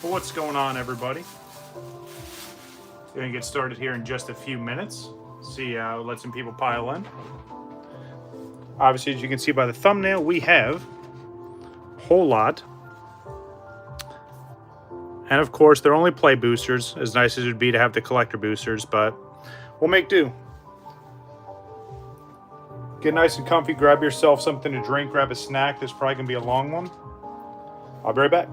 Well, what's going on, everybody? Gonna get started here in just a few minutes. See, let some people pile in. Obviously, as you can see by the thumbnail, we have a whole lot. And of course, they're only play boosters, as nice as it would be to have the collector boosters, but we'll make do. Get nice and comfy, grab yourself something to drink, grab a snack. This is probably gonna be a long one. I'll be right back.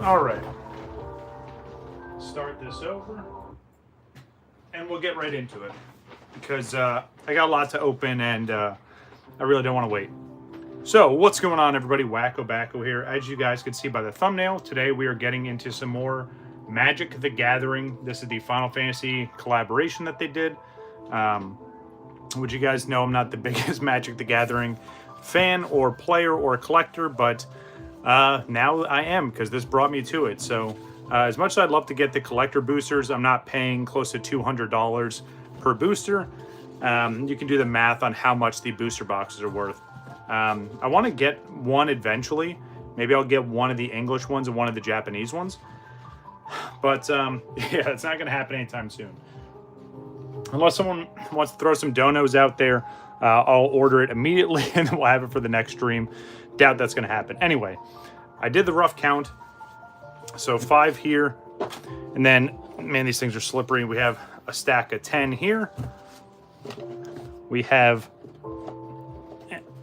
All right, start this over and we'll get right into it because I got a lot to open and I really don't want to wait. So what's going on, everybody? WakoBako here. As you guys can see by the thumbnail, today we are getting into some more Magic the Gathering. This is the Final Fantasy collaboration that they did. Would you guys know I'm not the biggest Magic the Gathering fan or player or collector, but now I am, because this brought me to it. So as much as I'd love to get the collector boosters, I'm not paying close to $200 per booster. You can do the math on how much the booster boxes are worth. I want to get one eventually. Maybe I'll get one of the English ones and one of the Japanese ones. But yeah, it's not going to happen anytime soon. Unless someone wants to throw some donos out there, I'll order it immediately and we'll have it for the next stream. Doubt that's going to happen. Anyway, I did the rough count. So 5 here. And then, man, these things are slippery. We have a stack of 10 here. We have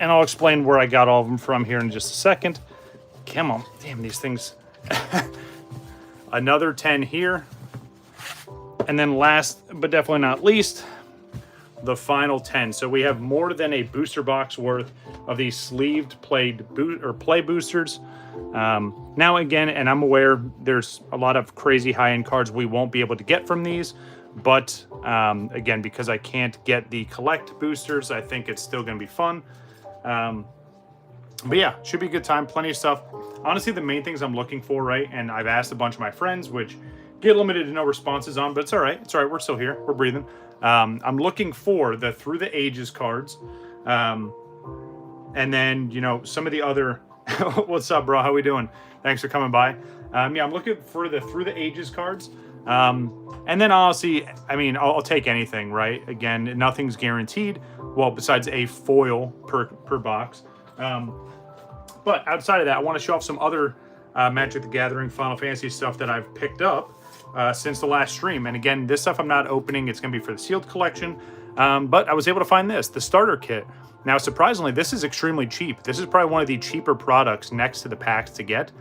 and I'll explain where I got all of them from here in just a second. Come on. Damn, these things. Another 10 here. And then last, but definitely not least, the final 10. So we have more than a booster box worth of these sleeved play boosters. Now again, and I'm aware there's a lot of crazy high-end cards we won't be able to get from these, but again, because I can't get the collect boosters, I think it's still going to be fun. But yeah, should be a good time. Plenty of stuff. Honestly, the main things I'm looking for, right, and I've asked a bunch of my friends, which get limited to no responses on, but it's all right. It's all right. We're still here. We're breathing. I'm looking for the Through the Ages cards. And then, you know, some of the other... What's up, bro? How we doing? Thanks for coming by. Yeah, I'm looking for the Through the Ages cards. And then honestly, I mean, I'll take anything, right? Again, nothing's guaranteed. Well, besides a foil per box. But outside of that, I want to show off some other Magic the Gathering Final Fantasy stuff that I've picked up since the last stream. And again, this stuff I'm not opening. It's going to be for the sealed collection. But I was able to find this, the starter kit. Now, surprisingly, this is extremely cheap. This is probably one of the cheaper products next to the packs to get.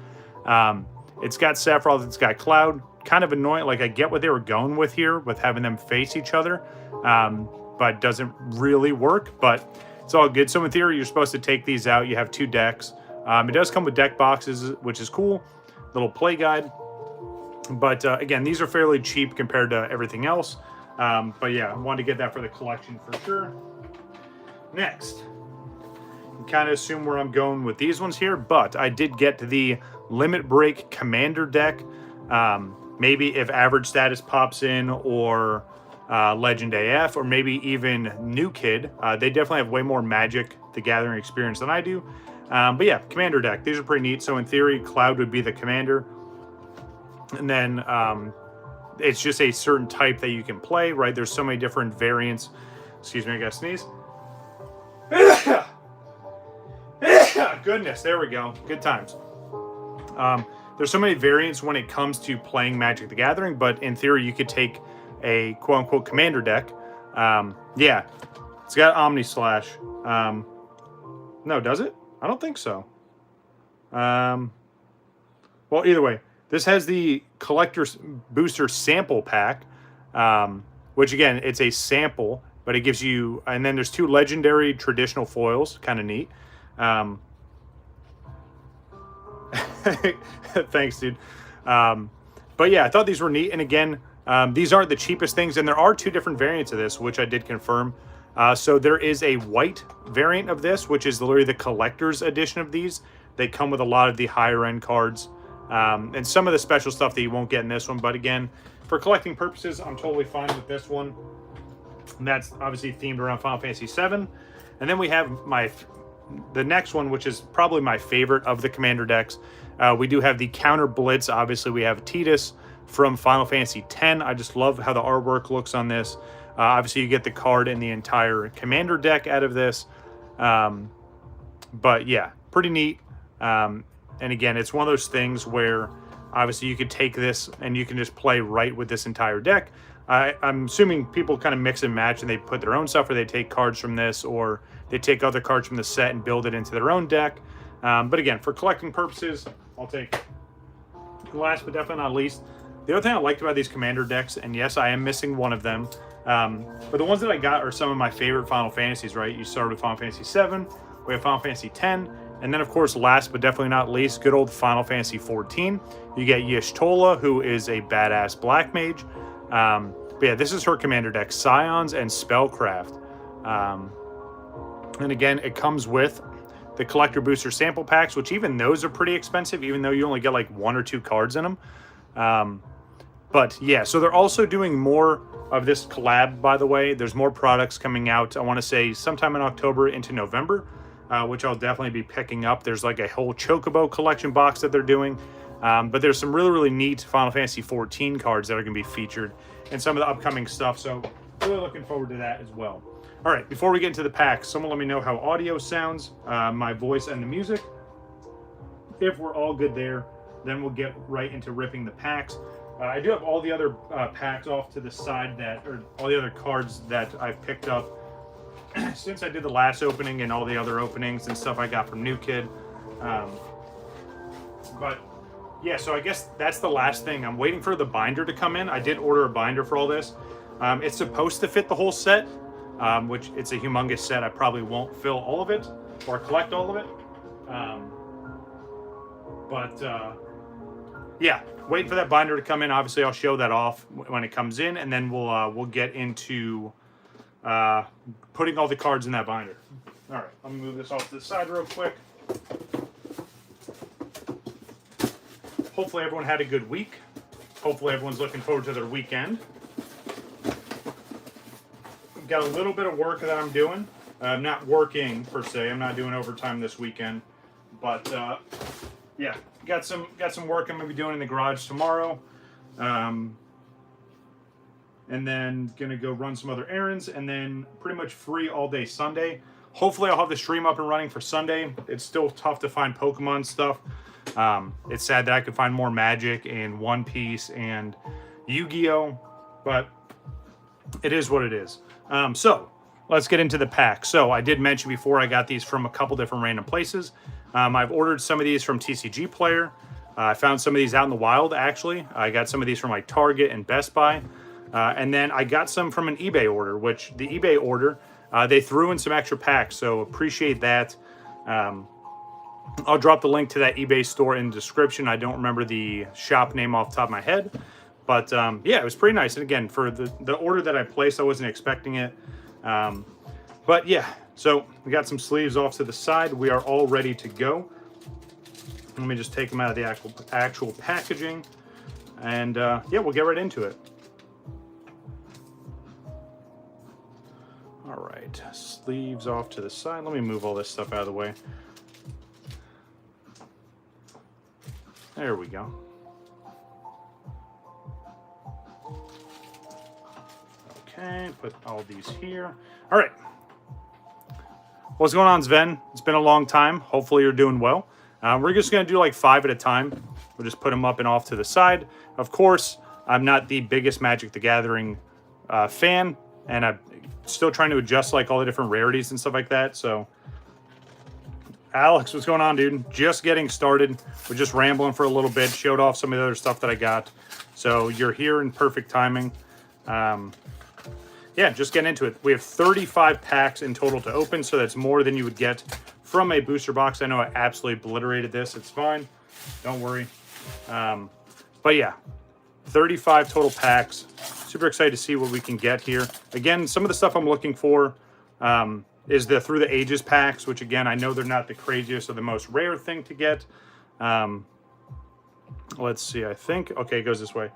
It's got Sephiroth, it's got Cloud. Kind of annoying. Like, I get what they were going with here with having them face each other. But it doesn't really work. But it's all good. So in theory, you're supposed to take these out. You have 2 decks. It does come with deck boxes, which is cool. Little play guide. But again, these are fairly cheap compared to everything else. But yeah, I wanted to get that for the collection for sure. Next, you kind of assume where I'm going with these ones here, but I did get the Limit Break Commander deck. Maybe if Average Status pops in, or Legend AF, or maybe even New Kid. They definitely have way more Magic the Gathering experience than I do. But yeah, Commander deck. These are pretty neat. So in theory, Cloud would be the Commander. And then it's just a certain type that you can play, right? There's so many different variants. Excuse me, I gotta sneeze. Goodness, there we go. Good times. There's so many variants when it comes to playing Magic the Gathering, but in theory, you could take a quote-unquote Commander deck. Yeah, it's got Omni Slash. No, does it? I don't think so. Well, either way, this has the Collector's Booster Sample Pack, which again, it's a sample, but it gives you, and then there's 2 legendary traditional foils, kind of neat. Thanks, dude. But yeah, I thought these were neat, and again, these aren't the cheapest things, and there are 2 different variants of this, which I did confirm. So there is a white variant of this, which is literally the collector's edition of these. They come with a lot of the higher end cards, and some of the special stuff that you won't get in this one. But again, for collecting purposes, I'm totally fine with this one. And that's obviously themed around Final Fantasy VII. And then we have the next one, which is probably my favorite of the Commander decks. We do have the Counter Blitz. Obviously, we have Tidus from Final Fantasy X. I just love how the artwork looks on this. Obviously, you get the card in the entire Commander deck out of this. But yeah, pretty neat. And again, it's one of those things where obviously you could take this and you can just play right with this entire deck. I'm assuming people kind of mix and match and they put their own stuff, or they take cards from this, or they take other cards from the set and build it into their own deck. But again, for collecting purposes, I'll take. Last but definitely not least, the other thing I liked about these Commander decks, and yes, I am missing one of them, but the ones that I got are some of my favorite Final Fantasies, right? You start with Final Fantasy VII, we have Final Fantasy X, and then of course, last but definitely not least, good old Final Fantasy XIV. You get Y'shtola, who is a badass black mage. But yeah, this is her Commander deck, Scions and Spellcraft. And again, it comes with the Collector Booster Sample Packs, which even those are pretty expensive, even though you only get like 1 or 2 cards in them. But yeah, so they're also doing more of this collab, by the way. There's more products coming out, I want to say sometime in October into November, which I'll definitely be picking up. There's like a whole WakoBako collection box that they're doing. But there's some really, really neat Final Fantasy XIV cards that are going to be featured in some of the upcoming stuff. So really looking forward to that as well. All right, before we get into the packs, someone let me know how audio sounds, my voice and the music. If we're all good there, then we'll get right into ripping the packs. I do have all the other packs off to the side, or all the other cards that I've picked up since I did the last opening and all the other openings and stuff I got from New Kid. But yeah, so I guess that's the last thing. I'm waiting for the binder to come in. I did order a binder for all this. It's supposed to fit the whole set, which it's a humongous set. I probably won't fill all of it or collect all of it. Yeah, waiting for that binder to come in. Obviously, I'll show that off when it comes in, and then we'll get into putting all the cards in that binder. All right, let me move this off to the side real quick. Hopefully everyone had a good week. Hopefully everyone's looking forward to their weekend. I've got a little bit of work that I'm doing. I'm not working per se. I'm not doing overtime this weekend, but yeah, got some work I'm gonna be doing in the garage tomorrow, and then gonna go run some other errands, and then pretty much free all day Sunday. Hopefully I'll have the stream up and running for Sunday. It's still tough to find Pokemon stuff. It's sad that I could find more Magic and One Piece and Yu-Gi-Oh, but it is what it is. So let's get into the pack. So I did mention before I got these from a couple different random places. I've ordered some of these from TCG Player. I found some of these out in the wild, actually. I got some of these from like Target and Best Buy. And then I got some from an eBay order, which the eBay order, they threw in some extra packs, so appreciate that. I'll drop the link to that eBay store in the description. I don't remember the shop name off the top of my head. But yeah, it was pretty nice. And again, for the order that I placed, I wasn't expecting it. But yeah, so we got some sleeves off to the side. We are all ready to go. Let me just take them out of the actual packaging. And yeah, we'll get right into it. All right, sleeves off to the side. Let me move all this stuff out of the way. There we go. Okay, put all these here. All right. What's going on, Sven? It's been a long time. Hopefully you're doing well. We're just going to do like 5 at a time. We'll just put them up and off to the side. Of course, I'm not the biggest Magic the Gathering fan, and I'm still trying to adjust like all the different rarities and stuff like that. So, Alex, what's going on, dude? Just getting started. We're just rambling for a little bit. Showed off some of the other stuff that I got. So you're here in perfect timing. Yeah, just getting into it. We have 35 packs in total to open, so that's more than you would get from a booster box. I know I absolutely obliterated this. It's fine. Don't worry. But yeah, 35 total packs. Super excited to see what we can get here. Again, some of the stuff I'm looking for is the Through the Ages packs, which again, I know they're not the craziest or the most rare thing to get. Let's see, I think, okay, it goes this way.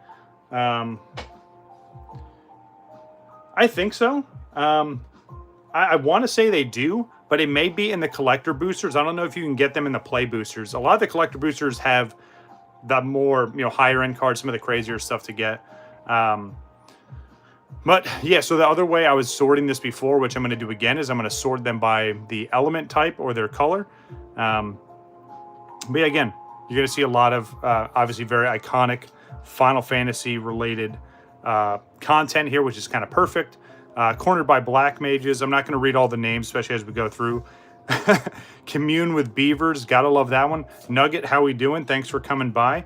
I think so. I want to say they do, but it may be in the collector boosters. I don't know if you can get them in the play boosters. A lot of the collector boosters have the more, higher end cards, some of the crazier stuff to get. But yeah, so the other way I was sorting this before, which I'm going to do again, is I'm going to sort them by the element type or their color. But yeah, again, you're going to see a lot of obviously very iconic Final Fantasy related content here, which is kind of perfect. Cornered by Black Mages. I'm not going to read all the names, especially as we go through. Commune with Beavers. Gotta love that one. Nugget, how we doing? Thanks for coming by.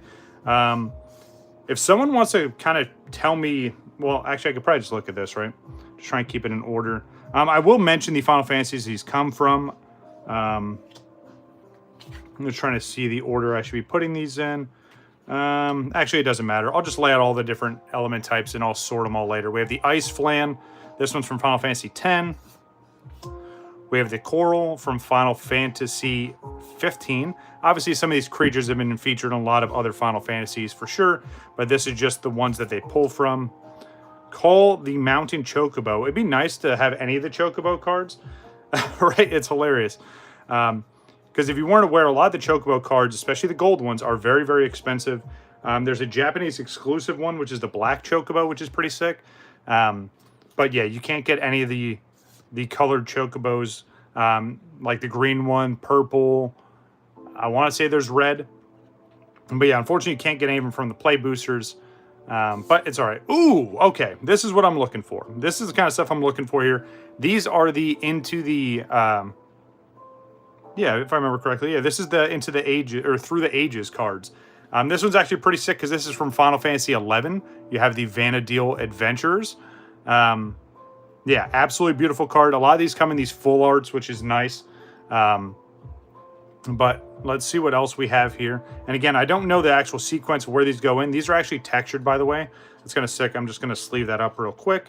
If someone wants to kind of tell me, well, actually, I could probably just look at this, right? Just try and keep it in order. I will mention the Final Fantasies he's come from. I'm just trying to see the order I should be putting these in. Actually, it doesn't matter. I'll just lay out all the different element types and I'll sort them all later. We have the Ice Flan. This one's from Final Fantasy X. We have the Coral from Final Fantasy 15. Obviously, some of these creatures have been featured in a lot of other Final Fantasies for sure, but this is just the ones that they pull from. Call the Mountain Chocobo. It'd be nice to have any of the Chocobo cards, right? It's hilarious. Because if you weren't aware, a lot of the Chocobo cards, especially the gold ones, are very, very expensive. There's a Japanese exclusive one, which is the Black Chocobo, which is pretty sick. But yeah, you can't get any of the colored Chocobos, like the green one, purple. I want to say there's red. But yeah, unfortunately, you can't get any of them from the play boosters. But it's all right. Ooh, okay. This is what I'm looking for. This is the kind of stuff I'm looking for here. These are the into the yeah, if I remember correctly, yeah, this is the into the ages or through the ages cards. This one's actually pretty sick because this is from Final Fantasy 11. You have the Vanadil Adventures. Yeah, absolutely beautiful card. A lot of these come in these full arts, which is nice. But let's see what else we have here. And again, I don't know the actual sequence of where these go in. These are actually textured, by the way. It's kind of sick. I'm just going to sleeve that up real quick.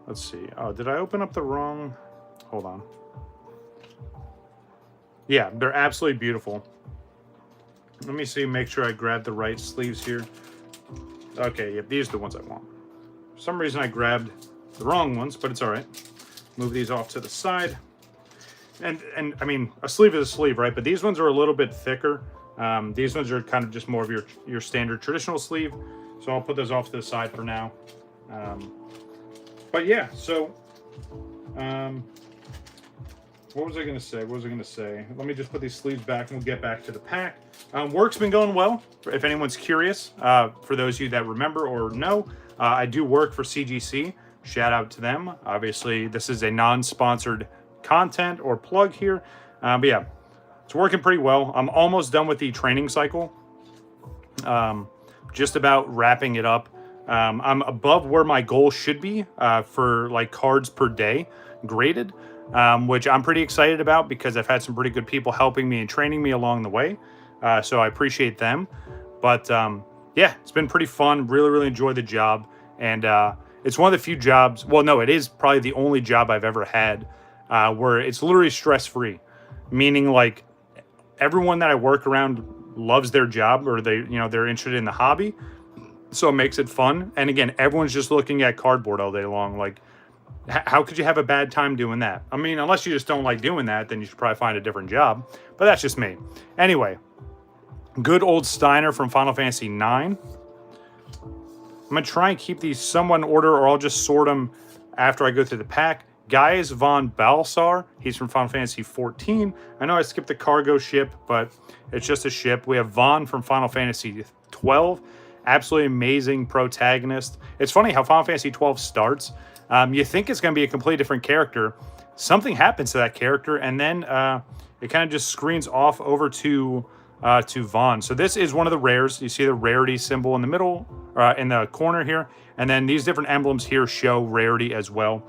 Let's see. Oh, did I open up the wrong? Hold on. Yeah, they're absolutely beautiful. Let me see, make sure I grab the right sleeves here. Okay, yep, these are the ones I want. For some reason I grabbed the wrong ones, but it's all right. Move these off to the side. And I mean, a sleeve is a sleeve, right? But these ones are a little bit thicker. These ones are kind of just more of your standard traditional sleeve. So I'll put those off to the side for now. But yeah, so what was I going to say? Let me just put these sleeves back and we'll get back to the pack. Work's been going well, if anyone's curious. For those of you that remember or know, I do work for CGC. Shout out to them. Obviously, this is a non-sponsored content or plug here. But yeah, it's working pretty well. I'm almost done with the training cycle. Just about wrapping it up. I'm above where my goal should be for like cards per day graded, which I'm pretty excited about because I've had some pretty good people helping me and training me along the way. So I appreciate them. But yeah, it's been pretty fun. Really, really enjoy the job. And it's one of the few jobs. Well, no, it is probably the only job I've ever had where it's literally stress-free, meaning like everyone that I work around loves their job or they're interested in the hobby. So it makes it fun. And again, everyone's just looking at cardboard all day long. Like, how could you have a bad time doing that? I mean, unless you just don't like doing that, then you should probably find a different job. But that's just me. Anyway, good old Steiner from Final Fantasy 9. I'm going to try and keep these somewhat in order, or I'll just sort them after I go through the pack. Gaius von Balsar. He's from Final Fantasy 14. I know I skipped the cargo ship, but it's just a ship. We have Vaughn from Final Fantasy 12. Absolutely amazing protagonist. It's funny how Final Fantasy 12 starts. You think it's going to be a completely different character. Something happens to that character, and then it kind of just screens off over to Vaughn. So this is one of the rares. You see the rarity symbol in the middle, in the corner here, and then these different emblems here show rarity as well.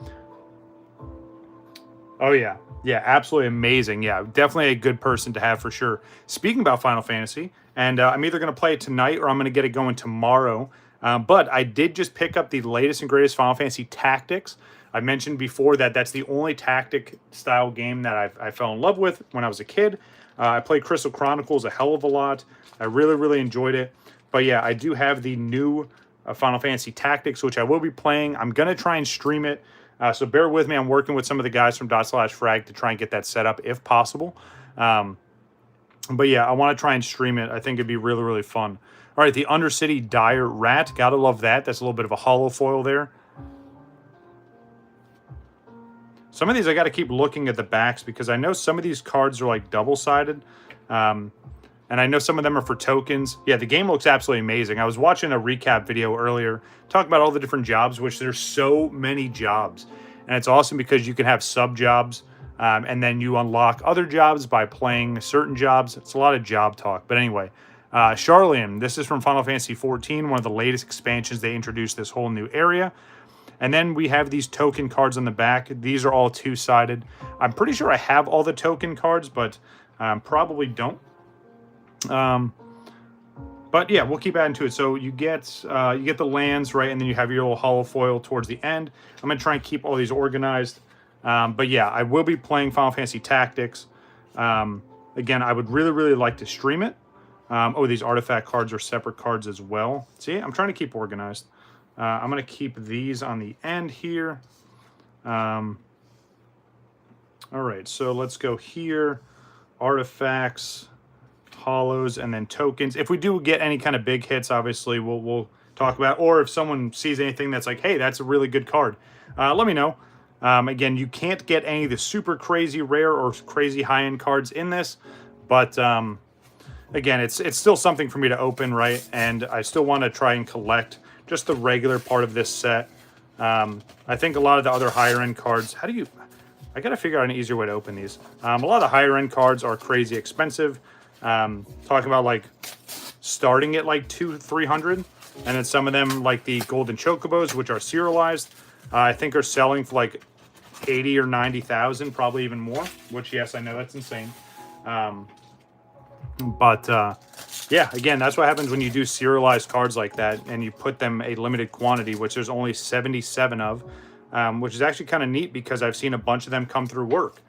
Oh yeah, yeah, absolutely amazing. Yeah, definitely a good person to have for sure. Speaking about Final Fantasy. And I'm either going to play it tonight or I'm going to get it going tomorrow. But I did just pick up the latest and greatest Final Fantasy Tactics. I mentioned before that that's the only tactic style game that I fell in love with when I was a kid. I played Crystal Chronicles a hell of a lot. I really, really enjoyed it. But yeah, I do have the new Final Fantasy Tactics, which I will be playing. I'm going to try and stream it. So bear with me. I'm working with some of the guys from /frag to try and get that set up if possible. But yeah, I want to try and stream it. I think it'd be really, really fun. All right, the Undercity Dire Rat. Gotta love that. That's a little bit of a hollow foil there. Some of these I got to keep looking at the backs because I know some of these cards are like double-sided. And I know some of them are for tokens. Yeah, the game looks absolutely amazing. I was watching a recap video earlier talking about all the different jobs, which there's so many jobs. And it's awesome because you can have sub-jobs. And then you unlock other jobs by playing certain jobs. It's a lot of job talk. But anyway, Charlian. This is from Final Fantasy 14, one of the latest expansions. They introduced this whole new area. And then we have these token cards on the back. These are all two-sided. I'm pretty sure I have all the token cards, but probably don't. But yeah, we'll keep adding to it. So you get the lands, right? And then you have your little hollow foil towards the end. I'm going to try and keep all these organized. But yeah, I will be playing Final Fantasy Tactics. Again, I would really, really like to stream it. Oh, these artifact cards are separate cards as well. See, I'm trying to keep organized. I'm going to keep these on the end here. All right, so let's go here. Artifacts, hollows, and then tokens. If we do get any kind of big hits, obviously, we'll talk about. Or if someone sees anything that's like, hey, that's a really good card, let me know. Again, you can't get any of the super crazy rare or crazy high-end cards in this, but again, it's still something for me to open, right? And I still want to try and collect just the regular part of this set. I think a lot of the other higher end cards, I got to figure out an easier way to open these. A lot of the higher end cards are crazy expensive. Talking about like starting at like 200-300, and then some of them like the golden chocobos, which are serialized, I think are selling for like 80 or 90,000, probably even more, which, yes, I know that's insane. Yeah, again, that's what happens when you do serialized cards like that and you put them a limited quantity, which there's only 77 of, which is actually kind of neat because I've seen a bunch of them come through work.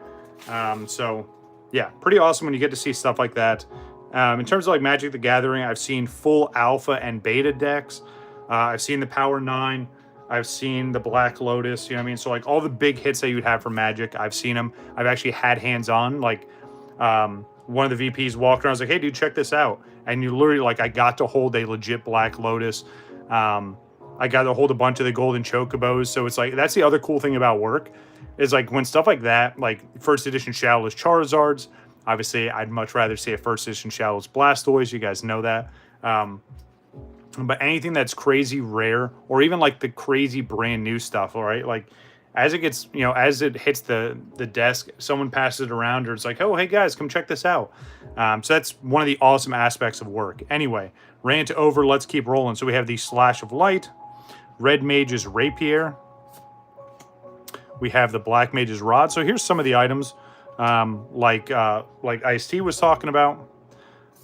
So yeah, pretty awesome when you get to see stuff like that. In terms of like Magic the Gathering, I've seen full alpha and beta decks. I've seen the Power 9. I've seen the Black Lotus, you know what I mean? So like all the big hits that you'd have for Magic, I've seen them. I've actually had hands on, like one of the VPs walked around, I was like, hey dude, check this out. And you literally, like, I got to hold a legit Black Lotus. I got to hold a bunch of the golden chocobos. So it's like, that's the other cool thing about work is like when stuff like that, like first edition Shadowless Charizards, obviously I'd much rather see a first edition Shadowless Blastoise. You guys know that. But anything that's crazy rare or even like the crazy brand new stuff, all right? Like as it gets, you know, as it hits the desk, someone passes it around or it's like, oh, hey guys, come check this out. So that's one of the awesome aspects of work. Anyway, rant over, let's keep rolling. So we have the Slash of Light, Red Mage's Rapier. We have the Black Mage's Rod. So here's some of the items like Ice-T was talking about.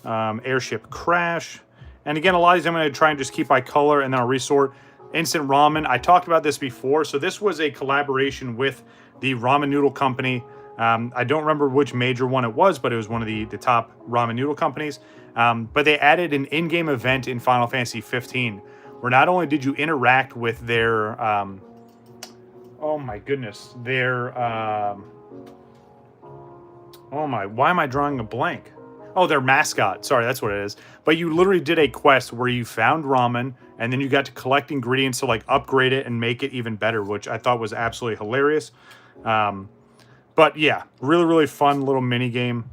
Airship Crash. And again, a lot of these I'm going to try and just keep by color and then I'll resort. Instant Ramen. I talked about this before. So this was a collaboration with the ramen noodle company. I don't remember which major one it was, but it was one of the top ramen noodle companies. But they added an in-game event in Final Fantasy 15 where not only did you interact with their, oh my goodness, their, why am I drawing a blank? Oh, their mascot. Sorry, that's what it is. But you literally did a quest where you found ramen and then you got to collect ingredients to like upgrade it and make it even better, which I thought was absolutely hilarious. But yeah, really, really fun little mini game.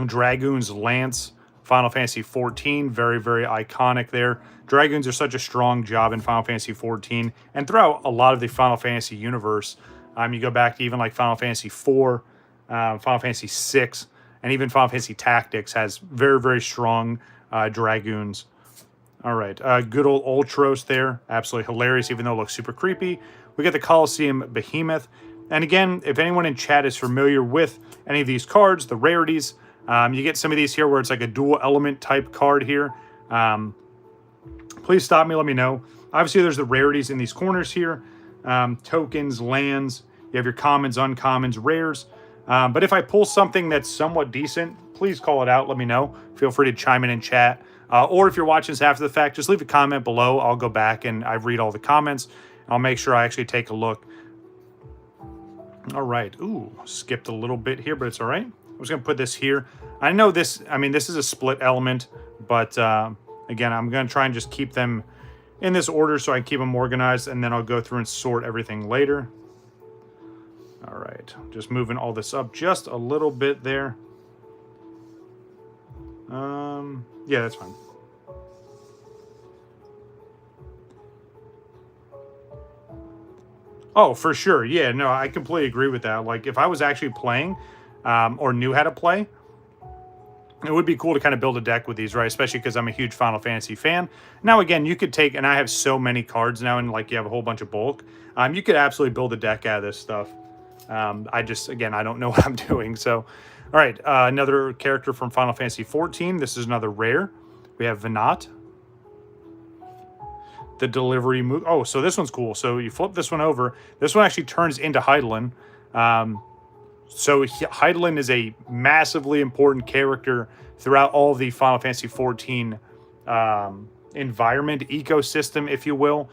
Dragoon's Lance, Final Fantasy 14, very, very iconic there. Dragoons are such a strong job in Final Fantasy 14 and throughout a lot of the Final Fantasy universe. You go back to even like Final Fantasy 4, Final Fantasy 6, and even Final Fantasy Tactics has very, very strong Dragoons. All right, good old Ultros there. Absolutely hilarious, even though it looks super creepy. We got the Coliseum Behemoth. And again, if anyone in chat is familiar with any of these cards, the rarities, you get some of these here where it's like a dual element type card here. Please stop me, let me know. Obviously, there's the rarities in these corners here. Tokens, lands, you have your commons, uncommons, rares. But if I pull something that's somewhat decent, please call it out. Let me know. Feel free to chime in chat. Or if you're watching this after the fact, just leave a comment below. I'll go back and I read all the comments. I'll make sure I actually take a look. All right. Ooh, skipped a little bit here, but it's all right. I'm just going to put this here. I know this, I mean, this is a split element, but again, I'm going to try and just keep them in this order so I keep them organized, and then I'll go through and sort everything later. All right, just moving all this up just a little bit there. Yeah, that's fine. Oh, for sure. Yeah, no, I completely agree with that. Like, if I was actually playing or knew how to play, it would be cool to kind of build a deck with these, right? Especially because I'm a huge Final Fantasy fan. Now, again, you could take, and I have so many cards now, and like you have a whole bunch of bulk. You could absolutely build a deck out of this stuff. Again, I don't know what I'm doing. So, all right, another character from Final Fantasy 14. This is another rare. We have Venat. The delivery move. Oh, so this one's cool. So you flip this one over. This one actually turns into Heidelin. So Heidelin is a massively important character throughout all of the Final Fantasy 14 environment, ecosystem, if you will.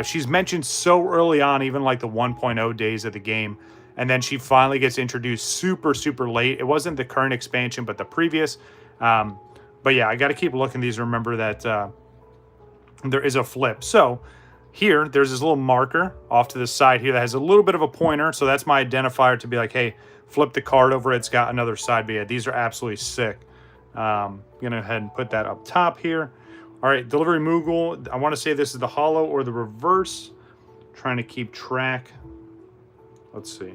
She's mentioned so early on, even like the 1.0 days of the game. And then she finally gets introduced super, super late. It wasn't the current expansion, but the previous. But yeah, I got to keep looking at these. Remember that there is a flip. So here, there's this little marker off to the side here that has a little bit of a pointer. So that's my identifier to be like, hey, flip the card over. It's got another side. But yeah, these are absolutely sick. Gonna go ahead and put that up top here. All right, Delivery Moogle. I want to say this is the holo or the reverse. Trying to keep track. Let's see.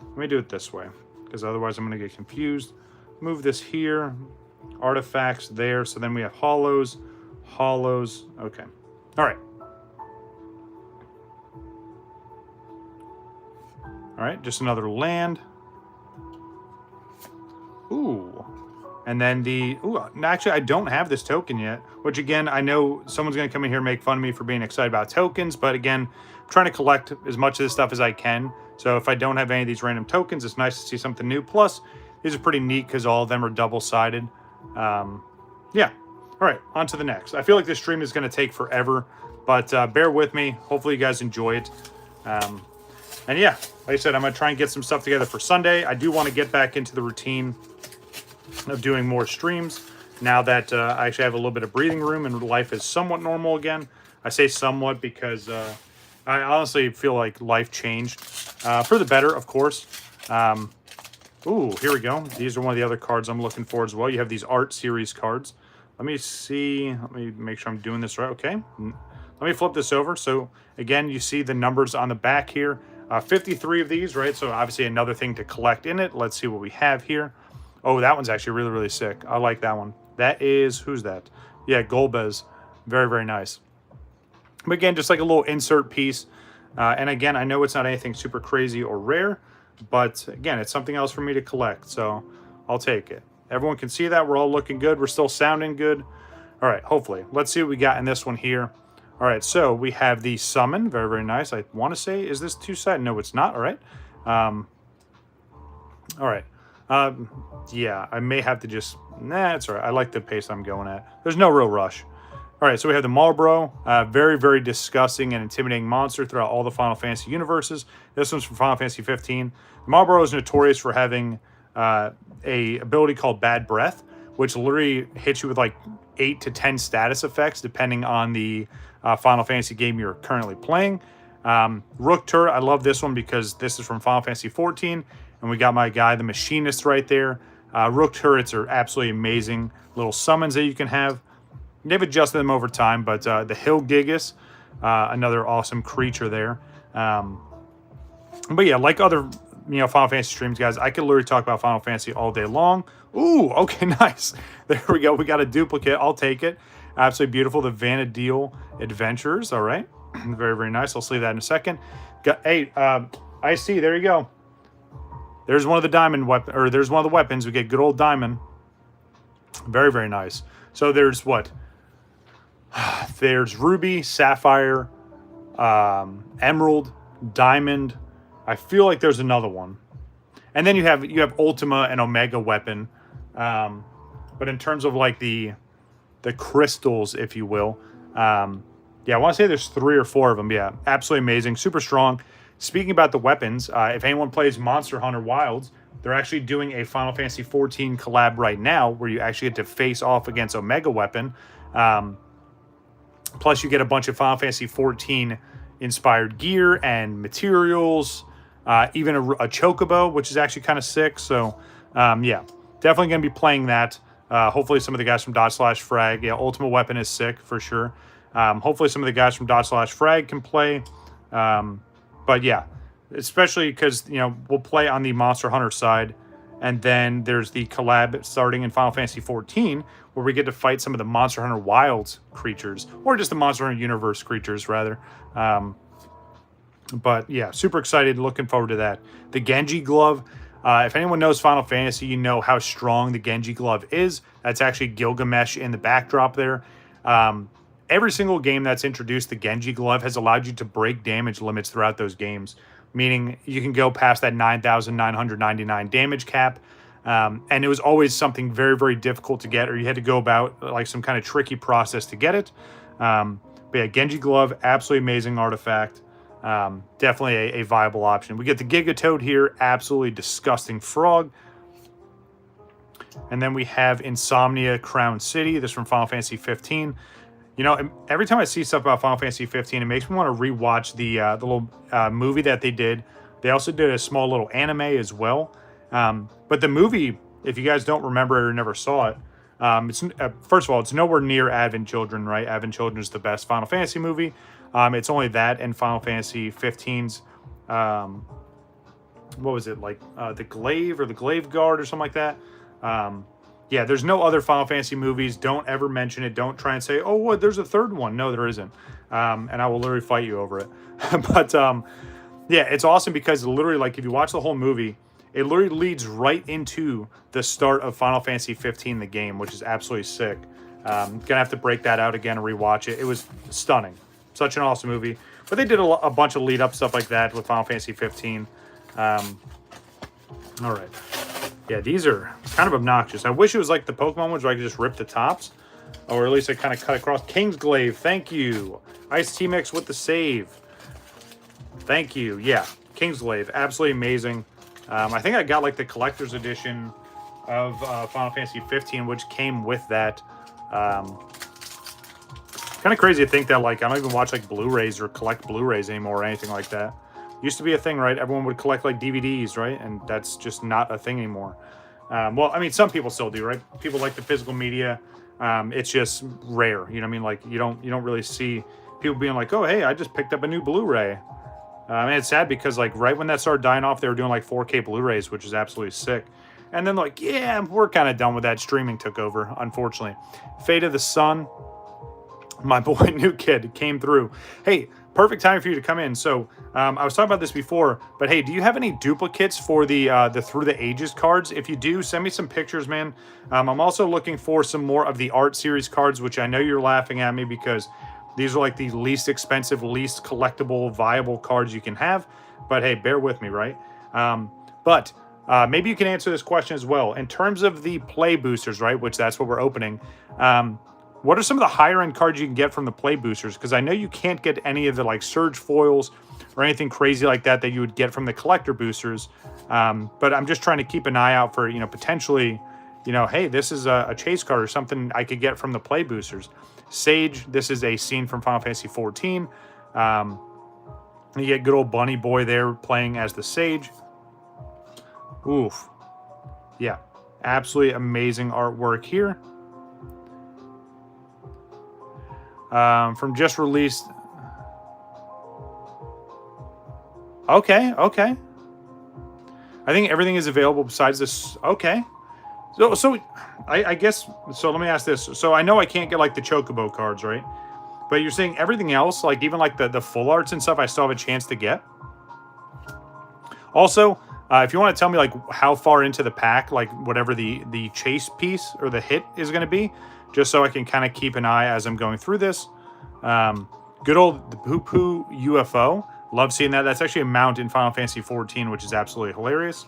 Let me do it this way, because otherwise I'm going to get confused. Move this here. Artifacts there. So then we have holos. Holos. Okay. All right. All right, just another land. Ooh. And then the... Ooh, actually, I don't have this token yet. Which, again, I know someone's going to come in here and make fun of me for being excited about tokens. But, again, I'm trying to collect as much of this stuff as I can. So, if I don't have any of these random tokens, it's nice to see something new. Plus, these are pretty neat because all of them are double-sided. Yeah. All right, on to the next. I feel like this stream is going to take forever. But bear with me. Hopefully, you guys enjoy it. And, yeah, like I said, I'm going to try and get some stuff together for Sunday. I do want to get back into the routine of doing more streams now that I actually have a little bit of breathing room and life is somewhat normal again. I say somewhat because I honestly feel like life changed for the better, of course. Ooh, here we go. These are one of the other cards I'm looking for as well. You have these art series cards. Let me see. Let me make sure I'm doing this right. Okay. Let me flip this over. So, again, you see the numbers on the back here. 53 of these, right? So, obviously, another thing to collect in it. Let's see what we have here. Oh, that one's actually really, really sick. I like that one. That is, who's that? Yeah, Golbez. Very, very nice. But again, just like a little insert piece. And again, I know it's not anything super crazy or rare. But again, it's something else for me to collect. So I'll take it. Everyone can see that. We're all looking good. We're still sounding good. All right, hopefully. Let's see what we got in this one here. All right, so we have the summon. Very, very nice. I want to say, is this two-sided? No, it's not. All right. All right. Yeah, I may have to just... Nah, it's all right. I like the pace I'm going at. There's no real rush. All right, so we have the Marlboro. Very, very disgusting and intimidating monster throughout all the Final Fantasy universes. This one's from Final Fantasy 15. The Marlboro is notorious for having a ability called Bad Breath, which literally hits you with like 8 to 10 status effects, depending on the Final Fantasy game you're currently playing. Rook Turret, I love this one because this is from Final Fantasy 14. And we got my guy, the Machinist, right there. Rook turrets are absolutely amazing little summons that you can have. They've adjusted them over time, but the Hill Gigas, another awesome creature there. But yeah, like other Final Fantasy streams, guys, I could literally talk about Final Fantasy all day long. Ooh, okay, nice. There we go. We got a duplicate. I'll take it. Absolutely beautiful. The Vanadil Adventurers. All right. Very, very nice. I'll see that in a second. Hey, I see. There you go. There's one of the diamond weapon, or there's one of the weapons. We get good old diamond. Very, very nice. So there's what? There's ruby, sapphire, emerald, diamond. I feel like there's another one. And then you have Ultima and Omega weapon. But in terms of like the crystals, if you will, yeah, I want to say there's 3 or 4 of them. Yeah, absolutely amazing, super strong. Speaking about the weapons, if anyone plays Monster Hunter Wilds, they're actually doing a Final Fantasy 14 collab right now where you actually get to face off against Omega Weapon. Plus, you get a bunch of Final Fantasy 14 inspired gear and materials, even a Chocobo, which is actually kind of sick. So, yeah, definitely going to be playing that. Hopefully, some of the guys from /frag, yeah, Ultimate Weapon is sick for sure. Hopefully, some of the guys from /frag can play. But yeah, especially because, we'll play on the Monster Hunter side. And then there's the collab starting in Final Fantasy 14, where we get to fight some of the Monster Hunter Wilds creatures, or just the Monster Hunter Universe creatures, rather. But yeah, super excited, looking forward to that. The Genji Glove. If anyone knows Final Fantasy, you know how strong the Genji Glove is. That's actually Gilgamesh in the backdrop there. Every single game that's introduced the Genji Glove has allowed you to break damage limits throughout those games, meaning you can go past that 9,999 damage cap. And it was always something very, very difficult to get, or you had to go about like some kind of tricky process to get it. But yeah, Genji Glove, absolutely amazing artifact. Definitely a viable option. We get the Gigatoad here, absolutely disgusting frog. And then we have Insomnia Crown City. This is from Final Fantasy 15. Every time I see stuff about Final Fantasy 15, it makes me want to rewatch the little movie that they did. They also did a small little anime as well. But the movie, if you guys don't remember it or never saw it, It's first of all, it's nowhere near Advent Children, right? Advent Children is the best Final Fantasy movie. It's only that and Final Fantasy 15's, what was it, like the Glaive or the Glaive Guard or something like that. Yeah, there's no other Final Fantasy movies. Don't ever mention it. Don't try and say, oh, what, there's a third one. No, there isn't. And I will literally fight you over it. But yeah, it's awesome because literally, like, if you watch the whole movie, it literally leads right into the start of Final Fantasy 15, the game, which is absolutely sick. Gonna have to break that out again and rewatch it. It was stunning. Such an awesome movie. But they did a bunch of lead-up stuff like that with Final Fantasy 15. All right. Yeah, these are kind of obnoxious. I wish it was like the Pokemon ones where I could just rip the tops. Or at least I kind of cut across. Kingsglaive, thank you. Ice T-Mix with the save. Thank you. Yeah, Kingsglaive, absolutely amazing. I think I got like the collector's edition of Final Fantasy 15, which came with that. Kind of crazy to think that, like, I don't even watch like Blu-rays or collect Blu-rays anymore or anything like that. Used to be a thing, right? Everyone would collect like DVDs, right? And that's just not a thing anymore. Well, I mean, some people still do, right? People like the physical media. It's just rare, you know what I mean? Like, you don't really see people being like, oh, hey, I just picked up a new Blu-ray. And it's sad because, like, right when that started dying off, they were doing like 4K Blu-rays, which is absolutely sick. And then, like, yeah, we're kind of done with that. Streaming took over, unfortunately. Fate of the Sun, my boy New Kid came through. Hey, perfect time for you to come in. So I was talking about this before, but hey, do you have any duplicates for the Through the Ages cards? If you do, send me some pictures, man. I'm also looking for some more of the Art Series cards, which I know you're laughing at me because these are like the least expensive, least collectible, viable cards you can have. But hey, bear with me, right? Maybe you can answer this question as well. In terms of the play boosters, right, which that's what we're opening, what are some of the higher end cards you can get from the play boosters? Because I know you can't get any of the like surge foils or anything crazy like that you would get from the collector boosters. But I'm just trying to keep an eye out for, you know, potentially, you know, hey, this is a chase card or something I could get from the play boosters. Sage, this is a scene from Final Fantasy 14. You get good old Bunny Boy there playing as the Sage. Oof. Yeah, absolutely amazing artwork here. From just released. Okay. I think everything is available besides this. Okay. So I guess, so let me ask this. So I know I can't get like the Chocobo cards, right? But you're saying everything else, like even like the full arts and stuff, I still have a chance to get? Also, if you want to tell me like how far into the pack, like whatever the chase piece or the hit is going to be, just so I can kind of keep an eye as I'm going through this. Good old Poo UFO. Love seeing that. That's actually a mount in Final Fantasy 14, which is absolutely hilarious.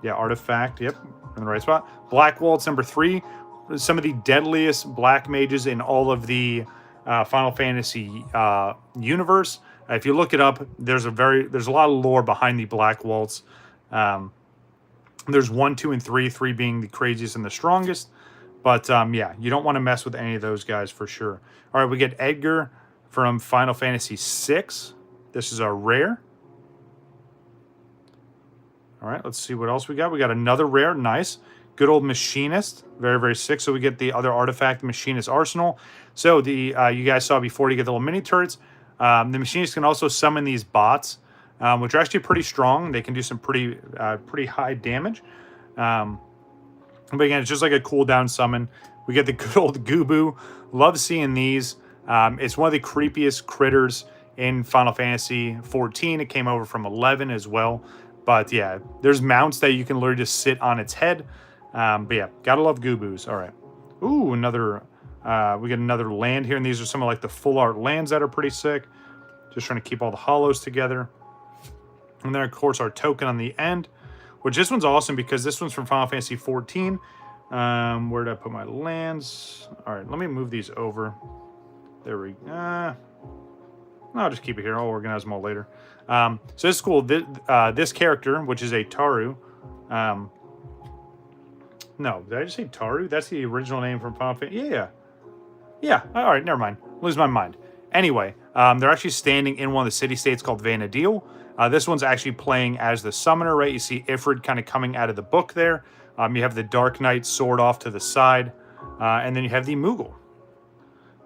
Yeah, Artifact. Yep, in the right spot. Black Waltz number 3. Some of the deadliest black mages in all of the Final Fantasy universe. If you look it up, there's a lot of lore behind the Black Waltz. There's 1, 2, and 3. 3 being the craziest and the strongest. But yeah, you don't want to mess with any of those guys for sure. All right, we get Edgar from Final Fantasy VI. This is our rare. All right, let's see what else we got. We got another rare. Nice. Good old Machinist. Very, very sick. So we get the other artifact, Machinist Arsenal. So the you guys saw before you get the little mini turrets. The Machinist can also summon these bots, which are actually pretty strong. They can do some pretty high damage. But again, it's just like a cooldown summon. We get the good old Gubu. Love seeing these. It's one of the creepiest critters in Final Fantasy 14. It came over from 11 as well. But yeah, there's mounts that you can literally just sit on its head. But yeah, gotta love Gubus. All right. Ooh, another. We get another land here, and these are some of like the full art lands that are pretty sick. Just trying to keep all the hollows together. And then of course our token on the end, which this one's awesome because this one's from Final Fantasy 14. Where did I put my lands? All right, let me move these over. There we go. I'll just keep it here. I'll organize them all later. So this is cool. This character, which is a Taru. No, did I just say Taru? That's the original name from Final Fantasy. Yeah. All right, never mind. Lose my mind. Anyway, they're actually standing in one of the city-states called Vanadil. This one's actually playing as the summoner, right? You see Ifrit kind of coming out of the book there. You have the Dark Knight sword off to the side, and then you have the Moogle.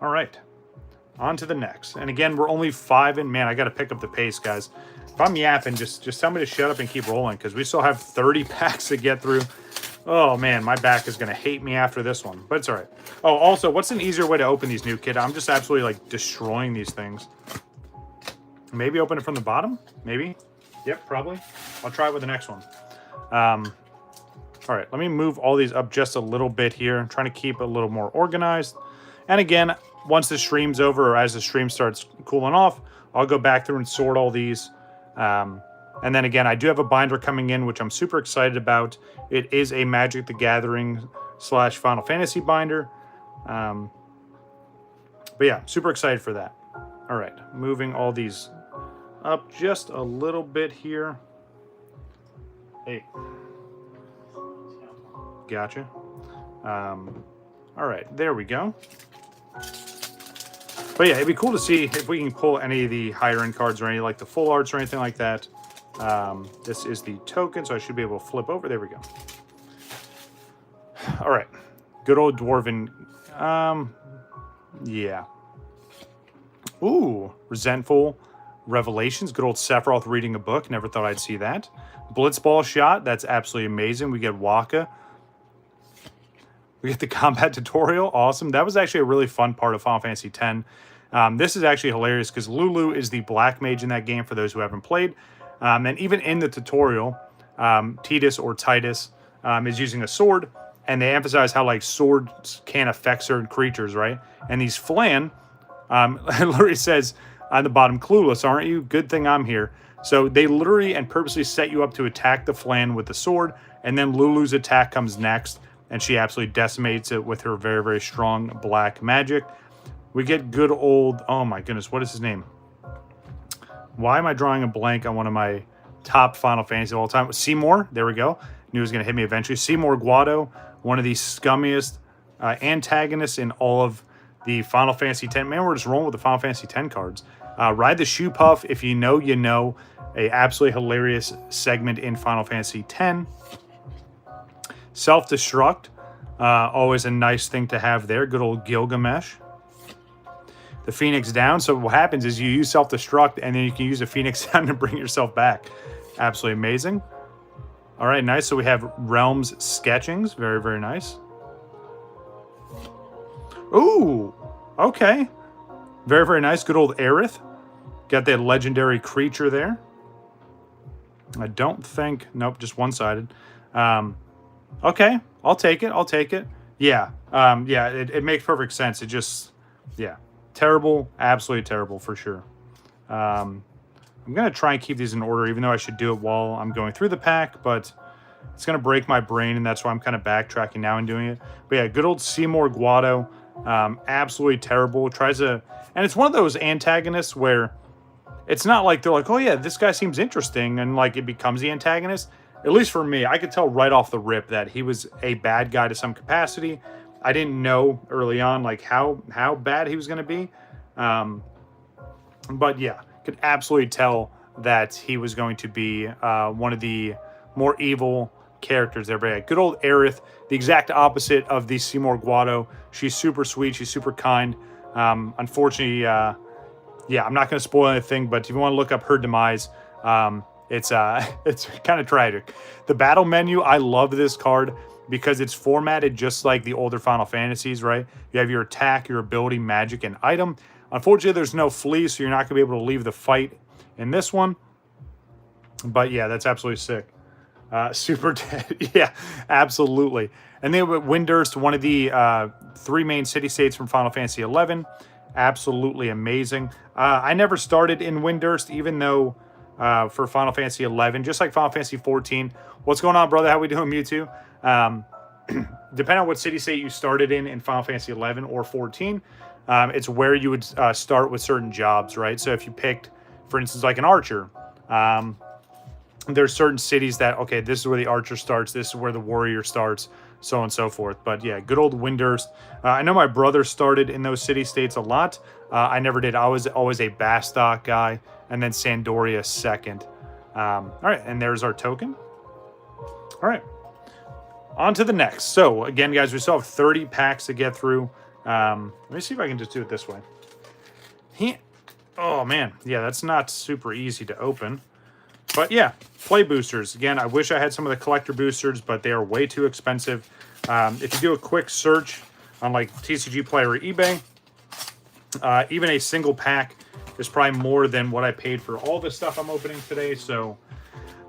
All right, on to the next. And again, we're only 5 in. Man, I got to pick up the pace, guys. If I'm yapping, just tell me to shut up and keep rolling, because we still have 30 packs to get through. Oh, man, my back is going to hate me after this one, but it's all right. Oh, also, what's an easier way to open these new kits? I'm just absolutely, like, destroying these things. Maybe open it from the bottom? Maybe. Yep, probably. I'll try it with the next one. All right, let me move all these up just a little bit here. I'm trying to keep it a little more organized. And again, once the stream's over, or as the stream starts cooling off, I'll go back through and sort all these. And then again, I do have a binder coming in, which I'm super excited about. It is a Magic the Gathering / Final Fantasy binder. But yeah, super excited for that. All right, moving all these up just a little bit here. Hey. Gotcha. All right, there we go. But yeah, it'd be cool to see if we can pull any of the higher end cards or any like the full arts or anything like that. This is the token, so I should be able to flip over. There we go. All right, good old Dwarven. Yeah. Ooh, Resentful Revelations. Good old Sephiroth reading a book. Never thought I'd see that. Blitzball Shot. That's absolutely amazing. We get Waka. We get the combat tutorial. Awesome. That was actually a really fun part of Final Fantasy X. This is actually hilarious because Lulu is the black mage in that game for those who haven't played. And even in the tutorial, Titus is using a sword, and they emphasize how like swords can affect certain creatures, right? And these Flan, literally says on the bottom, clueless, aren't you? Good thing I'm here. So they literally and purposely set you up to attack the Flan with the sword, and then Lulu's attack comes next, and she absolutely decimates it with her very, very strong black magic. We get good old, oh my goodness, what is his name? Why am I drawing a blank on one of my top Final Fantasy of all time? Seymour, there we go. Knew it was going to hit me eventually. Seymour Guado, one of the scummiest antagonists in all of the Final Fantasy X. Man, we're just rolling with the Final Fantasy X cards. Ride the Shoe Puff, if you know, you know. A absolutely hilarious segment in Final Fantasy X. Self-Destruct, always a nice thing to have there. Good old Gilgamesh. The Phoenix Down. So what happens is you use Self-Destruct, and then you can use a Phoenix Down to bring yourself back. Absolutely amazing. All right, nice. So we have Realms Sketchings. Very, very nice. Ooh, okay. Very, very nice. Good old Aerith. Got that legendary creature there. I don't think... Nope, just one-sided. Okay, I'll take it. I'll take it. Yeah, yeah, it makes perfect sense. It just... Yeah. Terrible. Absolutely terrible, for sure. I'm going to try and keep these in order, even though I should do it while I'm going through the pack, but it's going to break my brain, and that's why I'm kind of backtracking now and doing it. But yeah, good old Seymour Guado. Absolutely terrible. Tries to... And it's one of those antagonists where it's not like they're like, oh yeah, this guy seems interesting, and like it becomes the antagonist. At least for me, I could tell right off the rip that he was a bad guy to some capacity. I didn't know early on like how bad he was going to be. But yeah, could absolutely tell that he was going to be one of the more evil characters there. But yeah, good old Aerith, the exact opposite of the Seymour Guado. She's super sweet. She's super kind. Unfortunately, yeah, I'm not going to spoil anything, but if you want to look up her demise, it's kind of tragic. The battle menu, I love this card because it's formatted just like the older Final Fantasies, right? You have your attack, your ability, magic, and item. Unfortunately, there's no flee, so you're not going to be able to leave the fight in this one. But yeah, that's absolutely sick. Super dead. Yeah, absolutely. And then Windurst, one of the 3 main city-states from Final Fantasy XI. Absolutely amazing. I never started in Windurst, even though for Final Fantasy XI, just like Final Fantasy XIV. What's going on, brother? How we doing, Mewtwo? Depending on what city-state you started in Final Fantasy XI or 14, it's where you would start with certain jobs, right? So if you picked, for instance, like an archer, there's certain cities that, okay, this is where the archer starts, this is where the warrior starts, so on and so forth. But yeah, good old Windurst. I know my brother started in those city-states a lot. I never did. I was always a Bastok guy, and then Sandoria second. All right, and there's our token. All right. On to the next. So, again, guys, we still have 30 packs to get through. Let me see if I can just do it this way. Oh, man. Yeah, that's not super easy to open. But, yeah, play boosters. Again, I wish I had some of the collector boosters, but they are way too expensive. If you do a quick search on, like, TCG Player or eBay, even a single pack is probably more than what I paid for all the stuff I'm opening today. So,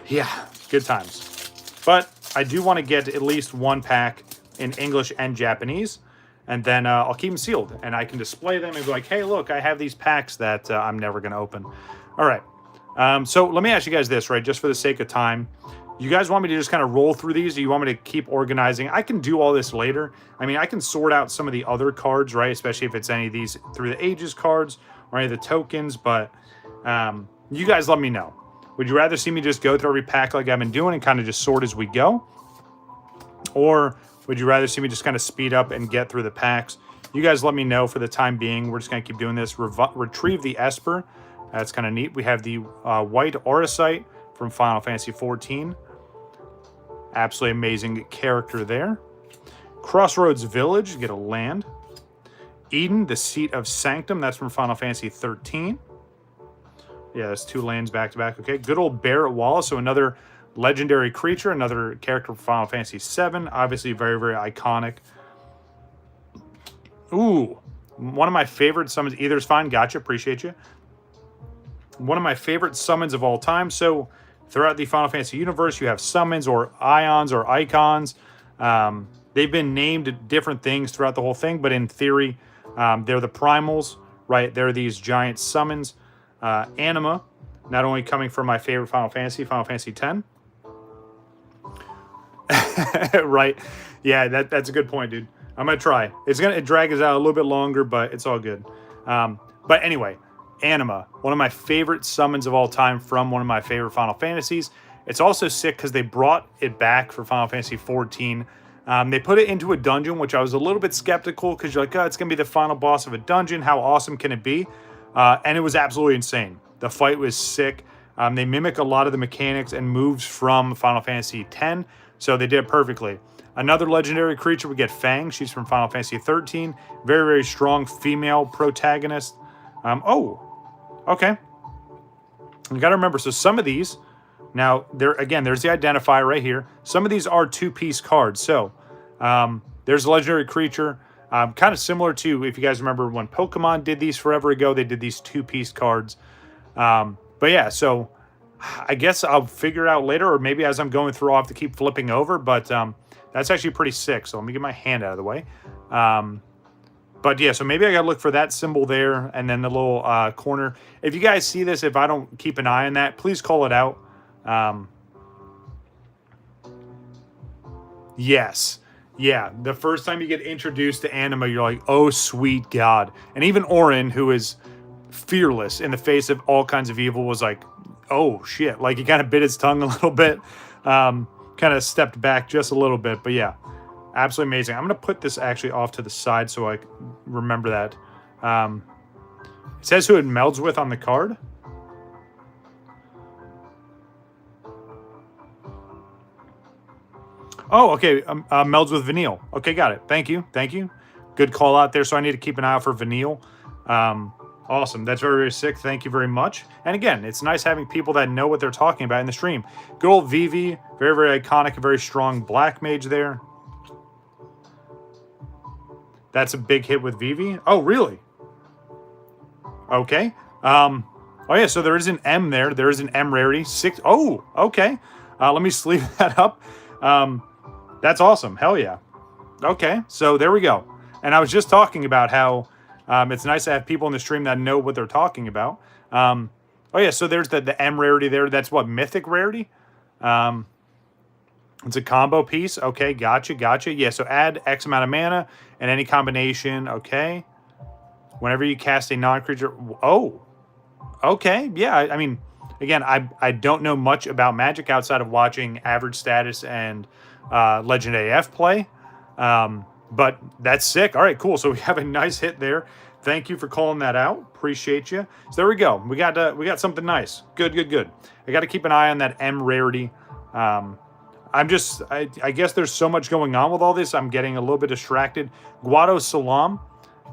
yeah, good times. But I do want to get at least one pack in English and Japanese, and then I'll keep them sealed, and I can display them and be like, hey, look, I have these packs that I'm never going to open. All right. So let me ask you guys this, right, just for the sake of time. You guys want me to just kind of roll through these, or you want me to keep organizing? I can do all this later. I mean, I can sort out some of the other cards, right, especially if it's any of these Through the Ages cards or any of the tokens, but you guys let me know. Would you rather see me just go through every pack like I've been doing and kind of just sort as we go? Or would you rather see me just kind of speed up and get through the packs? You guys let me know for the time being. We're just going to keep doing this. Retrieve the Esper. That's kind of neat. We have the White Auracite from Final Fantasy XIV. Absolutely amazing character there. Crossroads Village. Get a land. Eden, the Seat of Sanctum. That's from Final Fantasy XIII. Yeah, that's 2 lands back to back. Okay, good old Barrett Wallace. So another legendary creature, another character from Final Fantasy VII. Obviously very, very iconic. Ooh, one of my favorite summons. Either's fine. Gotcha. Appreciate you. One of my favorite summons of all time. So throughout the Final Fantasy universe, you have summons or ions or icons. They've been named different things throughout the whole thing, but in theory, they're the primals, right? They're these giant summons. Anima, not only coming from my favorite Final Fantasy X. Right. Yeah, that's a good point, dude. I'm going to try. It's going to drag us out a little bit longer, but it's all good. But anyway, Anima, one of my favorite summons of all time from one of my favorite Final Fantasies. It's also sick because they brought it back for Final Fantasy XIV. They put it into a dungeon, which I was a little bit skeptical because you're like, oh, it's going to be the final boss of a dungeon. How awesome can it be? And it was absolutely insane. The fight was sick. They mimic a lot of the mechanics and moves from Final Fantasy X, so they did it perfectly. Another legendary creature, we get Fang. She's from Final Fantasy XIII. Very, very strong female protagonist. Okay. You got to remember, so some of these, now, there's the identifier right here. Some of these are 2-piece cards. So there's a legendary creature. Kind of similar to, if you guys remember when Pokemon did these forever ago, they did these 2-piece cards. But yeah, so I guess I'll figure it out later, or maybe as I'm going through, I'll have to keep flipping over. But that's actually pretty sick. So let me get my hand out of the way. But yeah, so maybe I got to look for that symbol there and then the little corner. If you guys see this, if I don't keep an eye on that, please call it out. Yes. Yeah, the first time you get introduced to Anima, you're like, oh, sweet God. And even Auron, who is fearless in the face of all kinds of evil, was like, oh, shit. Like, he kind of bit his tongue a little bit. Kind of stepped back just a little bit. But yeah, absolutely amazing. I'm going to put this actually off to the side so I remember that. It says who it melds with on the card. Oh, okay. Melds with Vanille. Okay, got it. Thank you. Thank you. Good call out there. So I need to keep an eye out for Vanille. Awesome. That's very, very sick. Thank you very much. And again, it's nice having people that know what they're talking about in the stream. Good old Vivi. Very, very iconic. A very strong black mage there. That's a big hit with Vivi. Oh, really? Okay. Oh, yeah. So there is an M there. There is an M rarity. 6. Oh, okay. Let me sleeve that up. That's awesome. Hell yeah. Okay, so there we go. And I was just talking about how it's nice to have people in the stream that know what they're talking about. Oh yeah, so there's the M rarity there. That's what, mythic rarity? It's a combo piece. Okay, gotcha. Yeah, so add X amount of mana and any combination. Okay. Whenever you cast a non-creature. Oh, okay. Yeah, I mean, again, I don't know much about Magic outside of watching Average Status and Legend AF play. But that's sick. All right, cool. So we have a nice hit there. Thank you for calling that out. Appreciate you. So there we go. We got something nice. Good. I got to keep an eye on that M rarity. I guess there's so much going on with all this. I'm getting a little bit distracted. Guado Salam.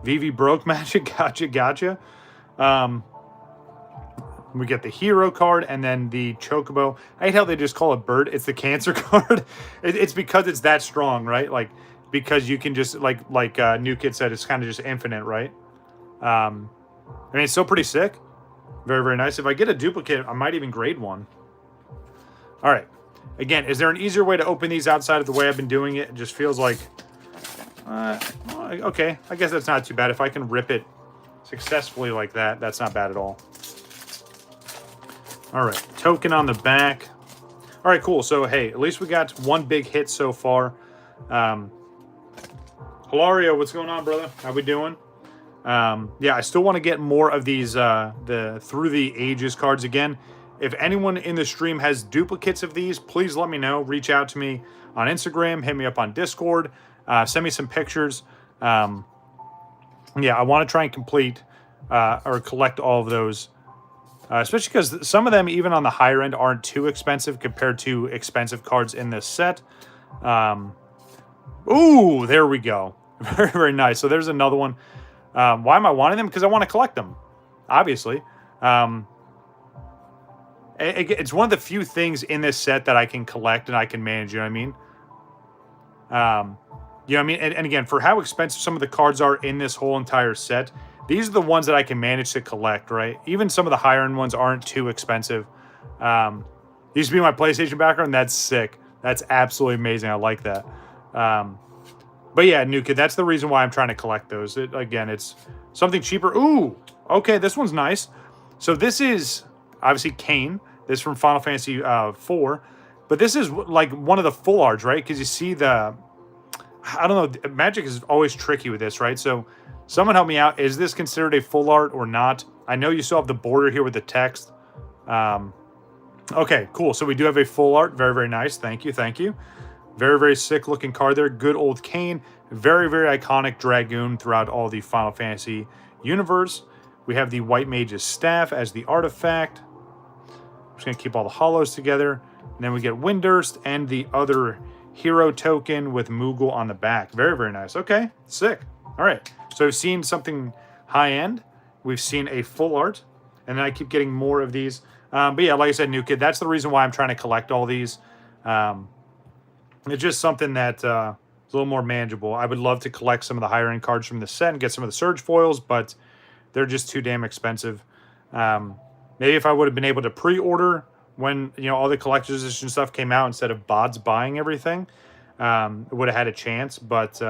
Vivi broke magic. Gotcha. We get the hero card and then the chocobo. I hate how they just call it bird. It's the cancer card. It's because it's that strong, right? Like, because you can just, like New Kid said, it's kind of just infinite, right? I mean, it's still pretty sick. Very, very nice. If I get a duplicate, I might even grade one. All right. Again, is there an easier way to open these outside of the way I've been doing it? It just feels like, okay, I guess that's not too bad. If I can rip it successfully like that, that's not bad at all. All right, token on the back. All right, cool. So, hey, at least we got one big hit so far. Hilario, what's going on, brother? How we doing? Yeah, I still want to get more of these the Through the Ages cards again. If anyone in the stream has duplicates of these, please let me know. Reach out to me on Instagram. Hit me up on Discord. Send me some pictures. Yeah, I want to try and complete or collect all of those. Especially because some of them, even on the higher end, aren't too expensive compared to expensive cards in this set. Ooh, there we go. Very, very nice. So there's another one. Why am I wanting them? Because I want to collect them, obviously. It's one of the few things in this set that I can collect and I can manage, you know what I mean? You know what I mean? And again, for how expensive some of the cards are in this whole entire set, these are the ones that I can manage to collect, right? Even some of the higher end ones aren't too expensive. Used to be my PlayStation background. That's sick. That's absolutely amazing. I like that. But yeah, New Kid, that's the reason why I'm trying to collect those. Again, it's something cheaper. Ooh, okay, this one's nice. So this is obviously Kane. This is from Final Fantasy 4. But this is like one of the full arts, right? Because you see the... I don't know. Magic is always tricky with this, right? So someone help me out. Is this considered a full art or not? I know you still have the border here with the text. Okay, cool. So we do have a full art. Very, very nice. Thank you. Thank you. Very, very sick looking card there. Good old Kane. Very, very iconic Dragoon throughout all the Final Fantasy universe. We have the White Mage's Staff as the artifact. I'm just going to keep all the hollows together. And then we get Windurst and the other hero token with Moogle on the back. Very, very nice. Okay, sick. All right. So we've seen something high-end. We've seen a full art. And then I keep getting more of these. But yeah, like I said, New Kid, that's the reason why I'm trying to collect all these. It's just something that is a little more manageable. I would love to collect some of the higher-end cards from the set and get some of the Surge foils, but they're just too damn expensive. Maybe if I would have been able to pre-order when, you know, all the collector's edition stuff came out instead of bots buying everything, it would have had a chance. But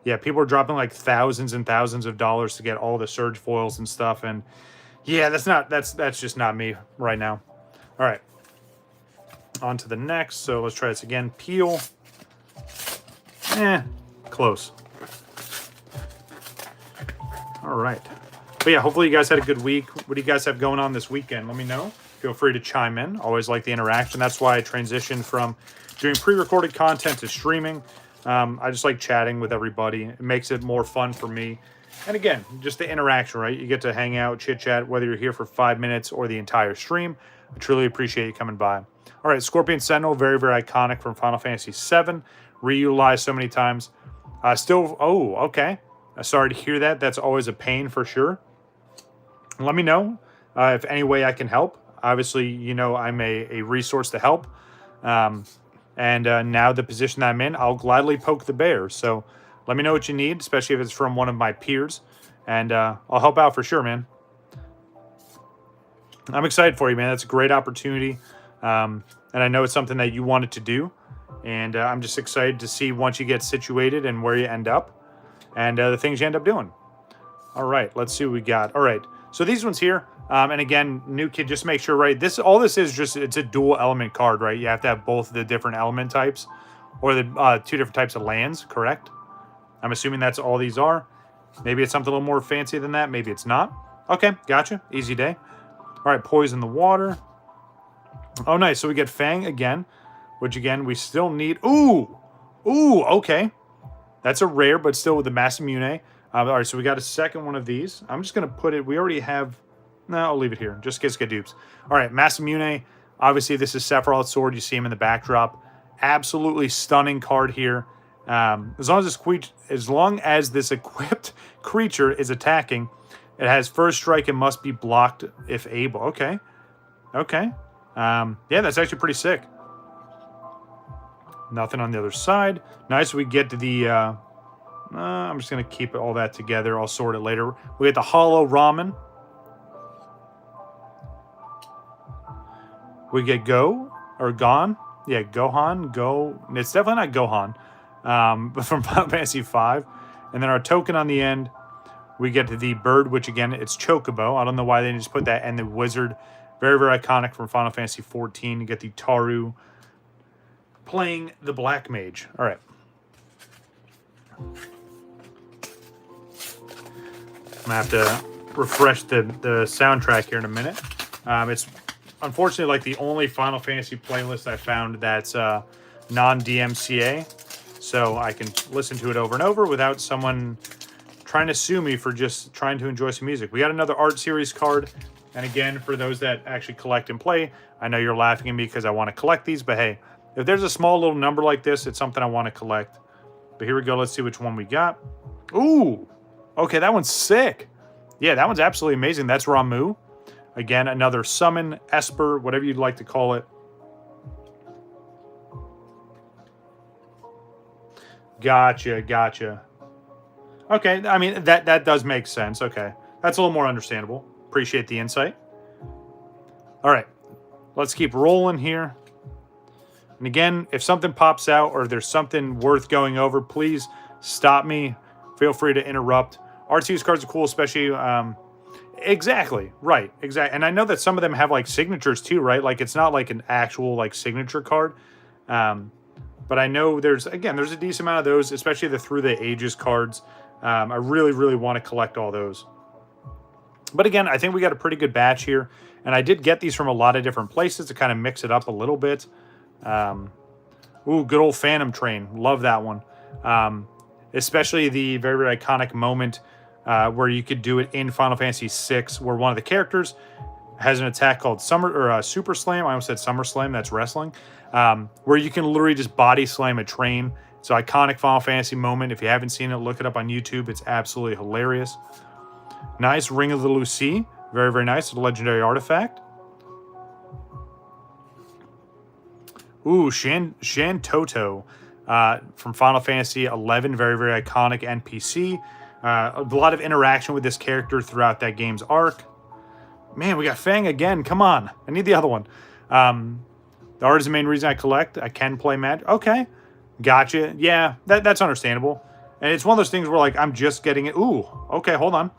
yeah, people are dropping like thousands and thousands of dollars to get all the Surge foils and stuff, and yeah, that's just not me right now. All right, on to the next. So let's try this again. Peel. Close. All right. But yeah, hopefully you guys had a good week. What do you guys have going on this weekend? Let me know. Feel free to chime in. Always like the interaction. That's why I transitioned from doing pre-recorded content to streaming. I just like chatting with everybody. It makes it more fun for me. And again, just the interaction, right? You get to hang out, chit-chat, whether you're here for 5 minutes or the entire stream. I truly appreciate you coming by. All right, Scorpion Sentinel, very, very iconic from Final Fantasy VII. Reutilized so many times. Oh, okay. Sorry to hear that. That's always a pain for sure. Let me know if any way I can help. Obviously, you know I'm a resource to help. And now the position that I'm in, I'll gladly poke the bear. So let me know what you need, especially if it's from one of my peers. And I'll help out for sure, man. I'm excited for you, man. That's a great opportunity. And I know it's something that you wanted to do. And I'm just excited to see once you get situated and where you end up. And the things you end up doing. All right, let's see what we got. All right, so these ones here. And again, New Kid, just make sure, right? All this is just, it's a dual element card, right? You have to have both the different element types or the two different types of lands, correct? I'm assuming that's all these are. Maybe it's something a little more fancy than that. Maybe it's not. Okay, gotcha. Easy day. All right, Poison the Water. Oh, nice. So we get Fang again, which again, we still need. Ooh, okay. That's a rare, but still with the Masamune. All right, so we got a second one of these. I'm just going to put it. We already have. No, I'll leave it here. Just get dupes. All right, Masamune. Obviously, this is Sephiroth's sword. You see him in the backdrop. absolutely stunning card here. As long as this equipped creature is attacking, it has first strike and must be blocked if able. Okay. Okay. Yeah, that's actually pretty sick. Nothing on the other side. Nice. We get to the... I'm just going to keep all that together. I'll sort it later. We get the Hollow Ramen. We get Go, or Gon. Yeah, Gohan. Go. It's definitely not Gohan. But from Final Fantasy V. And then our token on the end, we get to the bird, which again, it's Chocobo. I don't know why they didn't just put that. And the wizard. Very, very iconic from Final Fantasy XIV. You get the Taru playing the Black Mage. All right. I'm going to have to refresh the soundtrack here in a minute. It's unfortunately like the only Final Fantasy playlist I found that's non-DMCA. So I can listen to it over and over without someone trying to sue me for just trying to enjoy some music. We got another art series card. And again, for those that actually collect and play, I know you're laughing at me because I want to collect these. But hey, if there's a small little number like this, it's something I want to collect. But here we go. Let's see which one we got. Ooh. Okay, that one's sick. Yeah, that one's absolutely amazing. That's Ramu. Again, another summon, Esper, whatever you'd like to call it. Gotcha, gotcha. Okay, I mean, that does make sense. Okay, that's a little more understandable. Appreciate the insight. All right, let's keep rolling here. And again, if something pops out or there's something worth going over, please stop me. Feel free to interrupt. RTU's cards are cool, especially... exactly, right, exactly. And I know that some of them have, like, signatures, too, right? Like, it's not, like, an actual, like, signature card. But I know there's a decent amount of those, especially the Through the Ages cards. I really, really want to collect all those. But again, I think we got a pretty good batch here. And I did get these from a lot of different places to kind of mix it up a little bit. Ooh, good old Phantom Train. Love that one. Especially the very, very iconic moment where you could do it in Final Fantasy VI, where one of the characters has an attack called Super Slam. I almost said Summer Slam. That's wrestling. Where you can literally just body slam a train. It's an iconic Final Fantasy moment. If you haven't seen it, look it up on YouTube. It's absolutely hilarious. Nice. Ring of the Lucy. Very, very nice. A legendary artifact. Ooh, Shantoto from Final Fantasy XI. Very, very iconic NPC. A lot of interaction with this character throughout that game's arc. Man, we got Fang again. Come on. I need the other one. The art is the main reason I collect. I can play Magic. Okay. Gotcha. Yeah, that's understandable. And it's one of those things where, like, I'm just getting it. Ooh, okay, hold on.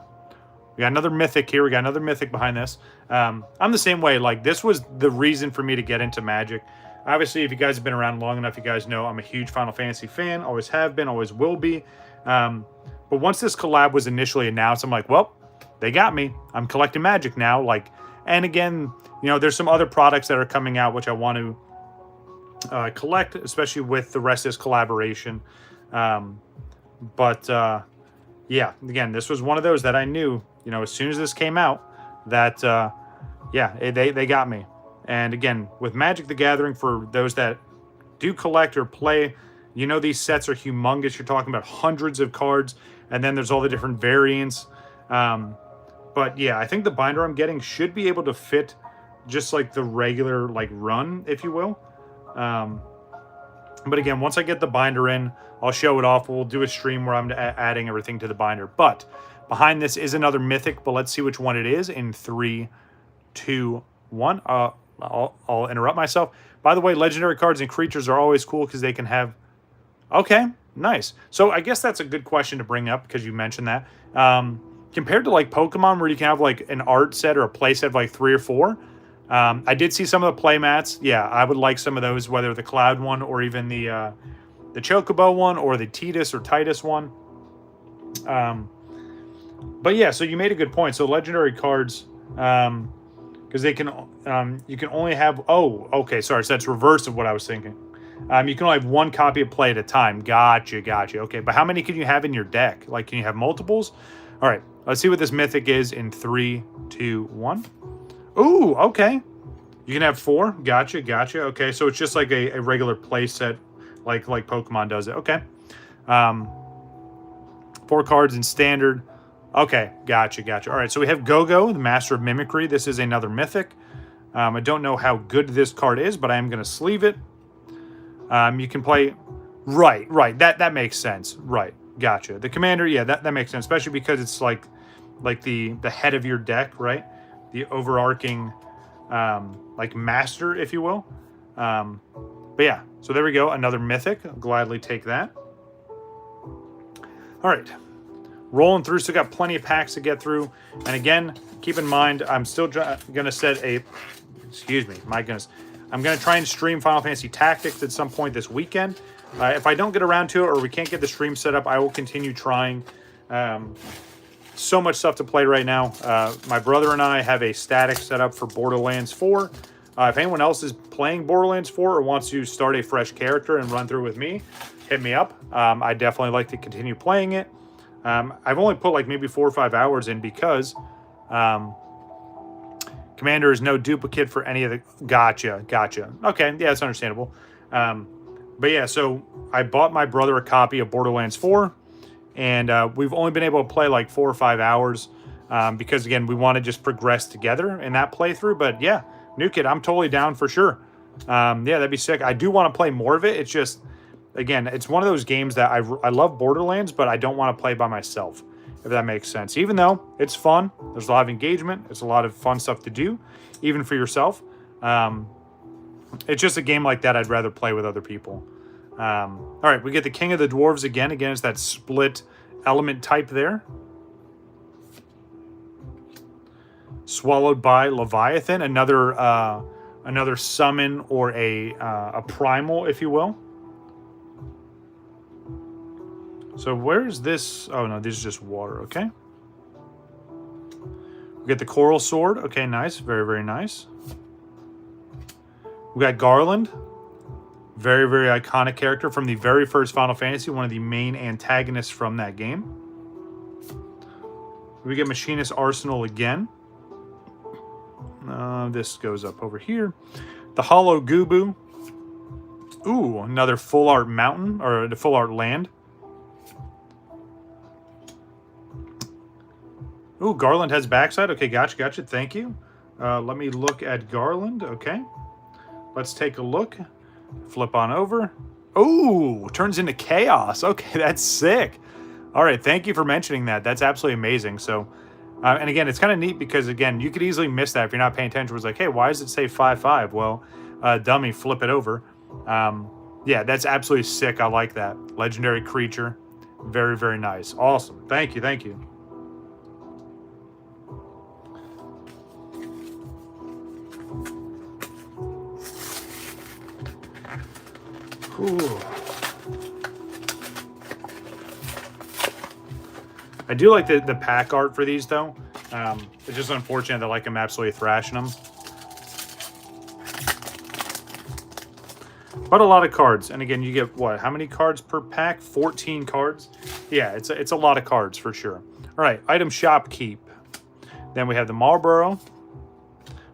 We got another Mythic here. We got another Mythic behind this. I'm the same way. Like, this was the reason for me to get into Magic. Obviously, if you guys have been around long enough, you guys know I'm a huge Final Fantasy fan. Always have been, always will be. But once this collab was initially announced, I'm like, well, they got me. I'm collecting Magic now. Like, and again, you know, there's some other products that are coming out which I want to collect, especially with the rest of this collaboration. Yeah, again, this was one of those that I knew, you know, as soon as this came out, that, yeah, they got me. And again, with Magic the Gathering, for those that do collect or play, you know, these sets are humongous. You're talking about hundreds of cards, and then there's all the different variants. But yeah, I think the binder I'm getting should be able to fit just like the regular, like, run, if you will. But again, once I get the binder in, I'll show it off. We'll do a stream where I'm adding everything to the binder. But behind this is another Mythic, but let's see which one it is in 3, 2, 1. I'll interrupt myself. By the way, legendary cards and creatures are always cool because they can have... Okay, nice. So I guess that's a good question to bring up because you mentioned that. Compared to, like, Pokemon, where you can have, like, an art set or a play set of, like, 3 or 4, I did see some of the play mats. Yeah, I would like some of those, whether the Cloud one or even the Chocobo one or the Titus or Titus one. But yeah, so you made a good point. So legendary cards, because they can, you can only have, oh, okay, sorry, so that's reverse of what I was thinking. You can only have one copy of play at a time. Gotcha. Okay, but how many can you have in your deck? Like, can you have multiples? All right, let's see what this Mythic is in 3, 2, 1. Ooh, okay. You can have 4. Gotcha, gotcha. Okay, so it's just like a regular play set, like Pokemon does it. Okay. 4 cards in standard. Okay, gotcha, gotcha. All right, so we have Go-Go, the Master of Mimicry. This is another Mythic. I don't know how good this card is, but I am going to sleeve it. You can play... Right. That makes sense. Right, gotcha. The Commander, yeah, that makes sense, especially because it's like the head of your deck, right? The overarching, like, master, if you will. But yeah, so there we go. Another Mythic. I'll gladly take that. All right. Rolling through, still got plenty of packs to get through. And again, keep in mind, I'm still going to set a... Excuse me, my goodness. I'm going to try and stream Final Fantasy Tactics at some point this weekend. If I don't get around to it or we can't get the stream set up, I will continue trying. So much stuff to play right now. My brother and I have a static set up for Borderlands 4. If anyone else is playing Borderlands 4 or wants to start a fresh character and run through with me, hit me up. I definitely like to continue playing it. I've only put like maybe 4 or 5 hours in because Commander is no duplicate for any of the... Gotcha. Okay, yeah, that's understandable. But yeah, so I bought my brother a copy of Borderlands 4, and we've only been able to play like 4 or 5 hours because, again, we want to just progress together in that playthrough. But yeah, Nuke It, I'm totally down for sure. Yeah, that'd be sick. I do want to play more of it. It's just... Again, it's one of those games that I love Borderlands, but I don't want to play by myself, if that makes sense. Even though it's fun, there's a lot of engagement, it's a lot of fun stuff to do, even for yourself. It's just a game like that I'd rather play with other people. All right, we get the King of the Dwarves again. Again, it's that split element type there. Swallowed by Leviathan, another summon or a primal, if you will. So where's this? Oh, no, this is just water. Okay. We get the Coral Sword. Okay, nice. Very, very nice. We got Garland. Very, very iconic character from the very first Final Fantasy. One of the main antagonists from that game. We get Machinist Arsenal again. This goes up over here. The Hollow Gubu. Ooh, another full art mountain, or the full art land. Ooh, Garland has backside. Okay, gotcha. Thank you. Let me look at Garland. Okay. Let's take a look. Flip on over. Ooh, turns into chaos. Okay, that's sick. All right, thank you for mentioning that. That's absolutely amazing. So, and again, it's kind of neat because, again, you could easily miss that if you're not paying attention. It was like, hey, why does it say 5/5? Well, dummy, flip it over. Yeah, that's absolutely sick. I like that. Legendary creature. Very, very nice. Awesome. Thank you. Ooh. I do like the pack art for these, though. It's just unfortunate that, like, I'm absolutely thrashing them. But a lot of cards. And again, you get, what, how many cards per pack? 14 cards? Yeah, it's a lot of cards for sure. All right, item shop keep. Then we have the Marlborough.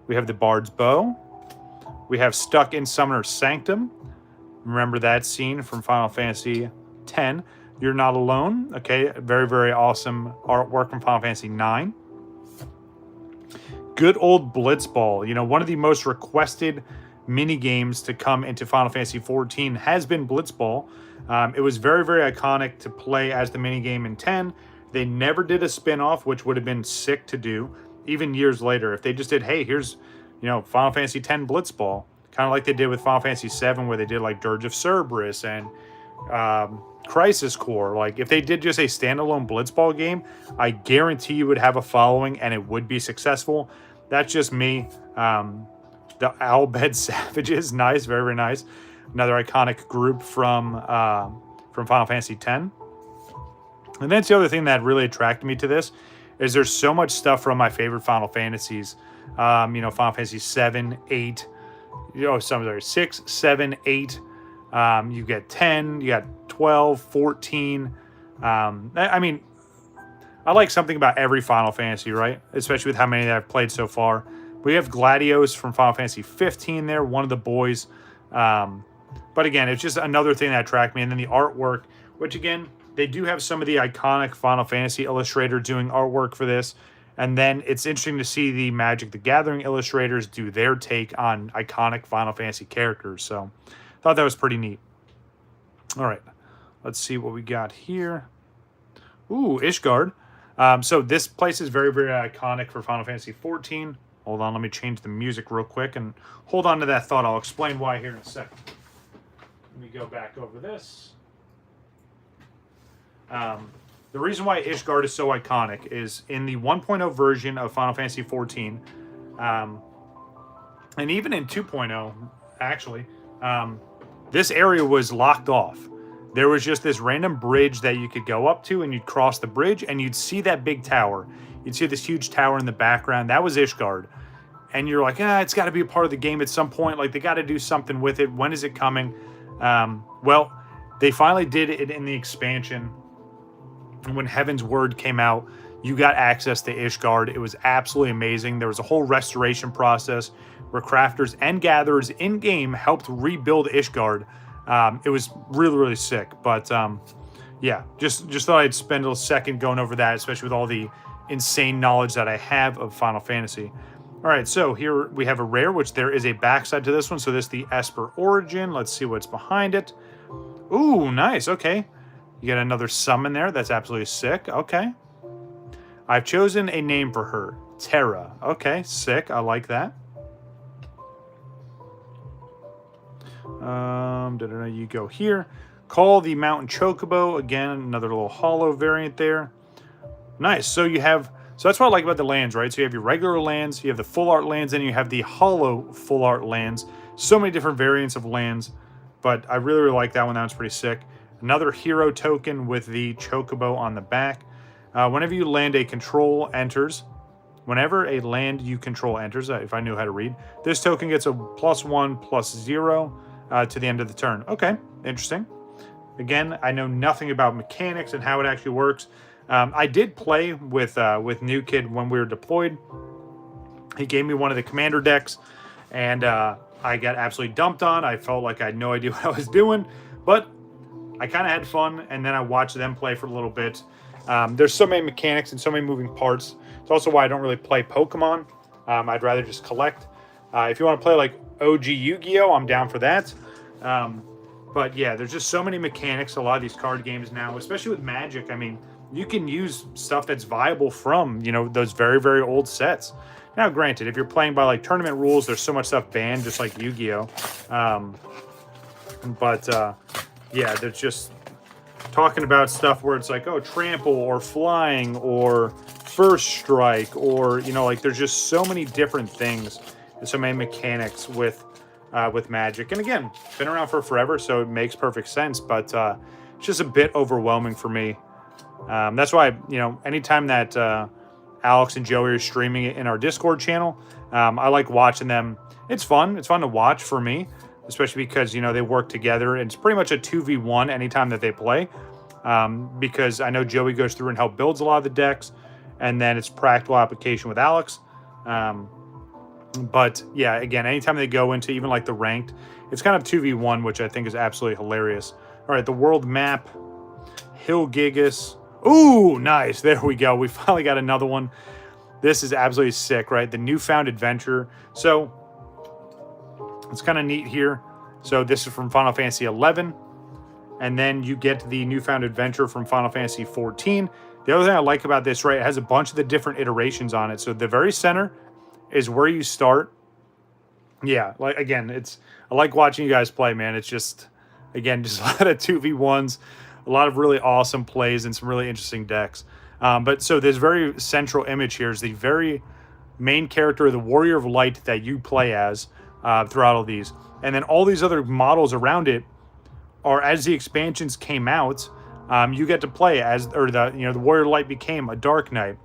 We have the Bard's Bow. We have Stuck in Summoner's Sanctum. Remember that scene from Final Fantasy X. You're Not Alone. Okay, very, very awesome artwork from Final Fantasy IX. Good old Blitzball. You know, one of the most requested mini games to come into Final Fantasy XIV has been Blitzball. It was very, very iconic to play as the mini game in 10. They never did a spin-off, which would have been sick to do, even years later. If they just did, hey, here's, you know, Final Fantasy X Blitzball. Kind of like they did with Final Fantasy VII, where they did like Dirge of Cerberus and Crisis Core. Like, if they did just a standalone Blitzball game, I guarantee you would have a following and it would be successful. That's just me. The Owlbed Savages, nice, very, very nice. Another iconic group from Final Fantasy X. And that's the other thing that really attracted me to this, is there's so much stuff from my favorite Final Fantasies. You know, Final Fantasy 7, 8. You know, some of them are 6, 7, 8. You get 10, you got 12, 14. I mean, I like something about every Final Fantasy, right? Especially with how many that I've played so far. We have Gladios from Final Fantasy 15 there, one of the boys. But again, it's just another thing that attracted me. And then the artwork, which again, they do have some of the iconic Final Fantasy illustrators doing artwork for this. And then it's interesting to see the Magic the Gathering illustrators do their take on iconic Final Fantasy characters. So I thought that was pretty neat. All right, let's see what we got here. Ooh, Ishgard. So this place is very, very iconic for Final Fantasy 14. Hold on, let me change the music real quick and hold on to that thought. I'll explain why here in a second. Let me go back over this. The reason why Ishgard is so iconic is in the 1.0 version of Final Fantasy 14, and even in 2.0, actually, this area was locked off. There was just this random bridge that you could go up to, and you'd cross the bridge, and you'd see that big tower. You'd see this huge tower in the background. That was Ishgard. And you're like, it's got to be a part of the game at some point. Like, they got to do something with it. When is it coming? Well, they finally did it in the expansion. And when Heaven's Word came out, you got access to Ishgard. It was absolutely amazing. There was a whole restoration process where crafters and gatherers in-game helped rebuild Ishgard. It was really, really sick. But, yeah, just thought I'd spend a second going over that, especially with all the insane knowledge that I have of Final Fantasy. All right, so here we have a rare, which there is a backside to this one. So this is the Esper Origin. Let's see what's behind it. Ooh, nice. Okay. You get another summon there. That's absolutely sick. Okay. I've chosen a name for her. Terra. Okay, sick. I like that. You go here. Call the Mountain Chocobo. Again, another little hollow variant there. Nice. So you have... So that's what I like about the lands, right? So you have your regular lands, you have the full art lands, and you have the hollow full art lands. So many different variants of lands. But I really, really like that one. That one's pretty sick. Another hero token with the Chocobo on the back. Whenever you land a control enters, whenever a land you control enters, if I knew how to read, this token gets a +1/+0 to the end of the turn. Okay, interesting. Again, I know nothing about mechanics and how it actually works. I did play with New Kid when we were deployed. He gave me one of the commander decks, and I got absolutely dumped on. I felt like I had no idea what I was doing, but I kind of had fun, and then I watched them play for a little bit. There's so many mechanics and so many moving parts. It's also why I don't really play Pokemon. I'd rather just collect. If you want to play like OG Yu-Gi-Oh, I'm down for that. But yeah, there's just so many mechanics, a lot of these card games now, especially with Magic. I mean, you can use stuff that's viable from, those very, very old sets. Now, granted, if you're playing by like tournament rules, there's so much stuff banned, just like Yu-Gi-Oh. Yeah, there's just talking about stuff where it's like, oh, trample or flying or first strike or, like there's just so many different things and so many mechanics with Magic. And again, been around for forever, so it makes perfect sense, but it's just a bit overwhelming for me. That's why, anytime that Alex and Joey are streaming it in our Discord channel, I like watching them. It's fun. It's fun to watch for me, especially because, they work together. And it's pretty much a 2v1 anytime that they play, because I know Joey goes through and help builds a lot of the decks, and then it's practical application with Alex. But yeah, again, anytime they go into even like the ranked, it's kind of 2v1, which I think is absolutely hilarious. All right, the world map, Hill Gigas. Ooh, nice. There we go. We finally got another one. This is absolutely sick, right? The Newfound Adventure. So it's kind of neat here. So this is from Final Fantasy 11. And then you get the Newfound Adventure from Final Fantasy 14. The other thing I like about this, right, it has a bunch of the different iterations on it. So the very center is where you start. Yeah, like again, I like watching you guys play, man. It's just, again, just a lot of 2v1s, a lot of really awesome plays and some really interesting decks. But so this very central image here is the very main character, the Warrior of Light that you play as throughout all these. And then all these other models around it are, as the expansions came out, you get to play as, or the Warrior of Light became a Dark Knight.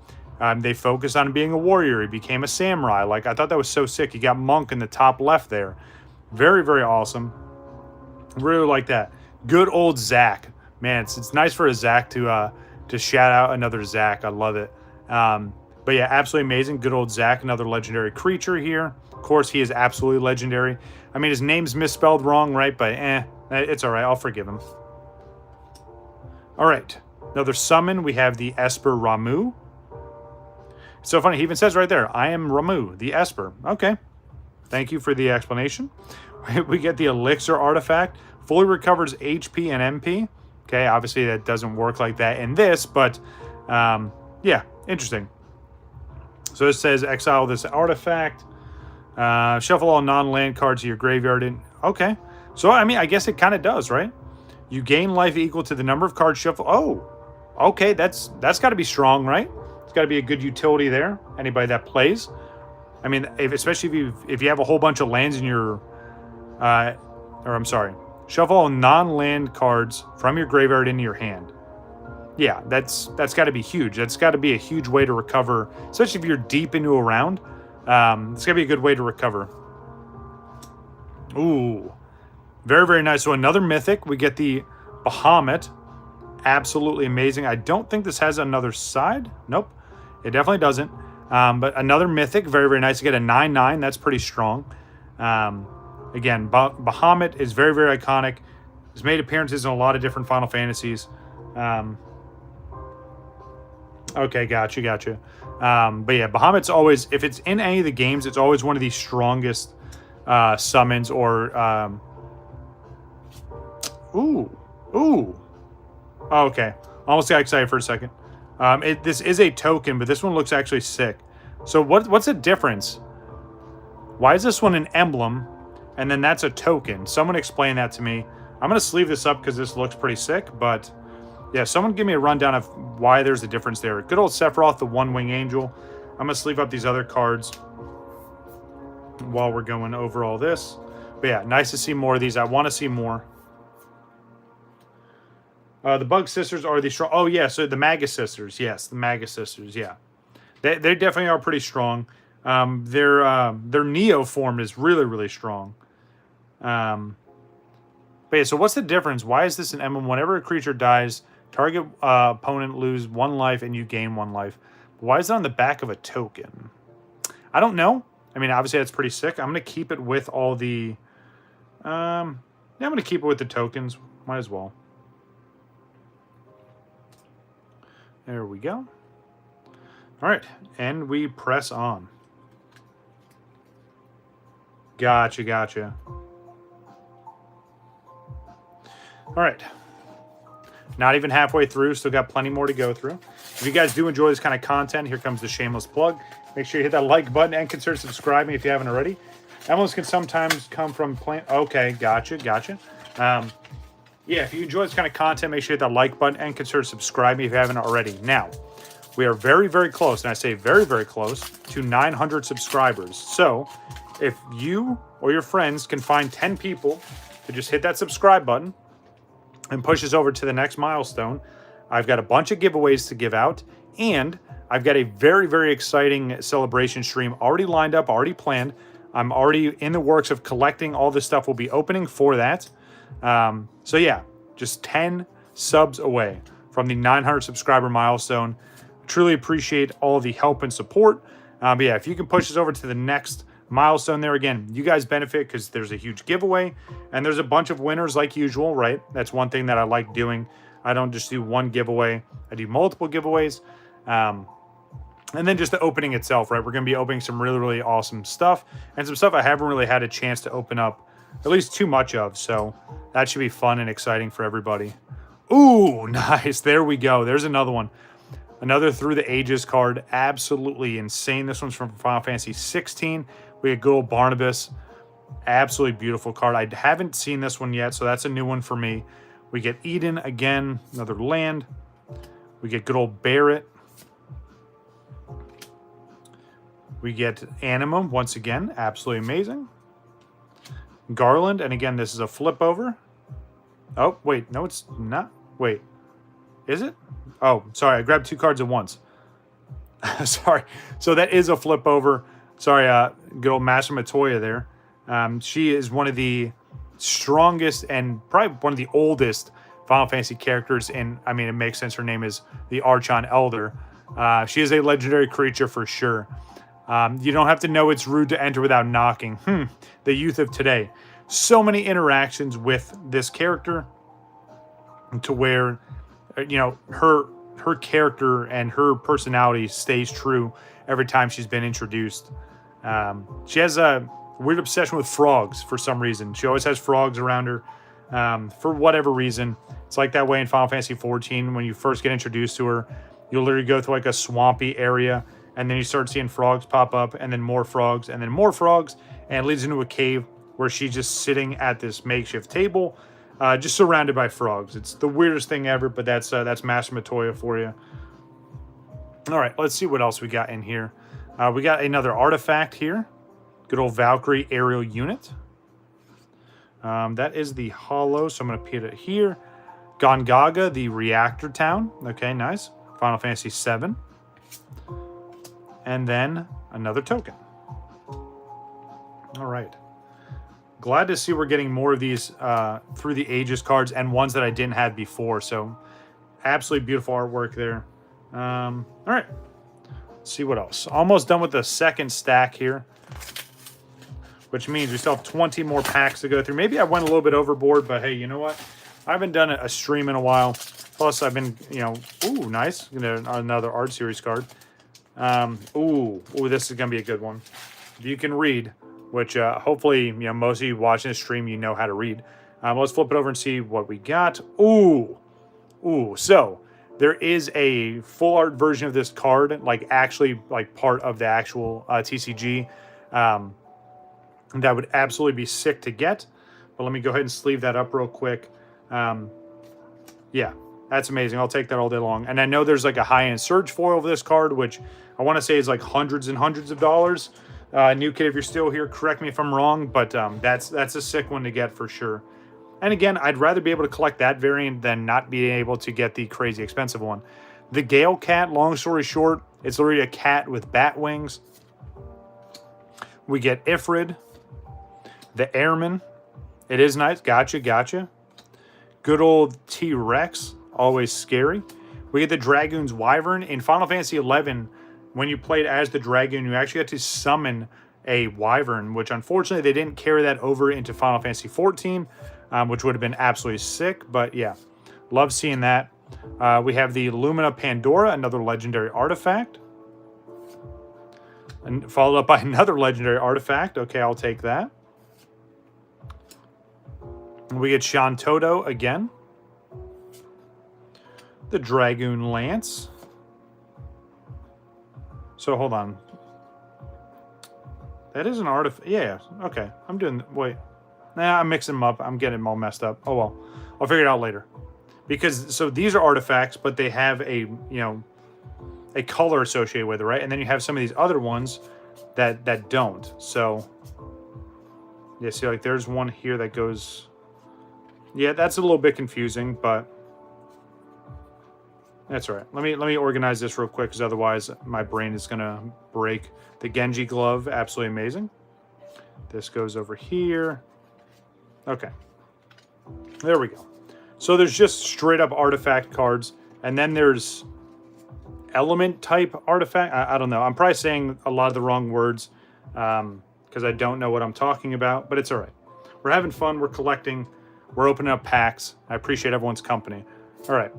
They focused on being a warrior. He became a samurai. Like, I thought that was so sick. You got Monk in the top left there. Very, very awesome. Really like that. Good old Zack. Man, it's nice for a Zack to shout out another Zack. I love it. But But yeah, absolutely amazing. Good old Zach, another legendary creature here. Of course, he is absolutely legendary. I mean, his name's misspelled wrong, right? But it's all right. I'll forgive him. All right. Another summon. We have the Esper Ramu. It's so funny. He even says right there, I am Ramu, the Esper. Okay. Thank you for the explanation. We get the Elixir artifact. Fully recovers HP and MP. Okay, obviously that doesn't work like that in this, but yeah, interesting. So it says exile this artifact. Shuffle all non-land cards to your graveyard. Okay. So, I mean, I guess it kind of does, right? You gain life equal to the number of cards shuffled. Oh, okay. That's got to be strong, right? It's got to be a good utility there. Anybody that plays. I mean, especially if you have a whole bunch of lands in your... Shuffle all non-land cards from your graveyard into your hand. Yeah, that's got to be huge. That's got to be a huge way to recover, especially if you're deep into a round. It's got to be a good way to recover. Ooh, very, very nice. So another mythic. We get the Bahamut. Absolutely amazing. I don't think this has another side. Nope, it definitely doesn't. But another mythic. Very, very nice. You get a 9/9. That's pretty strong. Again, Bahamut is very, very iconic. Has made appearances in a lot of different Final Fantasies. Okay, gotcha. But yeah, Bahamut's always, if it's in any of the games, it's always one of the strongest summons or... Ooh. Oh, okay. Almost got excited for a second. This is a token, but this one looks actually sick. So what's the difference? Why is this one an emblem, and then that's a token? Someone explain that to me. I'm going to sleeve this up because this looks pretty sick, but... yeah, someone give me a rundown of why there's a difference there. Good old Sephiroth, the one-wing angel. I'm going to sleeve up these other cards while we're going over all this. But yeah, nice to see more of these. I want to see more. The Bug Sisters are the strong... oh, yeah, so the Magus Sisters. Yes, the Magus Sisters, yeah. They definitely are pretty strong. Their Neo form is really, really strong. But yeah, so what's the difference? Why is this an emblem? Whenever a creature dies... target opponent lose 1 life and you gain 1 life. Why is it on the back of a token? I don't know. I mean, obviously that's pretty sick. I'm going to keep it with all the... yeah, I'm going to keep it with the tokens. Might as well. There we go. All right. And we press on. Gotcha. All right. Not even halfway through, still got plenty more to go through. If you guys do enjoy this kind of content, here comes the shameless plug. Make sure you hit that like button and consider subscribing if you haven't already. Emblems can sometimes come from plant. Okay, gotcha. Yeah, if you enjoy this kind of content, make sure you hit that like button and consider subscribing if you haven't already. Now, we are very, very close, and I say very, very close, to 900 subscribers. So, if you or your friends can find 10 people to just hit that subscribe button, and push us over to the next milestone, I've got a bunch of giveaways to give out, and I've got a very, very exciting celebration stream already lined up, already planned. I'm already in the works of collecting all this stuff. We'll be opening for that. So yeah, just 10 subs away from the 900 subscriber milestone. Truly appreciate all the help and support. But yeah, if you can push us over to the next milestone there, again, you guys benefit because there's a huge giveaway and there's a bunch of winners like usual, right? That's one thing that I like doing. I don't just do one giveaway. I do multiple giveaways. And then just the opening itself, right? We're going to be opening some really, really awesome stuff and some stuff I haven't really had a chance to open up at least too much of. So that should be fun and exciting for everybody. Ooh, nice. There we go. There's another one. Another Through the Ages card. Absolutely insane. This one's from Final Fantasy 16. We had good old Barnabas. Absolutely beautiful card. I haven't seen this one yet, so that's a new one for me. We get Eden again, another land. We get good old Barrett. We get Animum once again. Absolutely amazing. Garland, and again, this is a flip over. Oh, wait, no, it's not. Wait, is it? Oh, sorry, I grabbed 2 cards at once. Sorry. So that is a flip over. Sorry, good old Master Matoya there. She is one of the strongest and probably one of the oldest Final Fantasy characters. And I mean, it makes sense. Her name is the Archon Elder. She is a legendary creature for sure. You don't have to know it's rude to enter without knocking. The youth of today. So many interactions with this character to where, you know, her character and her personality stays true every time she's been introduced. She has a weird obsession with frogs for some reason. She always has frogs around her for whatever reason. It's like that way in Final Fantasy XIV when you first get introduced to her. You'll literally go through like a swampy area, and then you start seeing frogs pop up, and then more frogs, and then more frogs, and it leads into a cave where she's just sitting at this makeshift table, just surrounded by frogs. It's the weirdest thing ever, but that's Master Matoya for you. All right, let's see what else we got in here. We got another artifact here. Good old Valkyrie aerial unit. That is the hollow, so I'm going to put it here. Gongaga, the reactor town. Okay, nice. Final Fantasy VII. And then another token. All right. Glad to see we're getting more of these through the Aegis cards and ones that I didn't have before. So absolutely beautiful artwork there. All right. Let's see what else. Almost done with the second stack here, which means we still have 20 more packs to go through. Maybe I went a little bit overboard, but hey, you know what? I haven't done a stream in a while. Plus, I've been, you know, ooh, nice. Another art series card. Ooh, this is going to be a good one. If you can read, which hopefully, you know, most of you watching this stream, you know how to read. Let's flip it over and see what we got. Ooh, so there is a full art version of this card, like actually like part of the actual TCG. That would absolutely be sick to get. But let me go ahead and sleeve that up real quick. Yeah, that's amazing. I'll take that all day long. And I know there's like a high-end Surge foil of this card, which I want to say is like hundreds and hundreds of dollars. New Kid, if you're still here, correct me if I'm wrong, but that's a sick one to get for sure. And again, I'd rather be able to collect that variant than not being able to get the crazy expensive one. The Gale Cat, long story short, it's literally a cat with bat wings. We get Ifrid, the Airman. It is nice. Gotcha. Good old T-Rex, always scary. We get the Dragoon's Wyvern. In Final Fantasy XI, when you played as the Dragoon, you actually had to summon a Wyvern, which unfortunately they didn't carry that over into Final Fantasy XIV, which would have been absolutely sick. But yeah, love seeing that. We have the Lumina Pandora, another legendary artifact. And followed up by another legendary artifact. Okay, I'll take that. We get Shantoto again. The Dragoon Lance. So hold on. That is an artifact. Yeah, okay. I'm doing... Wait. Nah, I'm mixing them up. I'm getting them all messed up. Oh, well. I'll figure it out later. Because, so these are artifacts, but they have a, you know, a color associated with it, right? And then you have some of these other ones that don't. So, yeah, see, like, there's one here that goes... Yeah, that's a little bit confusing, but that's all right. Let me organize this real quick, because otherwise my brain is gonna break. The Genji glove, absolutely amazing. This goes over here. Okay, there we go. So there's just straight up artifact cards, and then there's element type artifact. I don't know. I'm probably saying a lot of the wrong words because I don't know what I'm talking about, but it's all right. We're having fun. We're collecting. We're opening up packs. I appreciate everyone's company. All right.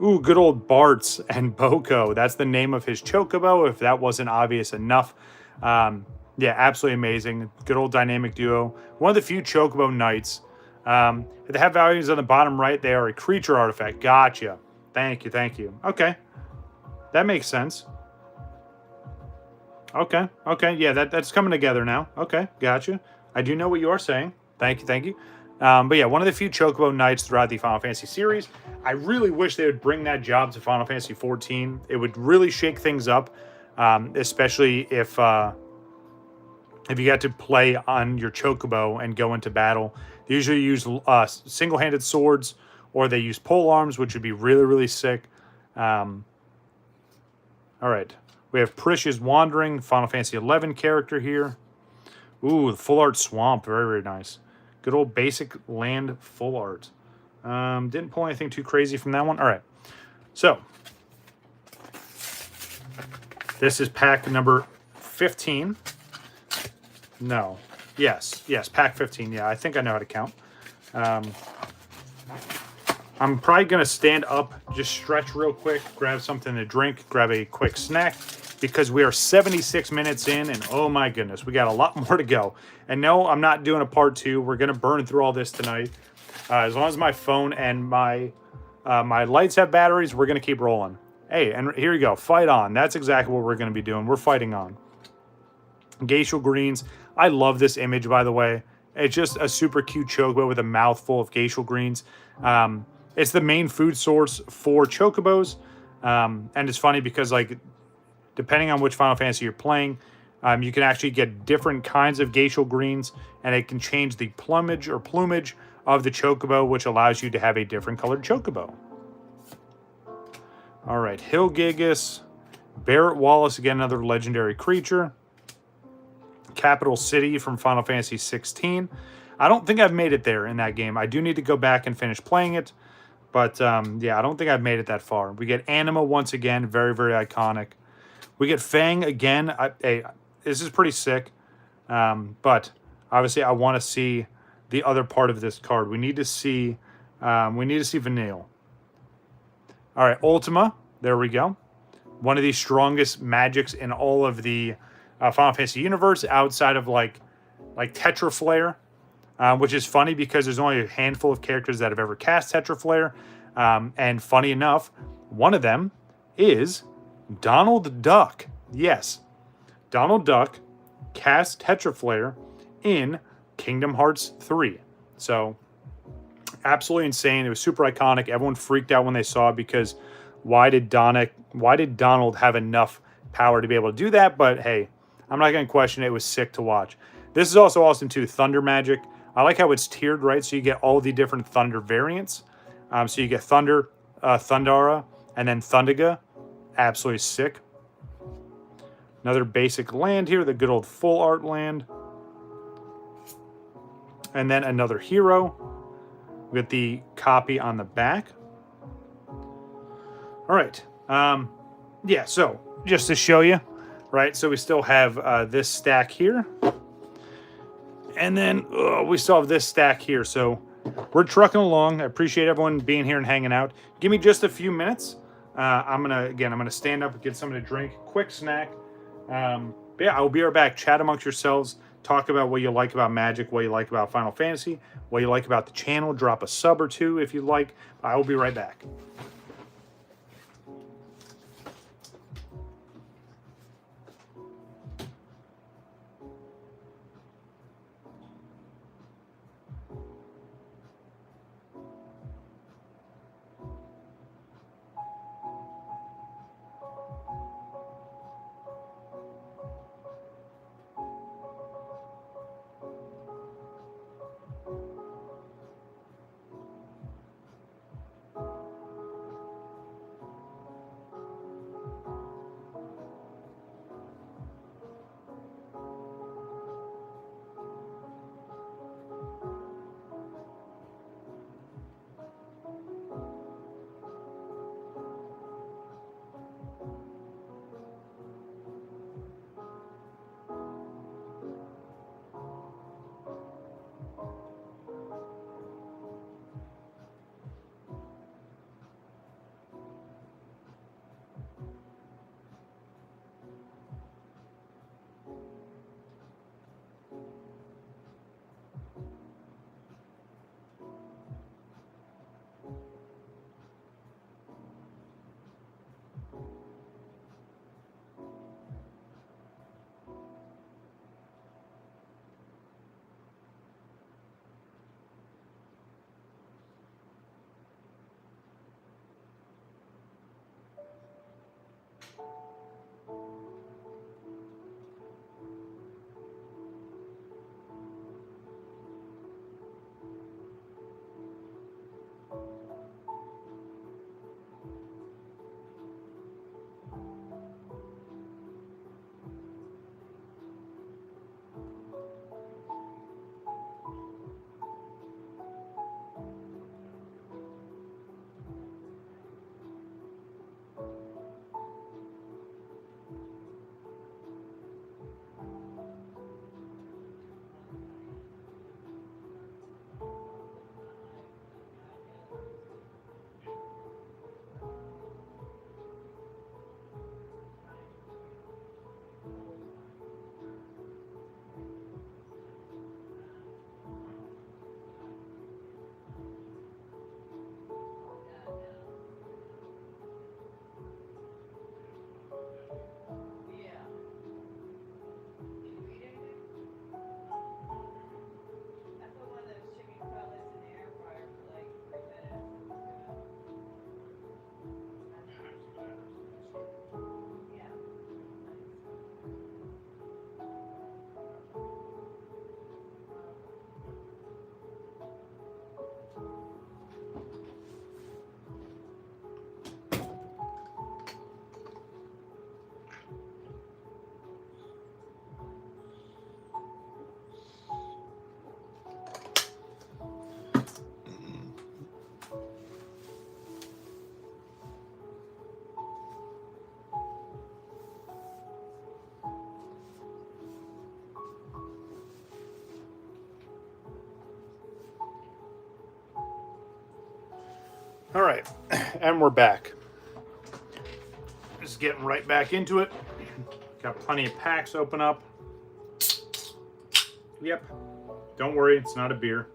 Ooh, good old Bartz and Boko. That's the name of his Chocobo, if that wasn't obvious enough. Yeah, absolutely amazing. Good old dynamic duo. One of the few Chocobo Knights. If they have values on the bottom right, they are a creature artifact. Gotcha. Thank you. Okay. That makes sense. Okay. Yeah, that's coming together now. Okay, gotcha. I do know what you are saying. Thank you. But yeah, one of the few Chocobo Knights throughout the Final Fantasy series. I really wish they would bring that job to Final Fantasy XIV. It would really shake things up, especially if you got to play on your Chocobo and go into battle. They usually use single-handed swords, or they use pole arms, which would be really, really sick. All right. We have Parish's Wandering, Final Fantasy XI character here. Ooh, the full art swamp. Very, very nice. Good old basic land full art. Didn't pull anything too crazy from that one. All right. So, This is pack number 15. No. Yes, pack 15. Yeah, I think I know how to count. I'm probably going to stand up, just stretch real quick, grab something to drink, grab a quick snack, because we are 76 minutes in, and oh my goodness, we got a lot more to go. And no, I'm not doing a part 2. We're going to burn through all this tonight. As long as my phone and my lights have batteries, we're going to keep rolling. Hey, and here you go. Fight on. That's exactly what we're going to be doing. We're fighting on. Glacial greens. I love this image, by the way. It's just a super cute chocobo with a mouthful of glacial greens. It's the main food source for chocobos. And it's funny because, like, depending on which Final Fantasy you're playing, you can actually get different kinds of glacial greens, and it can change the plumage of the chocobo, which allows you to have a different colored chocobo. All right, Hill Gigas, Barrett Wallace, again, another legendary creature. Capital City from Final Fantasy 16. I don't think I've made it there in that game. I do need to go back and finish playing it. But, yeah, I don't think I've made it that far. We get Anima once again. Very, very iconic. We get Fang again. Hey, this is pretty sick. But, obviously, I want to see the other part of this card. We need to see Vanille. All right, Ultima. There we go. One of the strongest magics in all of the Final Fantasy universe, outside of like Tetraflare, which is funny because there's only a handful of characters that have ever cast Tetraflare, and funny enough, one of them is Donald Duck. Yes, Donald Duck cast Tetraflare in Kingdom Hearts 3. So absolutely insane. It was super iconic. Everyone freaked out when they saw it because why did Donald have enough power to be able to do that? But hey, I'm not going to question it. It was sick to watch. This is also awesome too. Thunder magic. I like how it's tiered, right? So you get all the different Thunder variants. So you get Thunder, Thundara, and then Thundaga. Absolutely sick. Another basic land here, the good old full art land. And then another hero with the copy on the back. All right. Yeah, so just to show you, right? So we still have this stack here. And then we still have this stack here. So we're trucking along. I appreciate everyone being here and hanging out. Give me just a few minutes. I'm gonna stand up and get something to drink. Quick snack. But yeah, I'll be right back. Chat amongst yourselves. Talk about what you like about Magic, what you like about Final Fantasy, what you like about the channel. Drop a sub or two if you'd like. I will be right back. All right, and we're back. Just getting right back into it. Got plenty of packs open up. Yep. Don't worry, it's not a beer.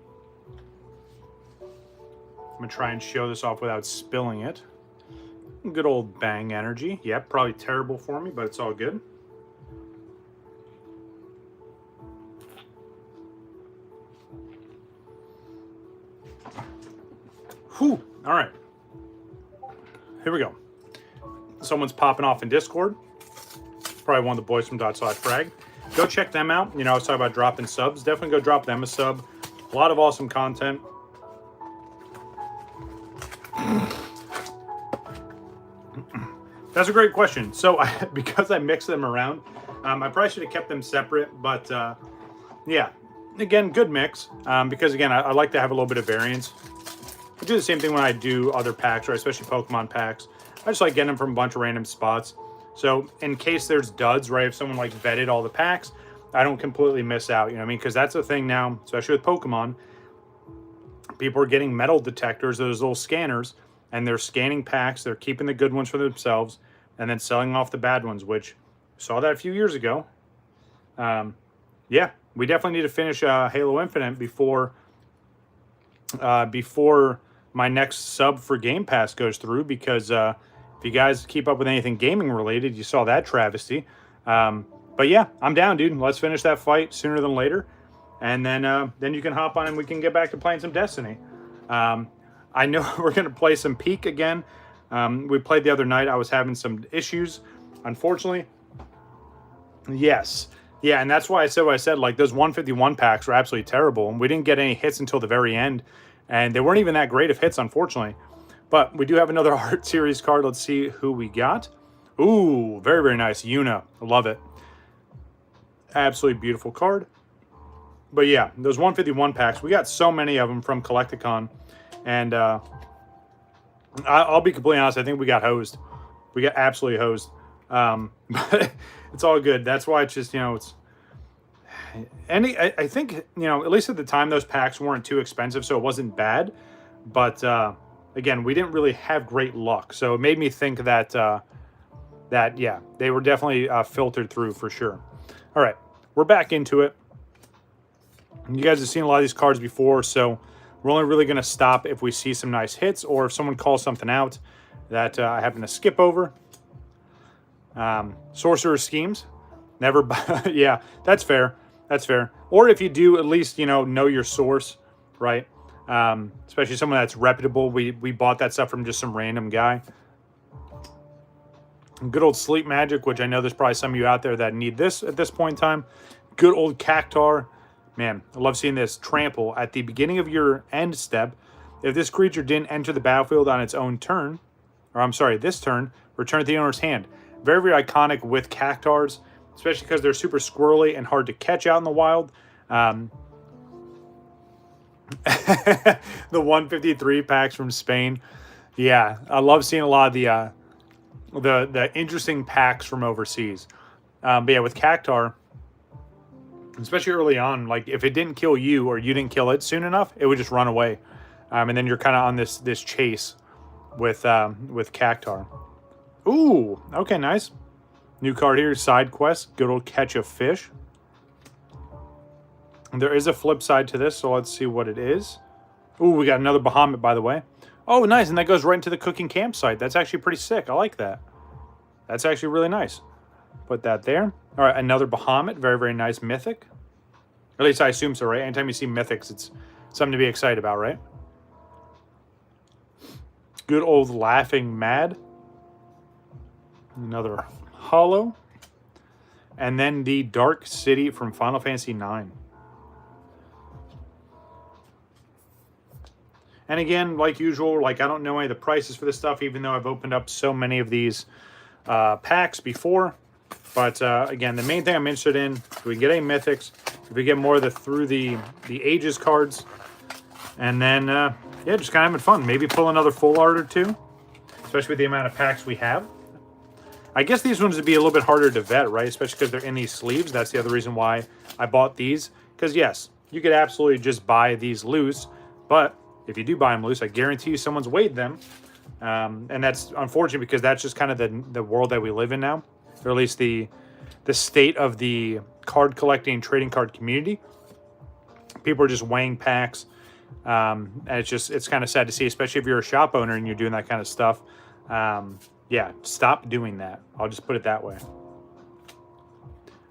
I'm gonna try and show this off without spilling it. Good old Bang energy. Yep, probably terrible for me, but it's all good. Whew. All right. Here we go. Someone's popping off in Discord. Probably one of the boys from ./frag. Go check them out. You know, I was talking about dropping subs. Definitely go drop them a sub. A lot of awesome content. That's a great question. So, because I mix them around, I probably should have kept them separate. But, yeah. Again, good mix. Because, again, I like to have a little bit of variance. I do the same thing when I do other packs, right? Especially Pokemon packs. I just like getting them from a bunch of random spots. So, in case there's duds, right? If someone, like, vetted all the packs, I don't completely miss out. You know what I mean? Because that's the thing now, especially with Pokemon. People are getting metal detectors, those little scanners, and they're scanning packs. They're keeping the good ones for themselves and then selling off the bad ones, which saw that a few years ago. Yeah, we definitely need to finish Halo Infinite before my next sub for Game Pass goes through, because if you guys keep up with anything gaming related, you saw that travesty. But yeah, I'm down, dude. Let's finish that fight sooner than later. And then you can hop on and we can get back to playing some Destiny. I know we're going to play some Peak again. We played the other night. I was having some issues, unfortunately. Yes. Yeah, and that's why I said what I said. Like, those 151 packs were absolutely terrible. And we didn't get any hits until the very end. And they weren't even that great of hits, unfortunately. But we do have another Art Series card. Let's see who we got. Ooh, very, very nice. Yuna. I love it. Absolutely beautiful card. But yeah, those 151 packs, we got so many of them from Collecticon. And I'll be completely honest, I think we got hosed. We got absolutely hosed. But it's all good. That's why it's just, you know, it's... I think, you know, at least at the time, those packs weren't too expensive, so it wasn't bad. But, again, we didn't really have great luck. So it made me think that, yeah, they were definitely filtered through for sure. All right, we're back into it. You guys have seen a lot of these cards before, so we're only really going to stop if we see some nice hits or if someone calls something out that I happen to skip over. Sorcerer Schemes. Never buy. Yeah, that's fair. That's fair. Or if you do, at least, you know your source, right? Especially someone that's reputable. We bought that stuff from just some random guy. Good old Sleep Magic, which I know there's probably some of you out there that need this at this point in time. Good old Cactar. Man, I love seeing this. Trample. At the beginning of your end step, if this creature didn't enter the battlefield on its own turn, or I'm sorry, this turn, return it to the owner's hand. Very, very iconic with Cactars, especially because they're super squirrely and hard to catch out in the wild. The 153 packs from Spain. Yeah, I love seeing a lot of the interesting packs from overseas. But yeah, with Cactar, especially early on, like if it didn't kill you or you didn't kill it soon enough, it would just run away. And then you're kind of on this chase with Cactar. Ooh, okay, nice. New card here, Side Quest. Good old Catch a Fish. There is a flip side to this, so let's see what it is. Ooh, we got another Bahamut, by the way. Oh, nice, and that goes right into the cooking campsite. That's actually pretty sick. I like that. That's actually really nice. Put that there. All right, another Bahamut. Very, very nice mythic. At least I assume so, right? Anytime you see mythics, it's something to be excited about, right? Good old Laughing Mad. Another Hollow. And then the Dark City from Final Fantasy IX. And again, like usual, like I don't know any of the prices for this stuff, even though I've opened up so many of these packs before. But again, the main thing I'm interested in, if we get any mythics, if we get more of the Through the Ages cards, and then, yeah, just kind of having fun. Maybe pull another full art or two, especially with the amount of packs we have. I guess these ones would be a little bit harder to vet, right? Especially because they're in these sleeves. That's the other reason why I bought these. Because, yes, you could absolutely just buy these loose, but if you do buy them loose, I guarantee you someone's weighed them. And that's unfortunate because that's just kind of the world that we live in now, or at least the state of the card collecting and trading card community. People are just weighing packs, and it's kind of sad to see, especially if you're a shop owner and you're doing that kind of stuff. Yeah, stop doing that. I'll just put it that way.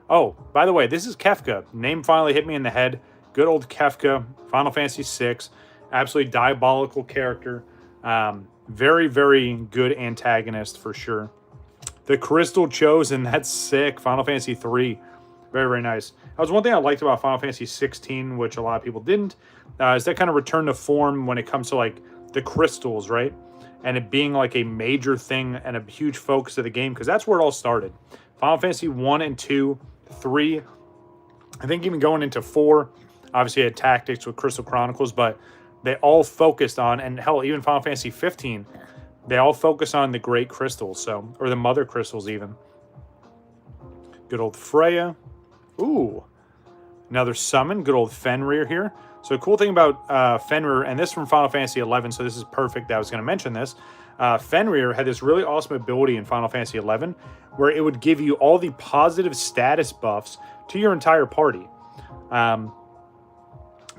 Oh, by the way, this is Kefka. Name finally hit me in the head. Good old Kefka, Final Fantasy VI. Absolutely diabolical character. Very, very good antagonist for sure. The Crystal Chosen, that's sick. Final Fantasy III. Very, very nice. That was one thing I liked about Final Fantasy 16, which a lot of people didn't, is that kind of return to form when it comes to like the crystals, right? And it being like a major thing and a huge focus of the game, because that's where it all started. Final Fantasy 1 and 2, 3, I think even going into 4, obviously had Tactics with Crystal Chronicles, but they all focused on, and hell, even Final Fantasy 15, they all focus on the great crystals, so, or the mother crystals even. Good old Freya. Ooh, another summon. Good old Fenrir here. So cool thing about Fenrir, and this from Final Fantasy 11, so this is perfect. I was going to mention this. Fenrir had this really awesome ability in Final Fantasy 11 where it would give you all the positive status buffs to your entire party.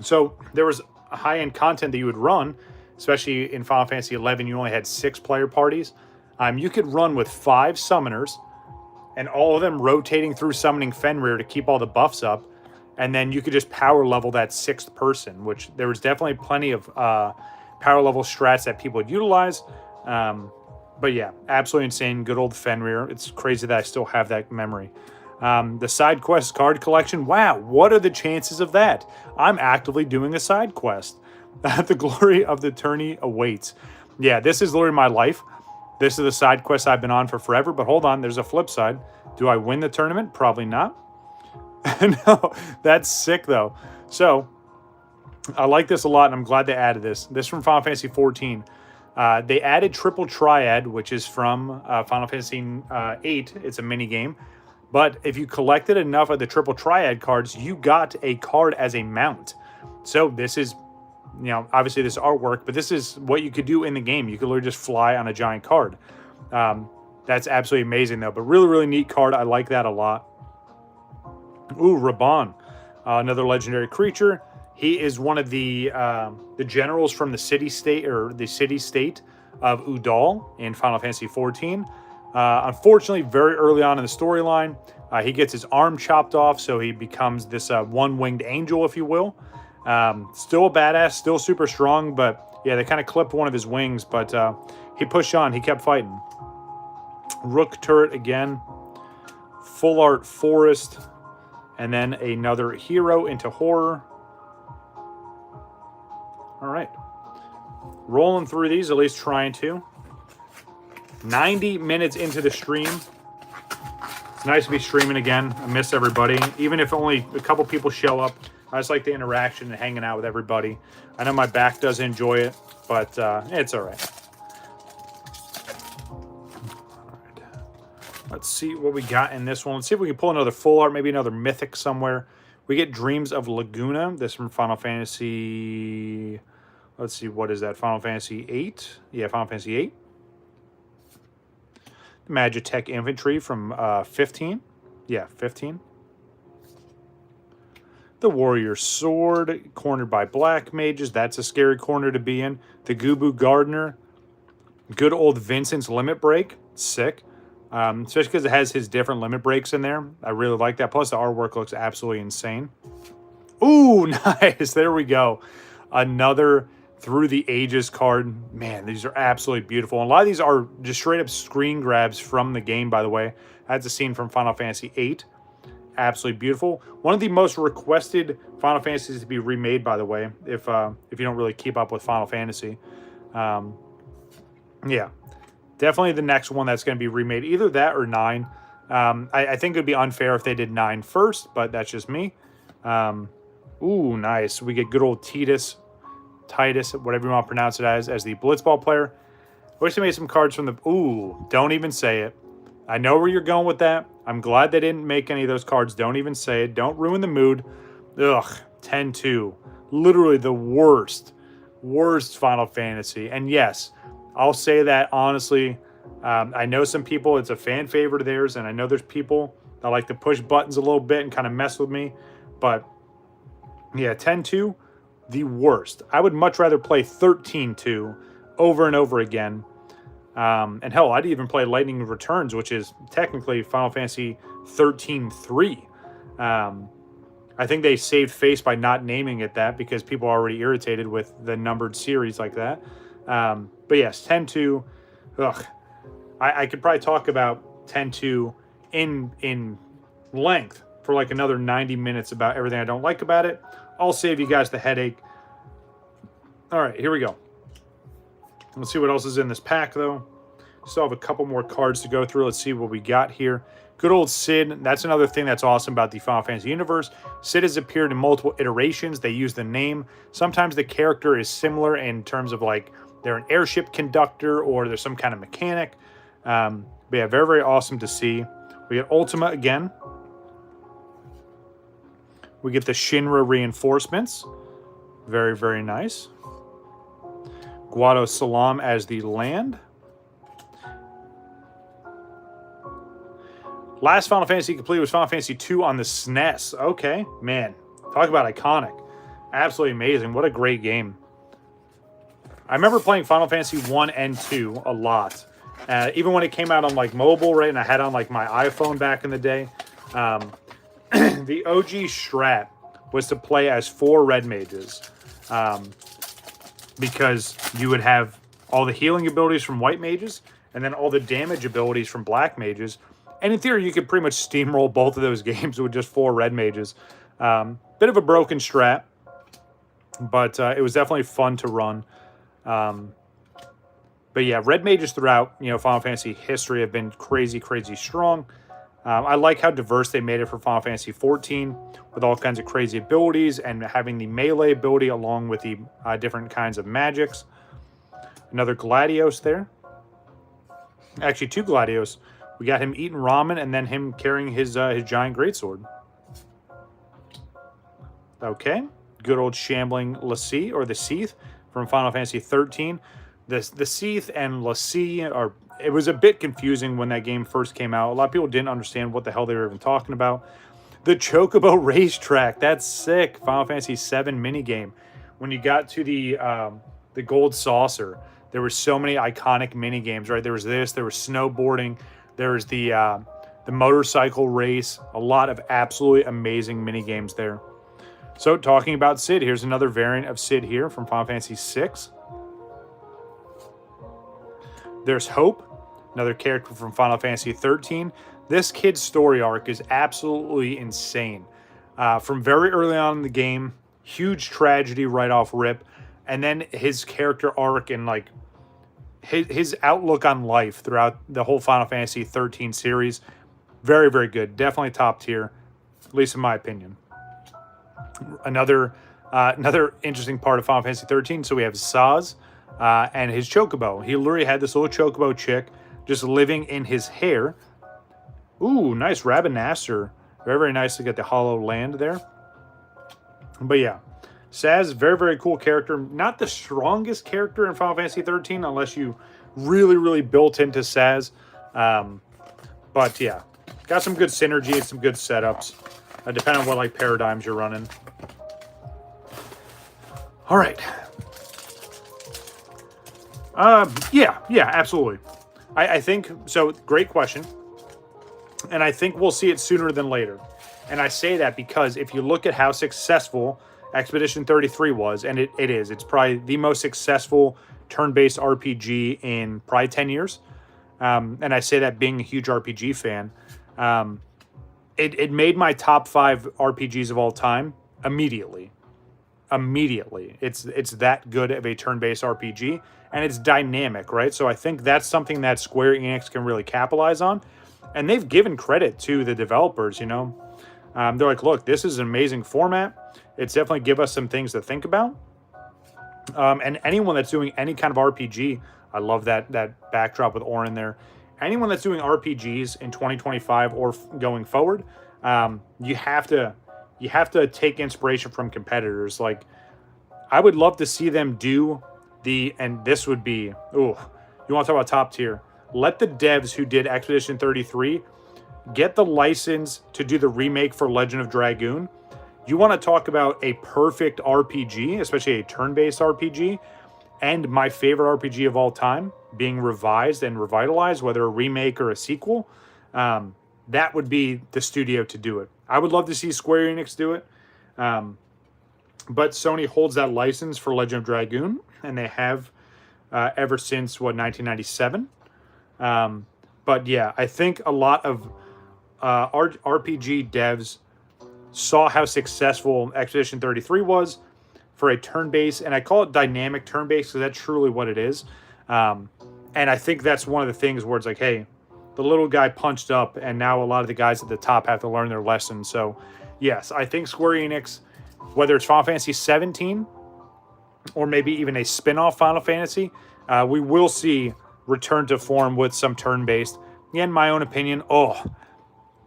So there was high-end content that you would run, especially in Final Fantasy 11. You only had 6-player parties. You could run with 5 summoners, and all of them rotating through summoning Fenrir to keep all the buffs up. And then you could just power level that 6th person, which there was definitely plenty of power level strats that people would utilize. But yeah, absolutely insane. Good old Fenrir. It's crazy that I still have that memory. The side quest card collection. Wow, what are the chances of that? I'm actively doing a side quest. The glory of the tourney awaits. Yeah, this is literally my life. This is the side quest I've been on for forever. But hold on, there's a flip side. Do I win the tournament? Probably not. No, that's sick though. So I like this a lot, and I'm glad they added this. This from Final Fantasy 14. They added Triple Triad, which is from Final Fantasy 8. It's a mini game. But if you collected enough of the Triple Triad cards, you got a card as a mount. So this is, you know, obviously this artwork, but this is what you could do in the game. You could literally just fly on a giant card. That's absolutely amazing though. But really, really neat card. I like that a lot. Ooh, Raban, another legendary creature. He is one of the generals from the city-state, or the city-state of Udal in Final Fantasy 14. Unfortunately, very early on in the storyline, he gets his arm chopped off, so he becomes this one-winged angel, if you will. Still a badass, still super strong, but yeah, they kind of clipped one of his wings, but he pushed on, he kept fighting. Rook turret again. Full art forest. And then another hero into horror. All right. Rolling through these, at least trying to. 90 minutes into the stream. It's nice to be streaming again. I miss everybody. Even if only a couple people show up, I just like the interaction and hanging out with everybody. I know my back does enjoy it, but it's all right. Let's see what we got in this one. Let's see if we can pull another full art, maybe another mythic somewhere. We get Dreams of Laguna. This from Final Fantasy... Let's see, what is that? Final Fantasy 8? Yeah, Final Fantasy 8. Magitech Infantry from 15. Yeah, 15. The Warrior Sword, cornered by Black Mages. That's a scary corner to be in. The Gubu Gardener. Good old Vincent's Limit Break. Sick. Especially because it has his different limit breaks in there. I really like that. Plus, the artwork looks absolutely insane. Ooh, nice. There we go. Another Through the Ages card. Man, these are absolutely beautiful. And a lot of these are just straight up screen grabs from the game, by the way. That's a scene from Final Fantasy VIII. Absolutely beautiful. One of the most requested Final Fantasies to be remade, by the way, if you don't really keep up with Final Fantasy. Yeah. Definitely the next one that's going to be remade. Either that or 9. I think it would be unfair if they did 9 first, but that's just me. Ooh, nice. We get good old Titus, whatever you want to pronounce it as the Blitzball player. I wish they made some cards from the... Ooh, don't even say it. I know where you're going with that. I'm glad they didn't make any of those cards. Don't even say it. Don't ruin the mood. Ugh, 10-2. Literally the worst worst Final Fantasy. And yes, I'll say that honestly. I know some people, it's a fan favorite of theirs, and I know there's people that like to push buttons a little bit and kind of mess with me. But yeah, 10-2, the worst. I would much rather play 13-2 over and over again. And hell, I'd even play Lightning Returns, which is technically Final Fantasy 13-3. I think they saved face by not naming it that because people are already irritated with the numbered series like that. But yes, 10-2. Ugh. I could probably talk about 10-2 in length for like another 90 minutes about everything I don't like about it. I'll save you guys the headache. All right, here we go. Let's see what else is in this pack, though. Still have a couple more cards to go through. Let's see what we got here. Good old Cid. That's another thing that's awesome about the Final Fantasy universe. Cid has appeared in multiple iterations. They use the name. Sometimes the character is similar in terms of like they're an airship conductor or there's some kind of mechanic. But yeah, very, very awesome to see. We get Ultima again. We get the Shinra reinforcements. Very, very nice. Guado Salam as the land. Last Final Fantasy complete was Final Fantasy 2 on the SNES. Okay, man. Talk about iconic. Absolutely amazing. What a great game. I remember playing Final Fantasy 1 and 2 a lot. Even when it came out on like mobile, right? And I had on like my iPhone back in the day. The OG strat was to play as 4 red mages. Because you would have all the healing abilities from white mages and then all the damage abilities from black mages. And in theory, you could pretty much steamroll both of those games with just 4 red mages. Bit of a broken strat, but it was definitely fun to run. But yeah, red mages throughout, Final Fantasy history have been crazy, crazy strong. I like how diverse they made it for Final Fantasy 14 with all kinds of crazy abilities and having the melee ability along with the different kinds of magics. Another Gladios there. Actually, 2 Gladios. We got him eating ramen and then him carrying his giant greatsword. Okay. Good old shambling Lassie or the Seath from Final Fantasy 13. The Seath and Lassie are... It was a bit confusing when that game first came out. A lot of people didn't understand what the hell they were even talking about. The Chocobo racetrack. That's sick. Final Fantasy 7 minigame. When you got to the Gold Saucer, there were so many iconic minigames, right? There was this. There was snowboarding. There was the motorcycle race. A lot of absolutely amazing minigames there. So talking about Cid, here's another variant of Cid here from Final Fantasy 6. There's Hope, another character from Final Fantasy 13. This kid's story arc is absolutely insane. From very early on in the game, huge tragedy right off rip, and then his character arc and like his outlook on life throughout the whole Final Fantasy 13 series, very, very good. Definitely top tier, at least in my opinion. Another interesting part of Final Fantasy 13. So we have Saz. And his chocobo. He literally had this little chocobo chick just living in his hair. Ooh, nice Rabanasser. Very, very nice to get the hollow land there. But yeah, Saz, very, very cool character. Not the strongest character in Final Fantasy 13 unless you really, really built into Saz. But yeah, got some good synergy, some good setups. Depending on what like paradigms you're running. All right. Yeah, absolutely. I think, so great question. And I think we'll see it sooner than later. And I say that because if you look at how successful Expedition 33 was, and it is, it's probably the most successful turn-based RPG in probably 10 years. And I say that being a huge RPG fan. It made my top 5 RPGs of all time immediately. It's that good of a turn-based RPG. And it's dynamic, right? So I think that's something that Square Enix can really capitalize on. And they've given credit to the developers, They're like, look, this is an amazing format. It's definitely give us some things to think about. And anyone that's doing any kind of RPG, I love that backdrop with Orin there. Anyone that's doing RPGs in 2025 or going forward, you have to take inspiration from competitors. Like, I would love to see them do and this would be, ooh, you want to talk about top tier. Let the devs who did Expedition 33 get the license to do the remake for Legend of Dragoon. You want to talk about a perfect RPG, especially a turn-based RPG, and my favorite RPG of all time being revised and revitalized, whether a remake or a sequel. That would be the studio to do it. I would love to see Square Enix do it. But Sony holds that license for Legend of Dragoon, and they have ever since, 1997. But yeah, I think a lot of RPG devs saw how successful Expedition 33 was for a turn-based, and I call it dynamic turn-based because that's truly what it is. And I think that's one of the things where it's like, hey, the little guy punched up, and now a lot of the guys at the top have to learn their lesson. So, yes, I think Square Enix, whether it's Final Fantasy 17 or maybe even a spin-off Final Fantasy, we will see return to form with some turn-based. In my own opinion,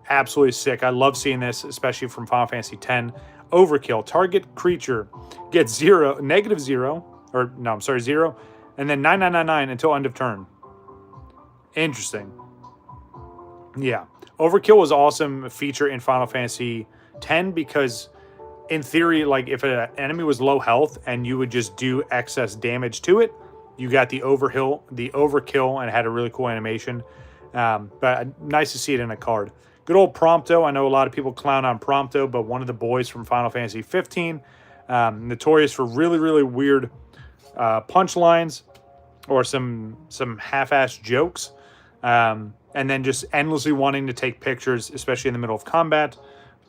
absolutely sick. I love seeing this, especially from Final Fantasy X. Overkill. Target creature gets 0, and then 9999 until end of turn. Interesting. Yeah. Overkill was awesome feature in Final Fantasy X because in theory, like if an enemy was low health and you would just do excess damage to it, you got the overkill, and it had a really cool animation. But nice to see it in a card. Good old Prompto. I know a lot of people clown on Prompto, but one of the boys from Final Fantasy 15, notorious for really, really weird punchlines or some half-assed jokes, and then just endlessly wanting to take pictures, especially in the middle of combat.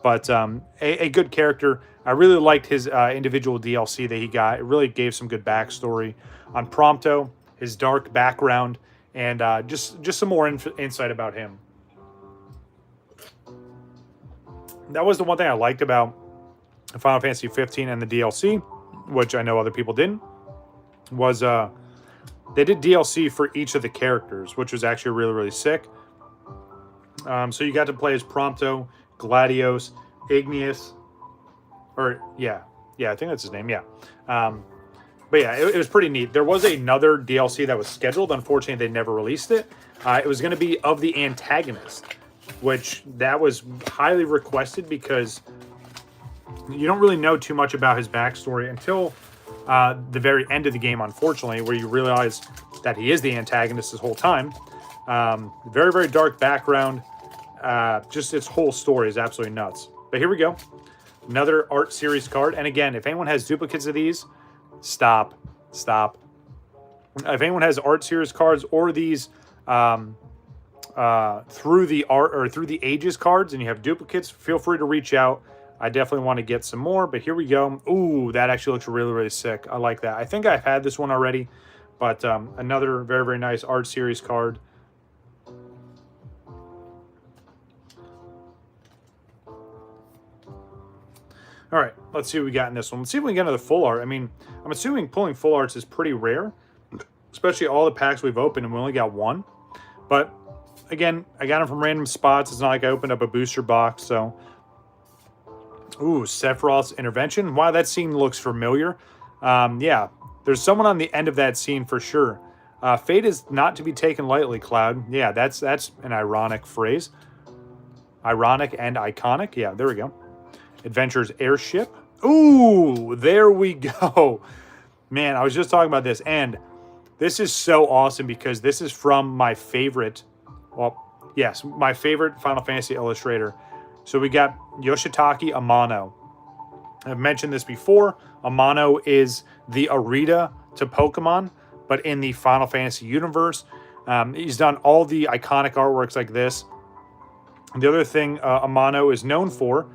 But a good character. I really liked his individual DLC that he got. It really gave some good backstory on Prompto, his dark background, and just some more insight about him. That was the one thing I liked about Final Fantasy 15 and the DLC, which I know other people didn't, was they did DLC for each of the characters, which was actually really, really sick. So you got to play as Prompto, Gladios, Igneous, I think that's his name, yeah. But yeah, it was pretty neat. There was another DLC that was scheduled. Unfortunately, they never released it. It was going to be of the antagonist, which that was highly requested because you don't really know too much about his backstory until the very end of the game, unfortunately, where you realize that he is the antagonist this whole time. Very, very dark background. Just its whole story is absolutely nuts. But here we go. Another art series card. And again, if anyone has duplicates of these, stop. If anyone has art series cards or these through the art or through the ages cards and you have duplicates, feel free to reach out. I definitely want to get some more, but here we go. Ooh, that actually looks really, really sick. I like that. I think I've had this one already, but another very, very nice art series card. All right, let's see what we got in this one. Let's see if we can get another full art. I mean, I'm assuming pulling full arts is pretty rare, especially all the packs we've opened, and we only got one. But again, I got them from random spots. It's not like I opened up a booster box, so. Ooh, Sephiroth's Intervention. Wow, that scene looks familiar. Yeah, there's someone on the end of that scene for sure. Fate is not to be taken lightly, Cloud. Yeah, that's an ironic phrase. Ironic and iconic. Yeah, there we go. Adventure's Airship. Ooh, there we go. Man, I was just talking about this, and this is so awesome because this is from my favorite, my favorite Final Fantasy illustrator. So we got Yoshitaka Amano. I've mentioned this before. Amano is the Arita to Pokemon, but in the Final Fantasy universe. He's done all the iconic artworks like this. And the other thing Amano is known for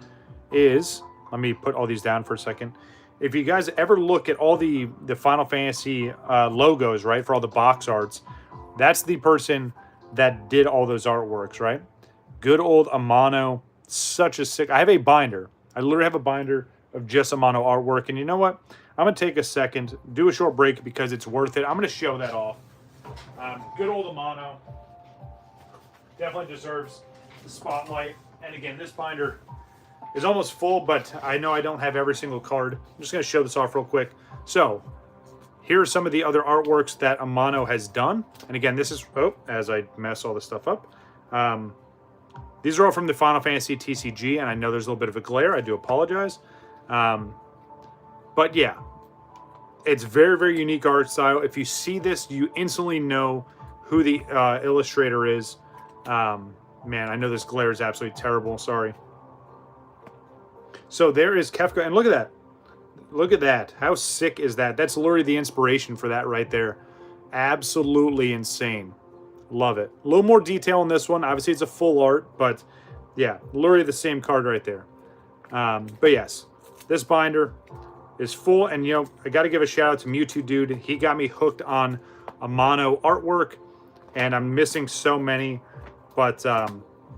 is, let me put all these down for a second. If you guys ever look at all the Final Fantasy logos, right, for all the box arts, that's the person that did all those artworks, right? Good old Amano. Such a sick. I have a binder. I literally have a binder of just Amano artwork. And you know what? I'm going to take a second, do a short break because it's worth it. I'm going to show that off. Good old Amano. Definitely deserves the spotlight. And again, this binder is almost full, but I know I don't have every single card. I'm just going to show this off real quick. So here are some of the other artworks that Amano has done. And again, this is, oh, as I mess all this stuff up. These are all from the Final Fantasy TCG, and I know there's a little bit of a glare. I do apologize. But yeah, it's very, very unique art style. If you see this, you instantly know who the illustrator is. Man, I know this glare is absolutely terrible. Sorry. So there is Kefka, and look at that. Look at that. How sick is that? That's literally the inspiration for that right there. Absolutely insane. Love it. A little more detail on this one. Obviously, it's a full art, but yeah, literally the same card right there. But yes, this binder is full, and you know, I got to give a shout out to Mewtwo Dude. He got me hooked on Amano artwork, and I'm missing so many, but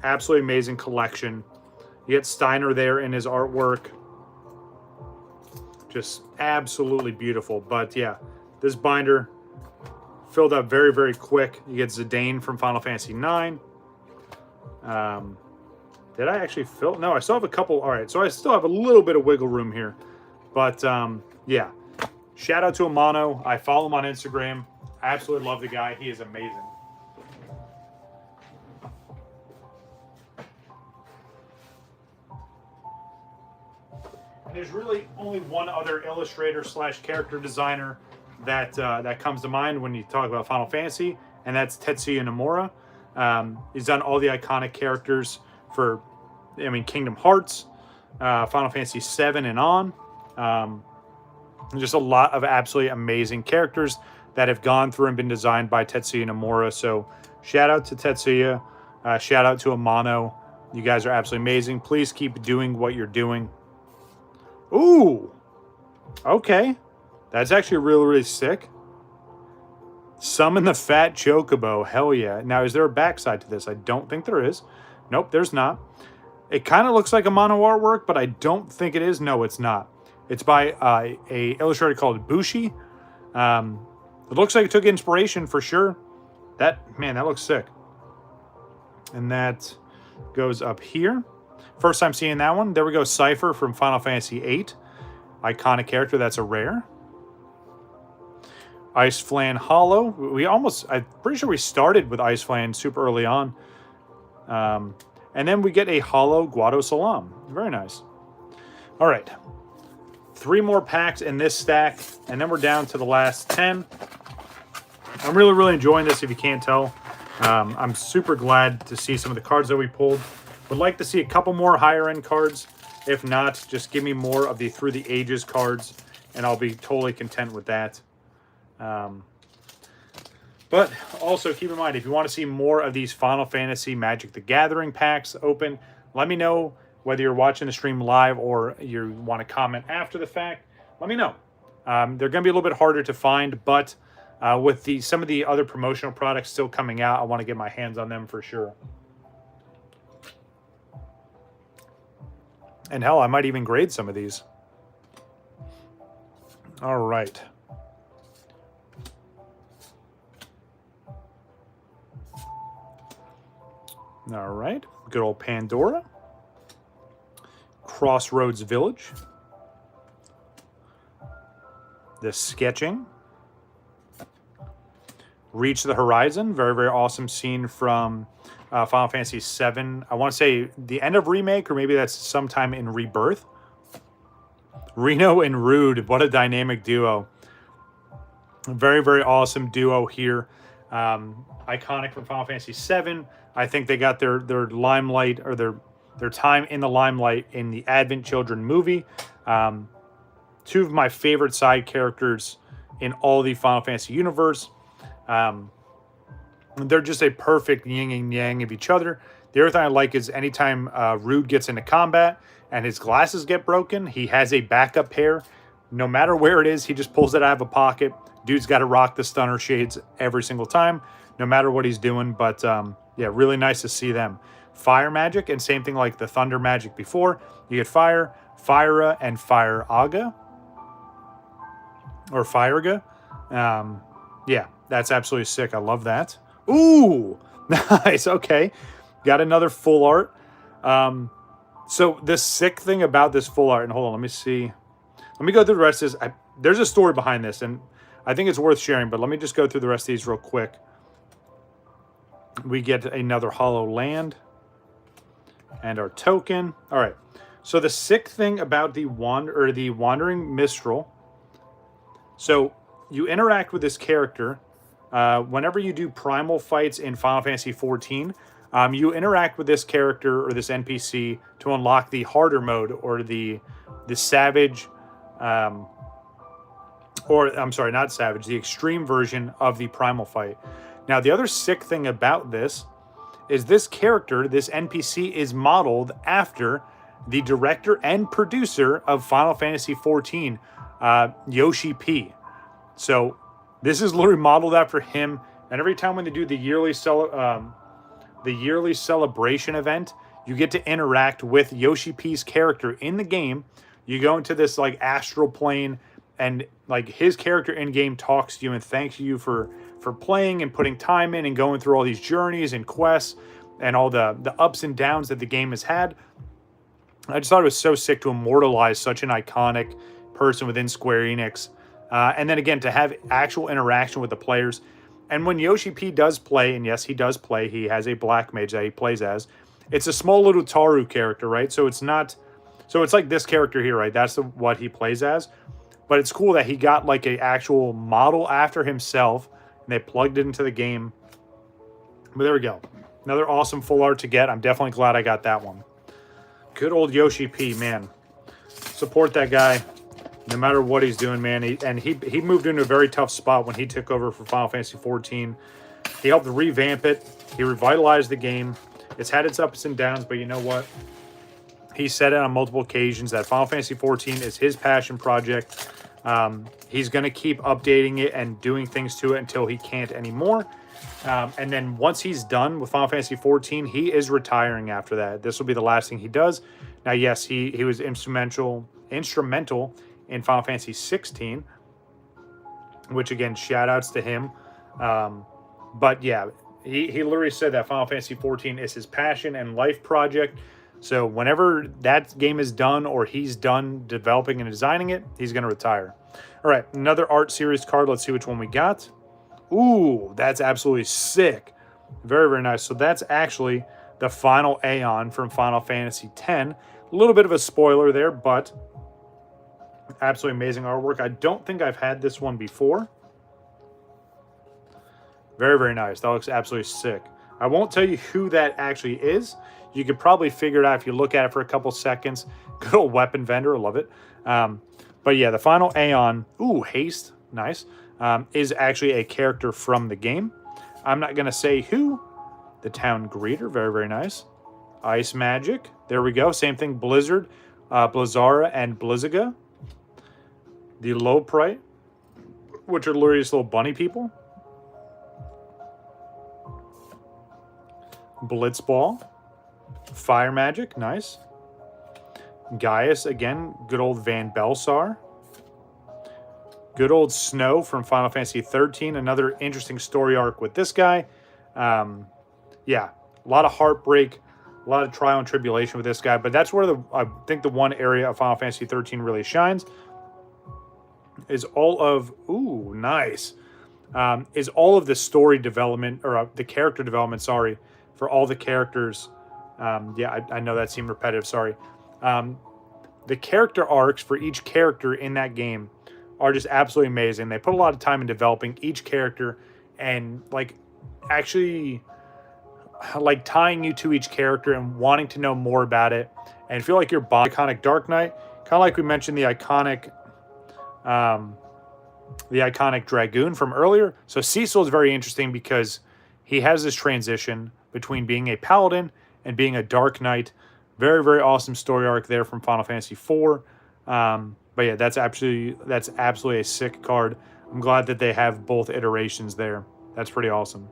absolutely amazing collection. You get Steiner there in his artwork. Just absolutely beautiful. But yeah, this binder filled up very, very quick. You get Zidane from Final Fantasy IX. Did I actually fill? No, I still have a couple. All right, so I still have a little bit of wiggle room here. But yeah, shout out to Amano. I follow him on Instagram. I absolutely love the guy. He is amazing. There's really only one other illustrator slash character designer that that comes to mind when you talk about Final Fantasy, and that's Tetsuya Nomura. He's done all the iconic characters for, I mean, Kingdom Hearts, Final Fantasy VII and on. Just a lot of absolutely amazing characters that have gone through and been designed by Tetsuya Nomura. So shout out to Tetsuya. Shout out to Amano. You guys are absolutely amazing. Please keep doing what you're doing. Ooh, okay. That's actually really, really sick. Summon the Fat Chocobo. Hell yeah. Now, is there a backside to this? I don't think there is. Nope, there's not. It kind of looks like a mono artwork, but I don't think it is. No, it's not. It's by a illustrator called Bushi. It looks like it took inspiration for sure. Man, that looks sick. And that goes up here. First time seeing that one. There we go. Cypher from Final Fantasy VIII. Iconic character. That's a rare. Ice Flan Hollow. I'm pretty sure we started with Ice Flan super early on. And then we get a Hollow Guado Salam. Very nice. All right. 3 more packs in this stack, and then we're down to the last 10. I'm really, really enjoying this, if you can't tell. I'm super glad to see some of the cards that we pulled. Would like to see a couple more higher end cards. If not, just give me more of the Through the Ages cards, and I'll be totally content with that. But also keep in mind, if you want to see more of these Final Fantasy Magic the Gathering packs open, let me know whether you're watching the stream live or you want to comment after the fact. Let me know. They're going to be a little bit harder to find, but with some of the other promotional products still coming out, I want to get my hands on them for sure. And hell, I might even grade some of these. All right. All right. Good old Pandora. Crossroads Village. The Sketching. Reach the Horizon. Very, very awesome scene from Final Fantasy VII. I want to say the end of Remake, or maybe that's sometime in Rebirth. Reno and Rude. What a dynamic duo. Very, very awesome duo here. Iconic from Final Fantasy VII. I think they got their limelight, or their time in the limelight in the Advent Children movie. 2 of my favorite side characters in all the Final Fantasy universe. They're just a perfect yin and yang of each other. The other thing I like is anytime Rude gets into combat and his glasses get broken, he has a backup pair. No matter where it is, he just pulls it out of a pocket. Dude's got to rock the stunner shades every single time, no matter what he's doing. But yeah, really nice to see them. Fire magic, and same thing like the thunder magic before. You get Fire, Fyra, and Fire Aga. Or Fyraga. Yeah, that's absolutely sick. I love that. Ooh, nice. Okay, got another full art. So the sick thing about this full art, and hold on, let me Let me go through the rest of this. There's a story behind this, and I think it's worth sharing, but let me just go through the rest of these real quick. We get another hollow land and our token. All right. So the sick thing about the Wandering Minstrel, so you interact with this character whenever you do primal fights in Final Fantasy XIV. You interact with this character or this NPC to unlock the harder mode or the savage, or I'm sorry, not savage, the extreme version of the primal fight. Now, the other sick thing about this is this character, this NPC, is modeled after the director and producer of Final Fantasy XIV, Yoshi P. So this is literally modeled after him. And every time when they do the yearly celebration event, you get to interact with Yoshi P's character in the game. You go into this like astral plane, and like his character in game talks to you and thanks you for playing and putting time in and going through all these journeys and quests and all the ups and downs that the game has had. I just thought it was so sick to immortalize such an iconic person within Square Enix. And then again, to have actual interaction with the players. And when Yoshi P does play, and yes, he does play, he has a black mage that he plays as. It's a small little Taru character, right? So it's not, so it's like this character here, right? That's what he plays as. But it's cool that he got like an actual model after himself, and they plugged it into the game. But there we go. Another awesome full art to get. I'm definitely glad I got that one. Good old Yoshi P, man. Support that guy no matter what he's doing, man. He moved into a very tough spot when he took over for Final Fantasy XIV. He helped revamp it. He revitalized the game. It's had its ups and downs, but you know what? He said it on multiple occasions that Final Fantasy XIV is his passion project. He's going to keep updating it and doing things to it until he can't anymore. And then once he's done with Final Fantasy XIV, he is retiring after that. This will be the last thing he does. Now, yes, he was instrumental in Final Fantasy XVI, which again, shout outs to him. But yeah, he literally said that Final Fantasy XIV is his passion and life project. So whenever that game is done or he's done developing and designing it, he's going to retire. All right, another art series card. Let's see which one we got. Ooh, that's absolutely sick. Very, very nice. So that's actually the final Aeon from Final Fantasy X. A little bit of a spoiler there, but absolutely amazing artwork. I don't think I've had this one before. Very, very nice. That looks absolutely sick. I won't tell you who that actually is. You could probably figure it out if you look at it for a couple seconds. Good old weapon vendor. I love it. But yeah, the final Aeon, ooh, haste, nice, is actually a character from the game. I'm not going to say who. The town greeter, very, very nice. Ice magic, there we go. Same thing, Blizzard, Blizzara, and Blizzaga. The Loprite, which are literally just little bunny people. Blitzball. Fire magic, nice. Gaius, again, good old Van Belsar. Good old Snow from Final Fantasy XIII. Another interesting story arc with this guy. Yeah, a lot of heartbreak, a lot of trial and tribulation with this guy. But that's where I think the one area of Final Fantasy XIII really shines. Is all of, ooh, nice. Is all of the story development, or the character development, sorry, for all the characters. Yeah, I know that seemed repetitive, sorry. The character arcs for each character in that game are just absolutely amazing. They put a lot of time in developing each character and like actually like tying you to each character and wanting to know more about it and feel like you're iconic Dark Knight, kind of like we mentioned the iconic Dragoon from earlier. So Cecil is very interesting because he has this transition between being a paladin and being a Dark Knight. Very, very awesome story arc there from Final Fantasy IV. But yeah, that's absolutely a sick card. I'm glad that they have both iterations there. That's pretty awesome.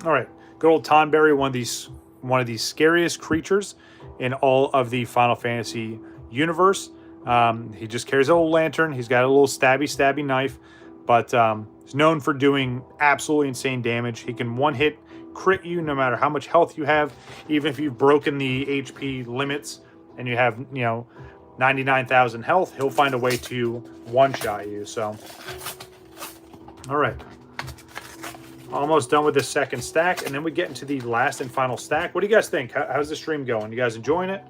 All right, good old Tonberry, one of these scariest creatures in all of the Final Fantasy universe. He just carries a little lantern. He's got a little stabby knife, but he's known for doing absolutely insane damage. He can one-hit crit you no matter how much health you have, even if you've broken the HP limits and you have, 99,000 health, he'll find a way to one-shot you. So, all right. Almost done with the second stack, and then we get into the last and final stack. What do you guys think? How's the stream going? You guys enjoying it?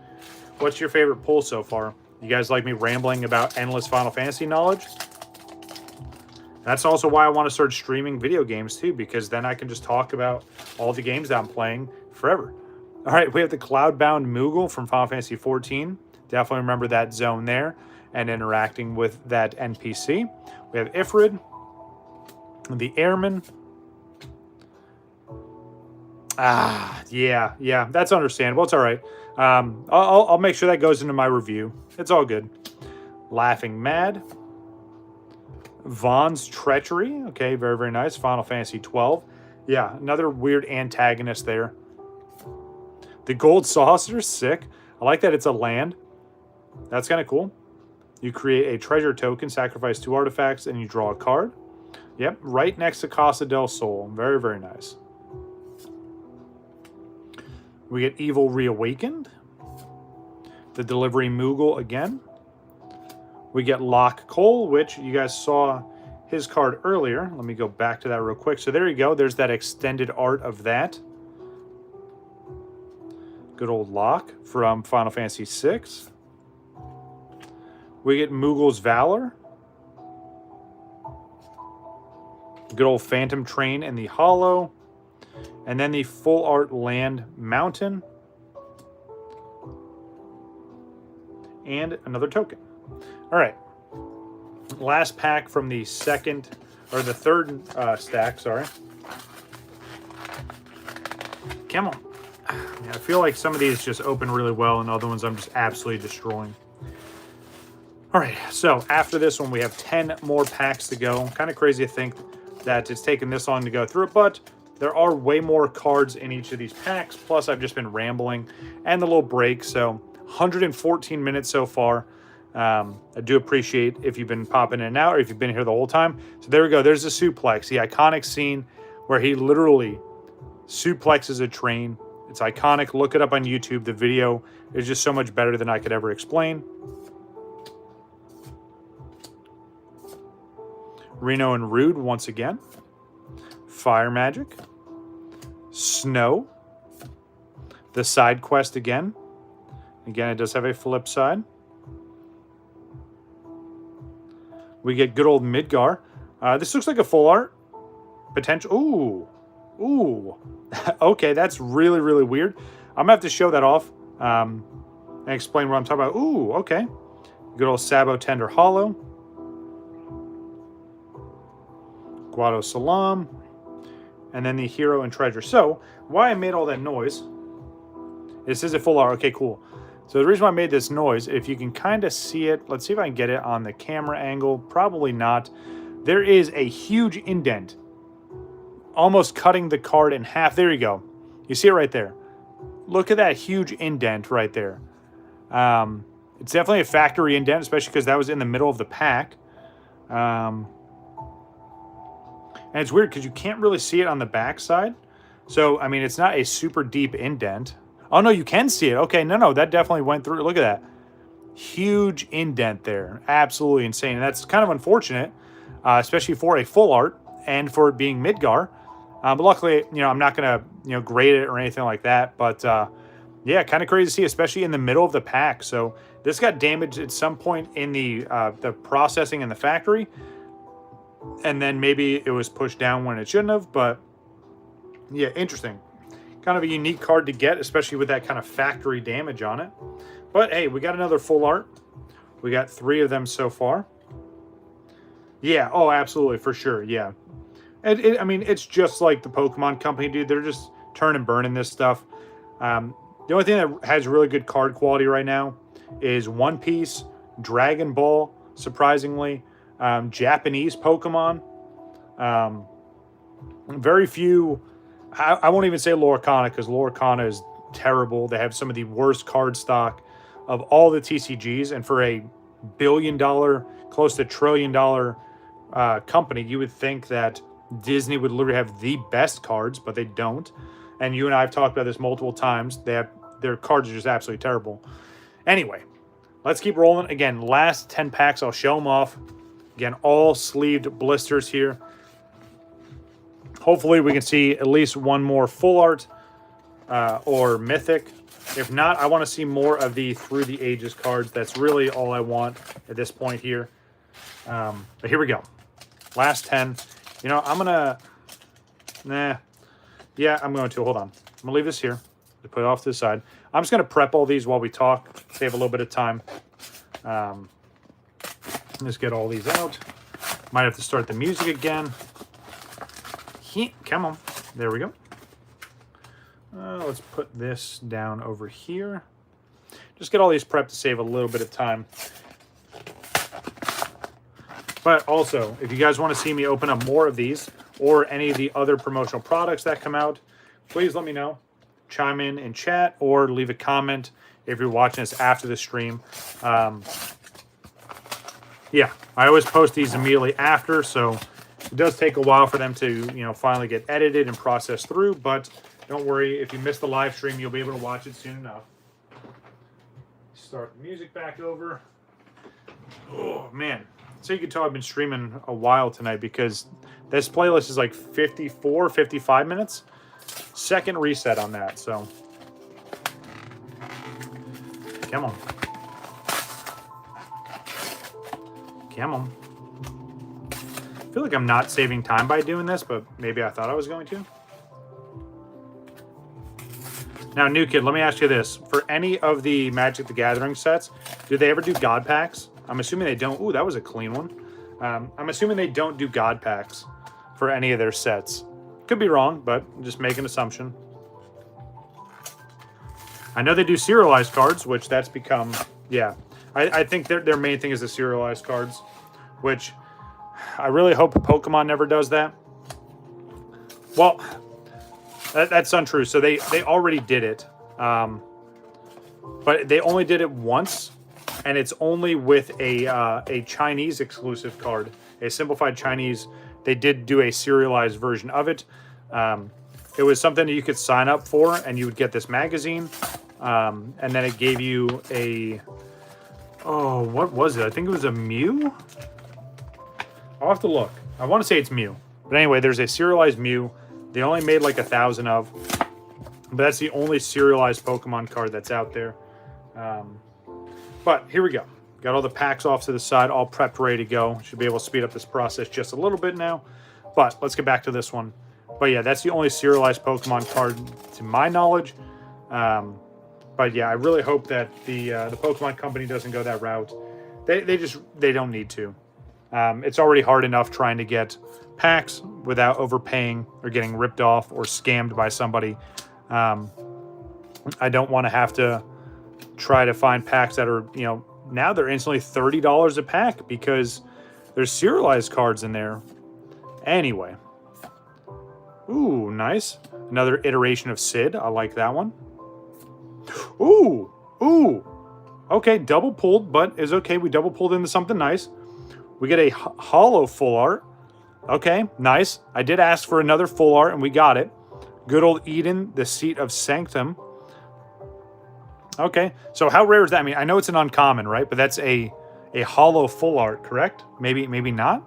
What's your favorite pull so far? You guys like me rambling about endless Final Fantasy knowledge? That's also why I want to start streaming video games too, because then I can just talk about all the games that I'm playing forever. All right, we have the Cloudbound Moogle from Final Fantasy XIV. Definitely remember that zone there and interacting with that NPC. We have Ifrid, the Airman. Yeah, that's understandable. It's all right. I'll make sure that goes into my review. It's all good. Laughing Mad. Vaughn's Treachery. Okay, very, very nice. Final Fantasy 12. Yeah, another weird antagonist there. The Gold Saucer, sick. I like that it's a land. That's kind of cool. You create a treasure token, sacrifice 2 artifacts, and you draw a card. Yep, right next to Casa del Sol. Very, very nice. We get Evil Reawakened. The Delivery Moogle again. We get Lock Cole, which you guys saw his card earlier. Let me go back to that real quick. So there you go. There's that extended art of that. Good old Locke from Final Fantasy VI. We get Moogle's Valor. Good old Phantom Train in the Hollow. And then the Full Art Land Mountain. And another token. All right. Last pack from the third stack, sorry. Come on. Yeah, I feel like some of these just open really well and other ones I'm just absolutely destroying. All right, so after this one, we have 10 more packs to go. Kind of crazy to think that it's taken this long to go through it, but there are way more cards in each of these packs. Plus, I've just been rambling and the little break. So 114 minutes so far. I do appreciate if you've been popping in and out or if you've been here the whole time. So there we go. There's the suplex, the iconic scene where he literally suplexes a train. It's iconic. Look it up on YouTube. The video is just so much better than I could ever explain. Reno and Rude once again. Fire Magic. Snow. The side quest again. Again, it does have a flip side. We get good old Midgar. This looks like a full art. Potential. Ooh. Okay, that's really, really weird. I'm going to have to show that off and explain what I'm talking about. Ooh, okay. Good old Sabo Tender Hollow. Guado Salam. And then the Hero and Treasure. So, why I made all that noise. This is a full art. Okay, cool. So the reason why I made this noise, if you can kind of see it, let's see if I can get it on the camera angle. Probably not. There is a huge indent. Almost cutting the card in half. There you go. You see it right there. Look at that huge indent right there. It's definitely a factory indent, especially because that was in the middle of the pack. And it's weird because you can't really see it on the back side. So, I mean, it's not a super deep indent. Oh, no, you can see it. Okay, no, that definitely went through. Look at that. Huge indent there. Absolutely insane. And that's kind of unfortunate, especially for a full art and for it being Midgar. But luckily, I'm not going to, grade it or anything like that. But, yeah, kind of crazy to see, especially in the middle of the pack. So this got damaged at some point in the processing in the factory. And then maybe it was pushed down when it shouldn't have. But, yeah, interesting. Kind of a unique card to get, especially with that kind of factory damage on it. But, hey, we got another full art. We got 3 of them so far. Yeah, oh, absolutely, for sure, yeah. I mean, it's just like the Pokemon Company, dude. They're just turn and burning this stuff. The only thing that has really good card quality right now is One Piece, Dragon Ball, surprisingly, Japanese Pokemon. Very few... I won't even say Lorcana because Lorcana is terrible. They have some of the worst card stock of all the TCGs. And for a $1 billion, close to $1 trillion company, you would think that Disney would literally have the best cards, but they don't. And you and I have talked about this multiple times. Their cards are just absolutely terrible. Anyway, let's keep rolling. Again, last 10 packs, I'll show them off. Again, all sleeved blisters here. Hopefully we can see at least one more full art or mythic. If not, I want to see more of the Through the Ages cards. That's really all I want at this point here. But here we go. Last 10. You know, I'm going to... Nah. Yeah, I'm going to. Hold on. I'm going to leave this here. Put it off to the side. I'm just going to prep all these while we talk. Save a little bit of time. Just get all these out. Might have to start the music again. Come on. There we go. Let's put this down over here. Just get all these prepped to save a little bit of time. But also, if you guys want to see me open up more of these or any of the other promotional products that come out, please let me know. Chime in chat or leave a comment if you're watching this after the stream. Yeah, I always post these immediately after, so it does take a while for them to, you know, finally get edited and processed through, but don't worry, if you miss the live stream, you'll be able to watch it soon enough. Start the music back over. Oh, man. So you can tell I've been streaming a while tonight because this playlist is like 54, 55 minutes. Second reset on that, so. Come on. Come on. I feel like I'm not saving time by doing this, but maybe I thought I was going to. Now, new kid, let me ask you this. For any of the Magic the Gathering sets, do they ever do God packs? I'm assuming they don't. Ooh, that was a clean one. I'm assuming they don't do God packs for any of their sets. Could be wrong, but just make an assumption. I know they do serialized cards, which that's become, yeah. I think their main thing is the serialized cards, which I really hope Pokemon never does that. Well, that's untrue. So they already did it, but they only did it once, and it's only with a Chinese exclusive card, a simplified Chinese. They did do a serialized version of it. It was something that you could sign up for, and you would get this magazine, and then it gave you a... Oh, what was it? I think it was a Mew? I'll have to look. I want to say it's Mew. But anyway, there's a serialized Mew. They only made like 1,000 of. But that's the only serialized Pokemon card that's out there. But here we go. Got all the packs off to the side, all prepped, ready to go. Should be able to speed up this process just a little bit now. But let's get back to this one. But yeah, that's the only serialized Pokemon card to my knowledge. But yeah, I really hope that the Pokemon Company doesn't go that route. They don't need to. It's already hard enough trying to get packs without overpaying or getting ripped off or scammed by somebody. I don't want to have to try to find packs that are, you know, now they're instantly $30 a pack because there's serialized cards in there. Anyway. Ooh, nice. Another iteration of Sid. I like that one. Ooh. Okay, double pulled, but it's okay. We double pulled into something nice. We get a hollow full art. Okay, nice. I did ask for another full art, and we got it. Good old Eden, the seat of Sanctum. Okay, so how rare is that? I mean, I know it's an uncommon, right? But that's a hollow full art, correct? Maybe not.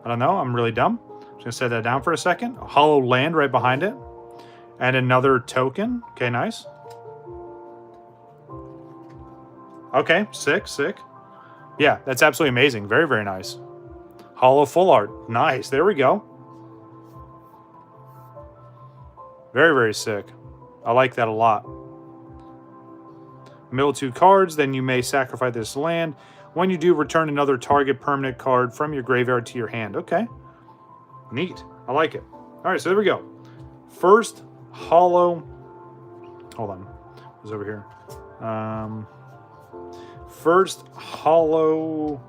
I don't know. I'm really dumb. I'm just going to set that down for a second. A hollow land right behind it. And another token. Okay, nice. Okay, sick. Yeah, that's absolutely amazing. Very, very nice. Hollow full art. Nice. There we go. Very, very sick. I like that a lot. Middle 2 cards, then you may sacrifice this land. When you do, return another target permanent card from your graveyard to your hand. Okay. Neat. I like it. All right, so there we go. First hollow... Hold on. It was over here. First hollow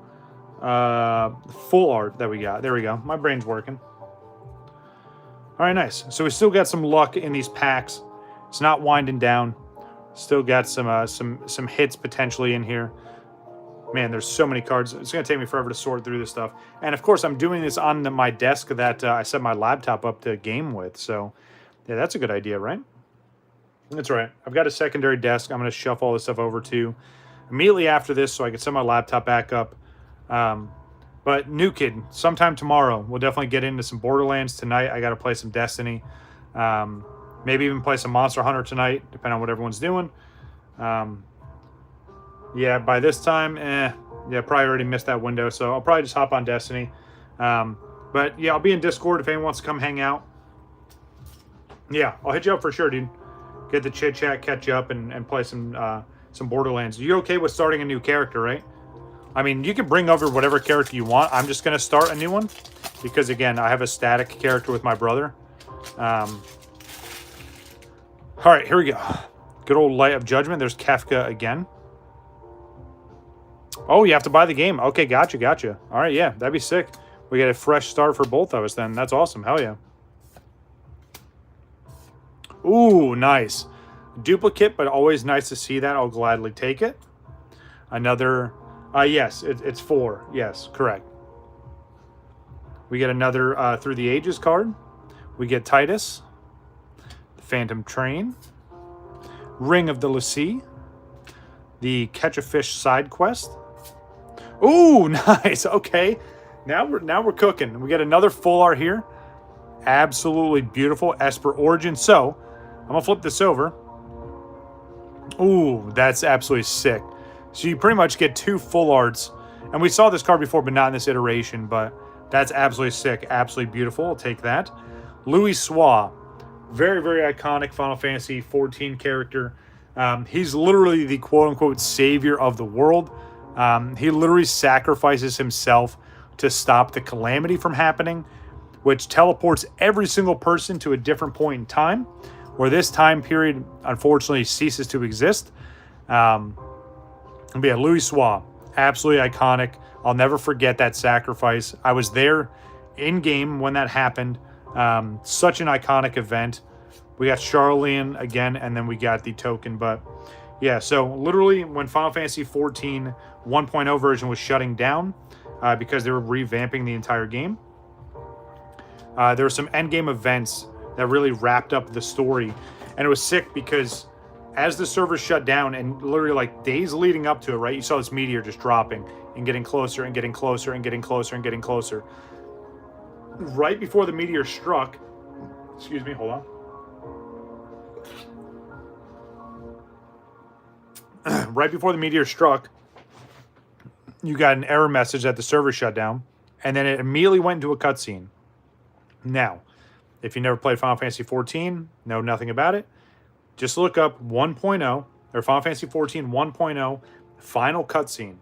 full art that we got. There we go. My brain's working. All right, nice. So we still got some luck in these packs. It's not winding down. Still got some hits potentially in here. Man, there's so many cards. It's going to take me forever to sort through this stuff. And of course, I'm doing this on my desk that I set my laptop up to game with. So, yeah, that's a good idea, right? That's right. I've got a secondary desk. I'm going to shuffle all this stuff over to immediately after this so I can set my laptop back up. But new kid, sometime tomorrow, we'll definitely get into some Borderlands tonight. I got to play some Destiny. Maybe even play some Monster Hunter tonight, depending on what everyone's doing. Yeah, by this time, yeah, probably already missed that window. So I'll probably just hop on Destiny. But yeah, I'll be in Discord if anyone wants to come hang out. Yeah, I'll hit you up for sure, dude. Get the chit chat, catch up, and play some Borderlands. You're okay with starting a new character, right? I mean, you can bring over whatever character you want. I'm just gonna start a new one because again, I have a static character with my brother. All right, here we go. Good old Light of Judgment. There's Kefka again. Oh, you have to buy the game. Okay, gotcha. All right, yeah, that'd be sick. We get a fresh start for both of us then. That's awesome. Hell yeah. Ooh, nice. Duplicate, but always nice to see that. I'll gladly take it. Another, yes, it's 4. Yes, correct. We get another Through the Ages card. We get Titus, the Phantom Train, Ring of the Lassie, the Catch a Fish side quest. Ooh, nice. Okay, now we're cooking. We get another full art here. Absolutely beautiful Esper Origin. So I'm gonna flip this over. Ooh, that's absolutely sick. So you pretty much get 2 full arts, and we saw this card before, but not in this iteration. But that's absolutely sick, absolutely beautiful. I'll take that. Louis Soir, very iconic Final Fantasy 14 character. He's literally the quote-unquote savior of the world. He literally sacrifices himself to stop the calamity from happening, which teleports every single person to a different point in time, where this time period unfortunately ceases to exist. But yeah, Louis Soir, absolutely iconic. I'll never forget that sacrifice. I was there in game when that happened. Such an iconic event. We got Charlene again, and then we got the token. But yeah, so literally when Final Fantasy 14 1.0 version was shutting down because they were revamping the entire game, there were some endgame events that really wrapped up the story. And it was sick because as the servers shut down and literally like days leading up to it, right, you saw this meteor just dropping and getting closer and getting closer and getting closer and getting closer. Right before the meteor struck, excuse me, hold on. Right before the meteor struck, you got an error message that the server shut down, and then it immediately went into a cutscene. Now, if you never played Final Fantasy 14, know nothing about it, just look up 1.0 or Final Fantasy 14 1.0 final cutscene.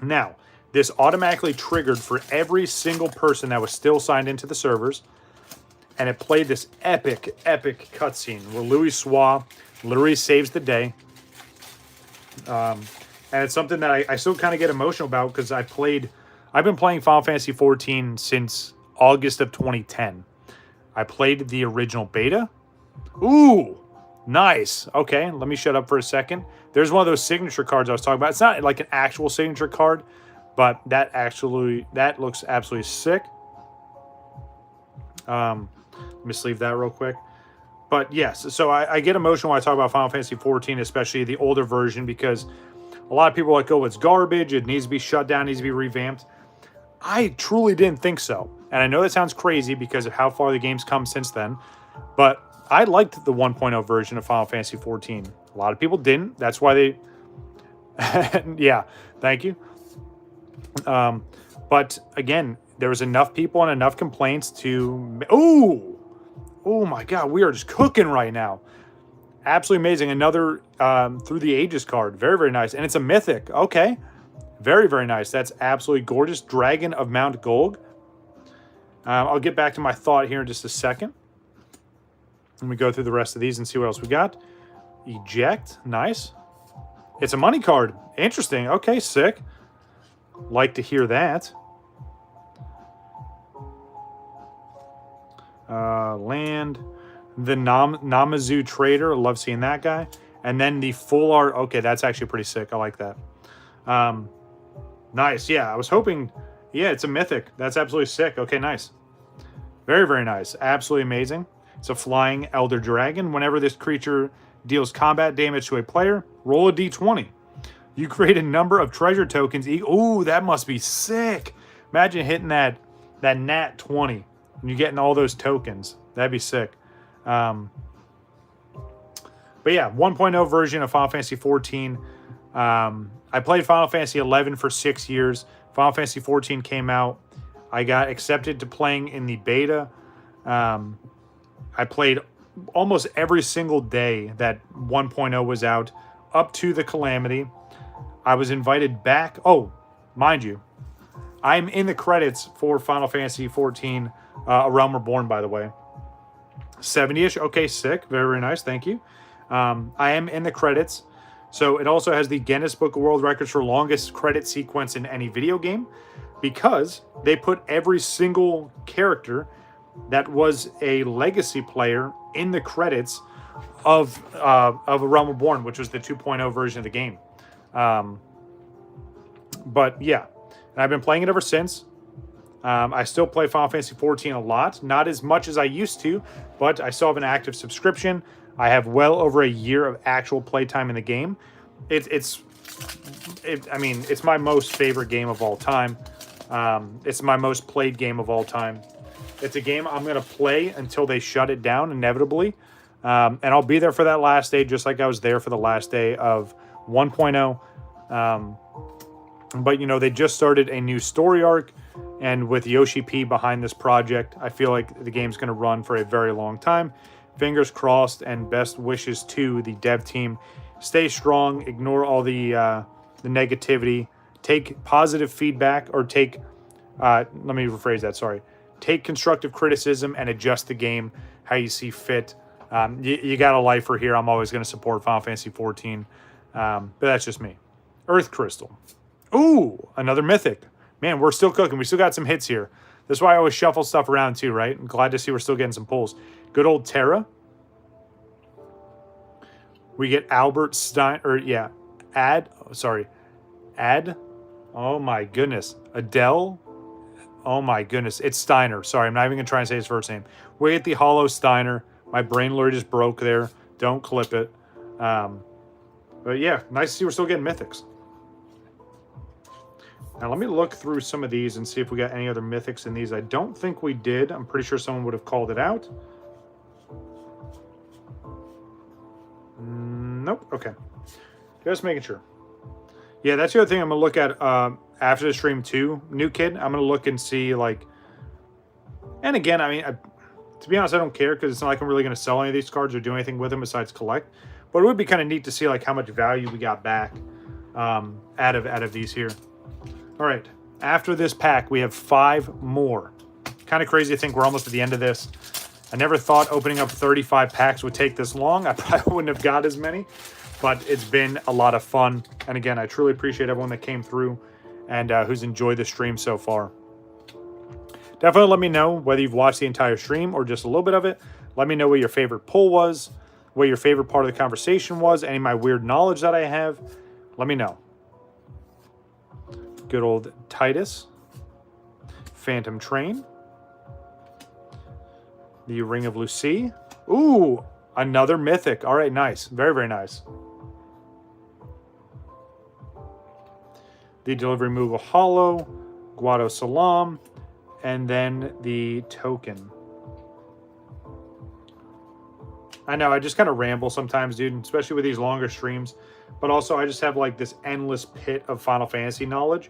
Now, this automatically triggered for every single person that was still signed into the servers, and it played this epic cutscene where Louis Soir literally saves the day. And it's something that I still kind of get emotional about because I've been playing Final Fantasy 14 since August of 2010. I played the original beta. Ooh, nice. Okay, let me shut up for a second. There's one of those signature cards I was talking about. It's not like an actual signature card, but that looks absolutely sick. Let me sleeve that real quick. But yes, so I get emotional when I talk about Final Fantasy 14, especially the older version, because a lot of people are like, oh, it's garbage. It needs to be shut down, needs to be revamped. I truly didn't think so. And I know that sounds crazy because of how far the game's come since then. But I liked the 1.0 version of Final Fantasy 14. A lot of people didn't. That's why they... yeah, thank you. But again, there was enough people and enough complaints to... Ooh! Oh my God, we are just cooking right now. Absolutely amazing. Another Through the Ages card. Very nice. And it's a mythic. Okay. Very nice. That's absolutely gorgeous. Dragon of Mount Golg. I'll get back to my thought here in just a second. Let me go through the rest of these and see what else we got. Eject. Nice. It's a money card. Interesting. Okay, sick. Like to hear that. Land. The Namazu Trader. Love seeing that guy. And then the full art. Okay, that's actually pretty sick. I like that. Nice. Yeah, I was hoping... Yeah, it's a mythic. That's absolutely sick. Okay, nice. Very nice. Absolutely amazing. It's a flying elder dragon. Whenever this creature deals combat damage to a player, roll a d20. You create a number of treasure tokens. Ooh, that must be sick. Imagine hitting that nat 20 and you getting all those tokens. That'd be sick. But yeah, 1.0 version of Final Fantasy 14. I played Final Fantasy 11 for 6 years. Final Fantasy 14 came out. I got accepted to playing in the beta. I played almost every single day that 1.0 was out, up to the Calamity. I was invited back. Oh, mind you, I'm in the credits for Final Fantasy 14, A Realm Reborn, by the way. 70-ish. Okay, sick. Very, very nice. Thank you. I am in the credits. So it also has the Guinness Book of World Records for longest credit sequence in any video game, because they put every single character that was a legacy player in the credits of A Realm Reborn, which was the 2.0 version of the game. But yeah, and I've been playing it ever since. I still play Final Fantasy 14 a lot, not as much as I used to, but I still have an active subscription. I have well over a year of actual playtime in the game. It's my most favorite game of all time. It's my most played game of all time. It's a game I'm going to play until they shut it down, inevitably. And I'll be there for that last day, just like I was there for the last day of 1.0. But, you know, they just started a new story arc. And with Yoshi P behind this project, I feel like the game's going to run for a very long time. Fingers crossed, and best wishes to the dev team. Stay strong. Ignore all the negativity. Take positive feedback, or take... let me rephrase that, sorry. Take constructive criticism and adjust the game how you see fit. You got a lifer here. I'm always going to support Final Fantasy 14. But that's just me. Earth Crystal. Ooh, another mythic. Man, we're still cooking. We still got some hits here. That's why I always shuffle stuff around too, right? I'm glad to see we're still getting some pulls. Good old Terra. We get Albert Stein, or yeah, Ad. Oh my goodness. Adele. Oh my goodness. It's Steiner. Sorry, I'm not even going to try and say his first name. We get the Hollow Steiner. My brain literally just broke there. Don't clip it. But yeah, nice to see we're still getting mythics. Now let me look through some of these and see if we got any other mythics in these. I don't think we did. I'm pretty sure someone would have called it out. Nope. Okay. Just making sure. Yeah, that's the other thing I'm going to look at after the stream too. New kid, I'm going to look and see, like... And again, I mean, to be honest, I don't care, because it's not like I'm really going to sell any of these cards or do anything with them besides collect. But it would be kind of neat to see like how much value we got back out of these here. All right, after this pack, we have 5 more. Kind of crazy to think we're almost at the end of this. I never thought opening up 35 packs would take this long. I probably wouldn't have got as many, but it's been a lot of fun. And again, I truly appreciate everyone that came through and who's enjoyed the stream so far. Definitely let me know whether you've watched the entire stream or just a little bit of it. Let me know what your favorite pull was, what your favorite part of the conversation was, any of my weird knowledge that I have. Let me know. Good old Titus. Phantom Train. The Ring of Lucy. Ooh, another mythic. All right, nice. Very, very nice. The Delivery Moogle Hollow. Guado Salam. And then the token. I know, I just kind of ramble sometimes, dude, especially with these longer streams. But also, I just have like this endless pit of Final Fantasy knowledge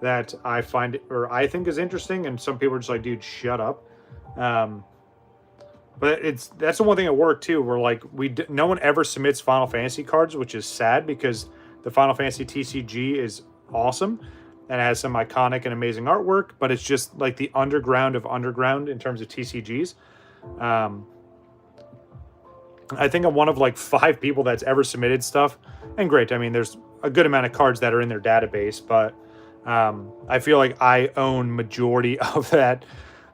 that I find, or I think is interesting. And some people are just like, dude, shut up. But that's the one thing at work too, where like no one ever submits Final Fantasy cards, which is sad, because the Final Fantasy TCG is awesome and it has some iconic and amazing artwork, but it's just like the underground of underground in terms of TCGs. I think I'm one of like 5 people that's ever submitted stuff, and great. I mean, there's a good amount of cards that are in their database, but I feel like I own majority of that,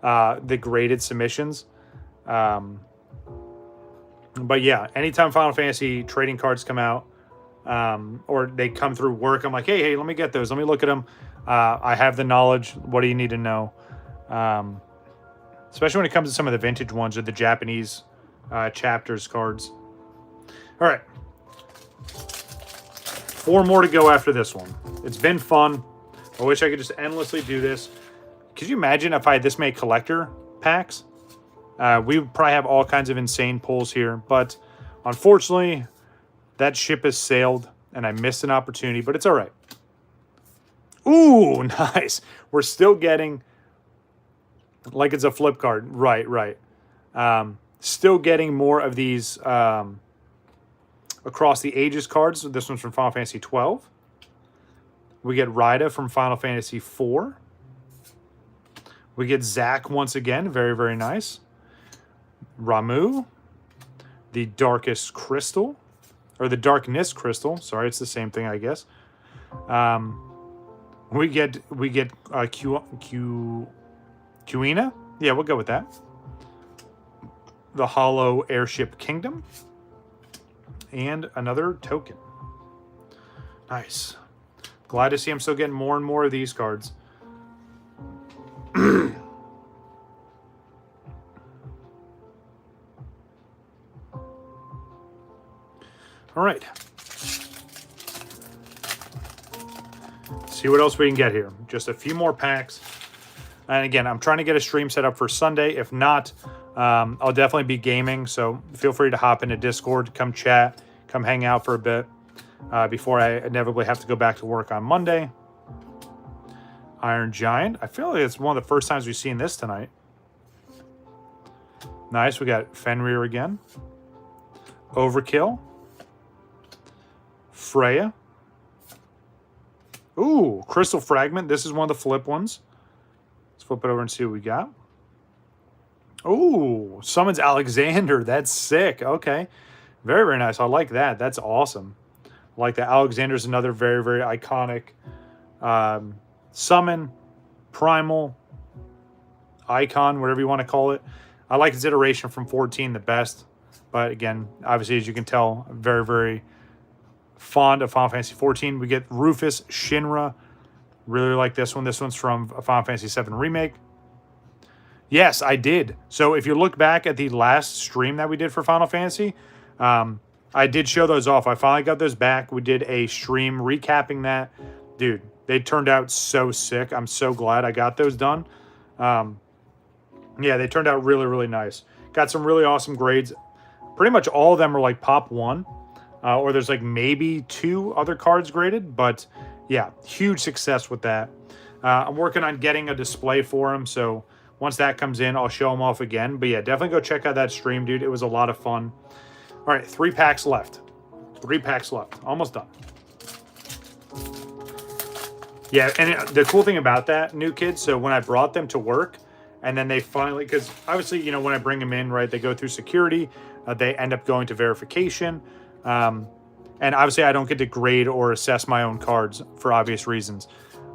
the graded submissions. But yeah, anytime Final Fantasy trading cards come out, or they come through work, I'm like, hey, let me get those. Let me look at them. I have the knowledge. What do you need to know? especially when it comes to some of the vintage ones or the Japanese chapters cards. All right. 4 more to go after this one. It's been fun. I wish I could just endlessly do this. Could you imagine if I had this many collector packs? We would probably have all kinds of insane pulls here, but unfortunately, that ship has sailed, and I missed an opportunity, but it's all right. Ooh, nice. We're still getting, like it's a flip card. Right. Still getting more of these Across the Ages cards. This one's from Final Fantasy 12. We get Rida from Final Fantasy 4. We get Zack once again. Very, very nice. Ramu. The Darkest Crystal. Or the Darkness Crystal. Sorry, it's the same thing, I guess. We get Kuina. Yeah, we'll go with that. The Hollow Airship Kingdom. And another token. Nice. Glad to see I'm still getting more and more of these cards. All right. See what else we can get here. Just a few more packs. And again, I'm trying to get a stream set up for Sunday. If not, I'll definitely be gaming. So feel free to hop into Discord, come chat, come hang out for a bit before I inevitably have to go back to work on Monday. Iron Giant. I feel like it's one of the first times we've seen this tonight. Nice. We got Fenrir again. Overkill. Freya. Ooh, Crystal Fragment. This is one of the flip ones. Let's flip it over and see what we got. Ooh, summons Alexander. That's sick. Okay. Very, very nice. I like that. That's awesome. I like that. Alexander's another very, very iconic summon, primal, icon, whatever you want to call it. I like his iteration from 14 the best. But again, obviously, as you can tell, I'm very, very fond of Final Fantasy 14. We get Rufus Shinra. Really like this one. This one's from Final Fantasy 7 Remake. Yes, I did. So if you look back at the last stream that we did for Final Fantasy, I did show those off. I finally got those back. We did a stream recapping that. Dude, they turned out so sick. I'm so glad I got those done. Yeah, they turned out really, really nice. Got some really awesome grades. Pretty much all of them are like pop 1. Or there's like maybe 2 other cards graded. But yeah, huge success with that. I'm working on getting a display for them. So once that comes in, I'll show them off again. But yeah, definitely go check out that stream, dude. It was a lot of fun. All right, 3 packs left. 3 packs left. Almost done. Yeah, and the cool thing about that, new kids, so when I brought them to work, and then they finally, because obviously, you know, when I bring them in, right, they go through security, they end up going to verification, and obviously I don't get to grade or assess my own cards for obvious reasons.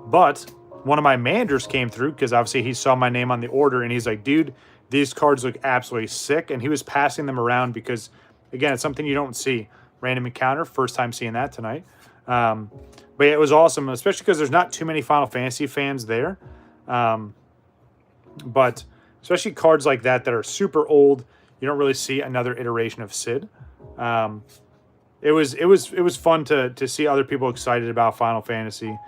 But one of my managers came through, because obviously he saw my name on the order, and he's like, dude, these cards look absolutely sick, and he was passing them around because, again, it's something you don't see. Random encounter, first time seeing that tonight. But yeah, it was awesome, especially because there's not too many Final Fantasy fans there. But especially cards like that are super old, you don't really see another iteration of Sid. It was fun to see other people excited about Final Fantasy.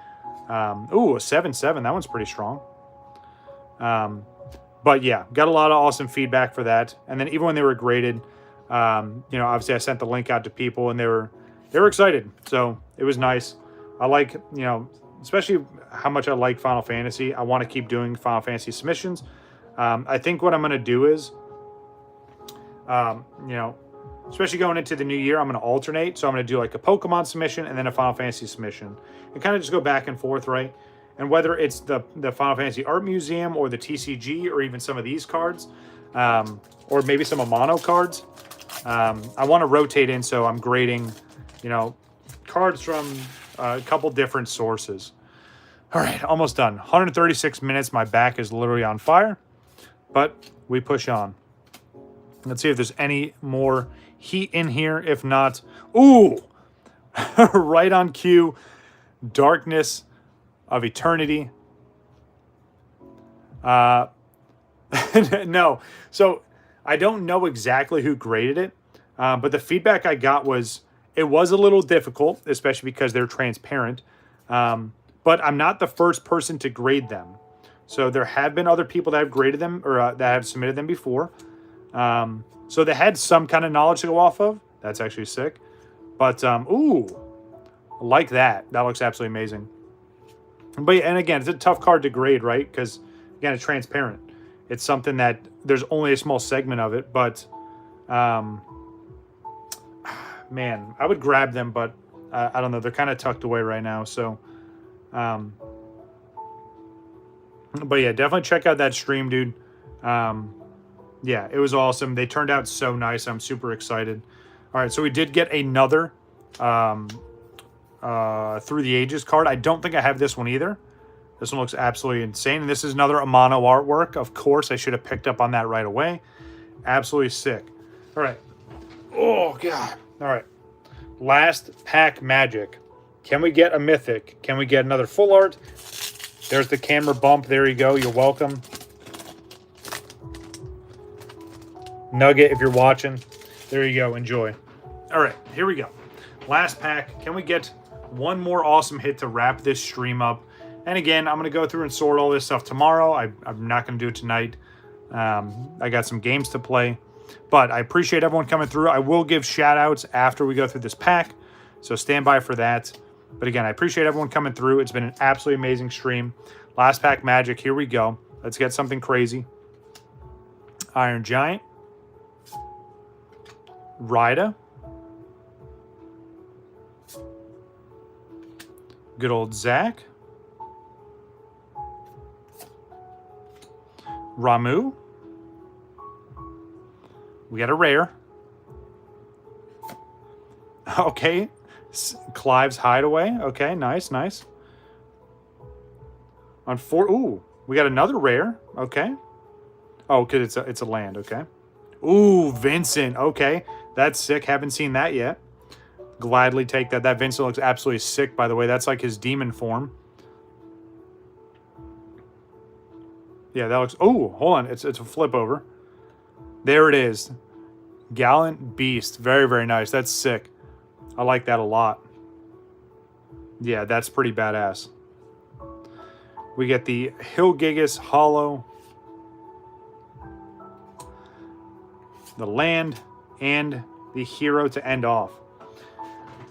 Ooh, a 7/7. That one's pretty strong. But yeah, got a lot of awesome feedback for that. And then even when they were graded, you know, obviously I sent the link out to people, and they were excited. So it was nice. I like, you know, especially how much I like Final Fantasy. I want to keep doing Final Fantasy submissions. I think what I'm going to do is, you know, especially going into the new year, I'm going to alternate. So I'm going to do like a Pokemon submission and then a Final Fantasy submission, and kind of just go back and forth, right? And whether it's the Final Fantasy Art Museum or the TCG or even some of these cards, or maybe some Amano cards, I want to rotate in, so I'm grading, you know, cards from a couple different sources. All right, almost done. 136 minutes. My back is literally on fire, but we push on. Let's see if there's any more heat in here. If not, ooh, right on cue. Darkness of Eternity. No. So I don't know exactly who graded it, but the feedback I got was it was a little difficult, especially because they're transparent. But I'm not the first person to grade them. So there have been other people that have graded them or that have submitted them before. So they had some kind of knowledge to go off of. That's actually sick. But, ooh, like that. That looks absolutely amazing. But, and again, it's a tough card to grade, right? Because, again, it's transparent. It's something that there's only a small segment of it. But, man, I would grab them, but I don't know. They're kind of tucked away right now. So, but yeah, definitely check out that stream, dude. Yeah, it was awesome. They turned out so nice. I'm super excited. All right, so we did get another Through the Ages card. I don't think I have this one either. This one looks absolutely insane. And this is another Amano artwork. Of course, I should have picked up on that right away. Absolutely sick. All right. Oh, God. All right. Last pack magic. Can we get a mythic? Can we get another full art? There's the camera bump. There you go. You're welcome. Nugget, if you're watching. There you go. Enjoy. All right. Here we go. Last pack. Can we get one more awesome hit to wrap this stream up? And again, I'm going to go through and sort all this stuff tomorrow. I'm not going to do it tonight. I got some games to play. But I appreciate everyone coming through. I will give shout outs after we go through this pack. So stand by for that. But again, I appreciate everyone coming through. It's been an absolutely amazing stream. Last pack magic. Here we go. Let's get something crazy. Iron Giant. Rida. Good old Zach. Ramu. We got a rare. Okay. Clive's Hideaway. Okay, nice, nice. On 4. Ooh, we got another rare. Okay. Oh, because it's a land. Okay. Ooh, Vincent. Okay. That's sick. Haven't seen that yet. Gladly take that. That Vincent looks absolutely sick, by the way. That's like his demon form. Yeah, that looks... Oh, hold on. It's a flip over. There it is. Gallant Beast. Very, very nice. That's sick. I like that a lot. Yeah, that's pretty badass. We get the Hilgigas Hollow. The land. And the hero to end off.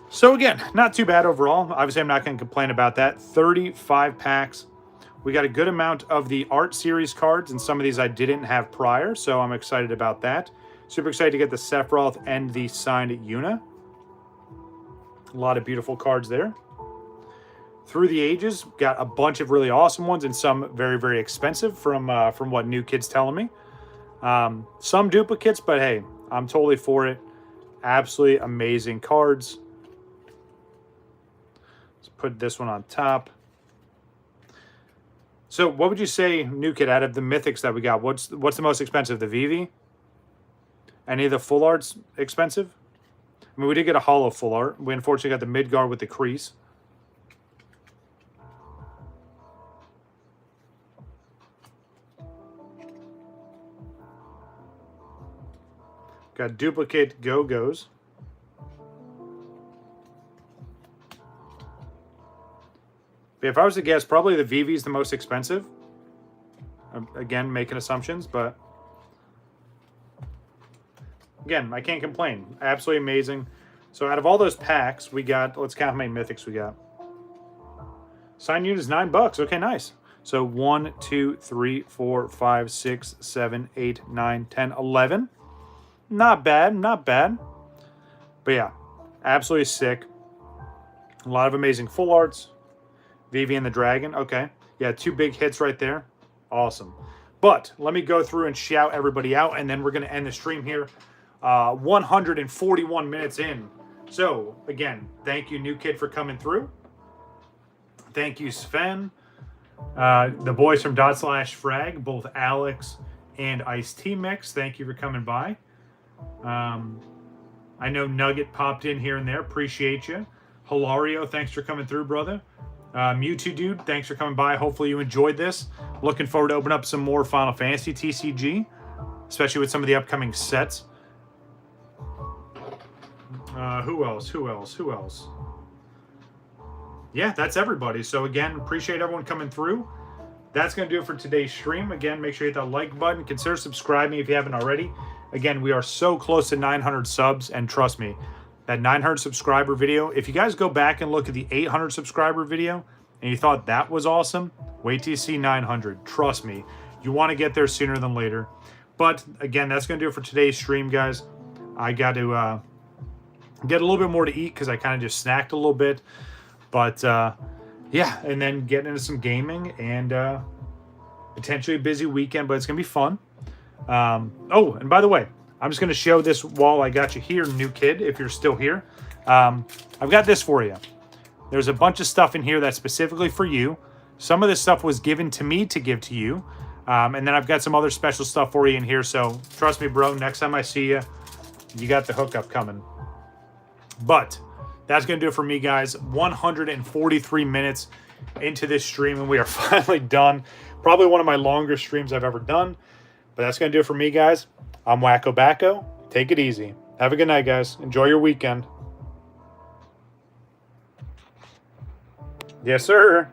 So again, not too bad overall. Obviously, I'm not going to complain about that. 35 packs. We got a good amount of the art series cards, and some of these I didn't have prior, so I'm excited about that. Super excited to get the Sephiroth and the signed Yuna. A lot of beautiful cards there. Through the Ages, got a bunch of really awesome ones and some very, very expensive from what New Kid's telling me. Some duplicates, but hey, I'm totally for it. Absolutely amazing cards. Let's put this one on top. So what would you say, New Kid, out of the mythics that we got, what's the most expensive? The Vivi? Any of the full arts expensive? I mean, we did get a hollow full art. We unfortunately got the Midgard with the crease. Got duplicate Go-Go's. But if I was to guess, probably the Vivi is the most expensive. Again, making assumptions, but again, I can't complain. Absolutely amazing. So out of all those packs, we got, let's count how many mythics we got. Sign unit is $9. Okay, nice. So 1, 2, 3, 4, 5, 6, 7, 8, 9, 10, 11. Not bad, not bad. But yeah, absolutely sick. A lot of amazing full arts. Vivi and the Dragon. Okay. Yeah, 2 big hits right there. Awesome. But let me go through and shout everybody out, and then we're going to end the stream here. 141 minutes in. So, again, thank you, New Kid, for coming through. Thank you, Sven. The boys from /frag, both Alex and Ice-T Mix. Thank you for coming by. I know Nugget popped in here and there. Appreciate you. Hilario, thanks for coming through, brother. Mewtwo Dude, thanks for coming by. Hopefully you enjoyed this. Looking forward to open up some more Final Fantasy TCG, especially with some of the upcoming sets. Who else? Yeah, that's everybody. So again, appreciate everyone coming through. That's going to do it for today's stream. Again, make sure you hit that like button. Consider subscribing if you haven't already. Again, we are so close to 900 subs, and trust me, that 900 subscriber video, if you guys go back and look at the 800 subscriber video and you thought that was awesome, wait till you see 900. Trust me, you want to get there sooner than later. But again, that's going to do it for today's stream, guys. I got to get a little bit more to eat because I kind of just snacked a little bit. But yeah, and then get into some gaming and potentially a busy weekend, but it's going to be fun. Oh, and by the way, I'm just going to show this while I got you here, new kid, if you're still here. I've got this for you. There's a bunch of stuff in here that's specifically for you. Some of this stuff was given to me to give to you. And then I've got some other special stuff for you in here. So trust me, bro, next time I see you, you got the hookup coming. But that's going to do it for me, guys. 143 minutes into this stream, and we are finally done. Probably one of my longer streams I've ever done. But that's going to do it for me, guys. I'm WakoBako. Take it easy. Have a good night, guys. Enjoy your weekend. Yes, sir.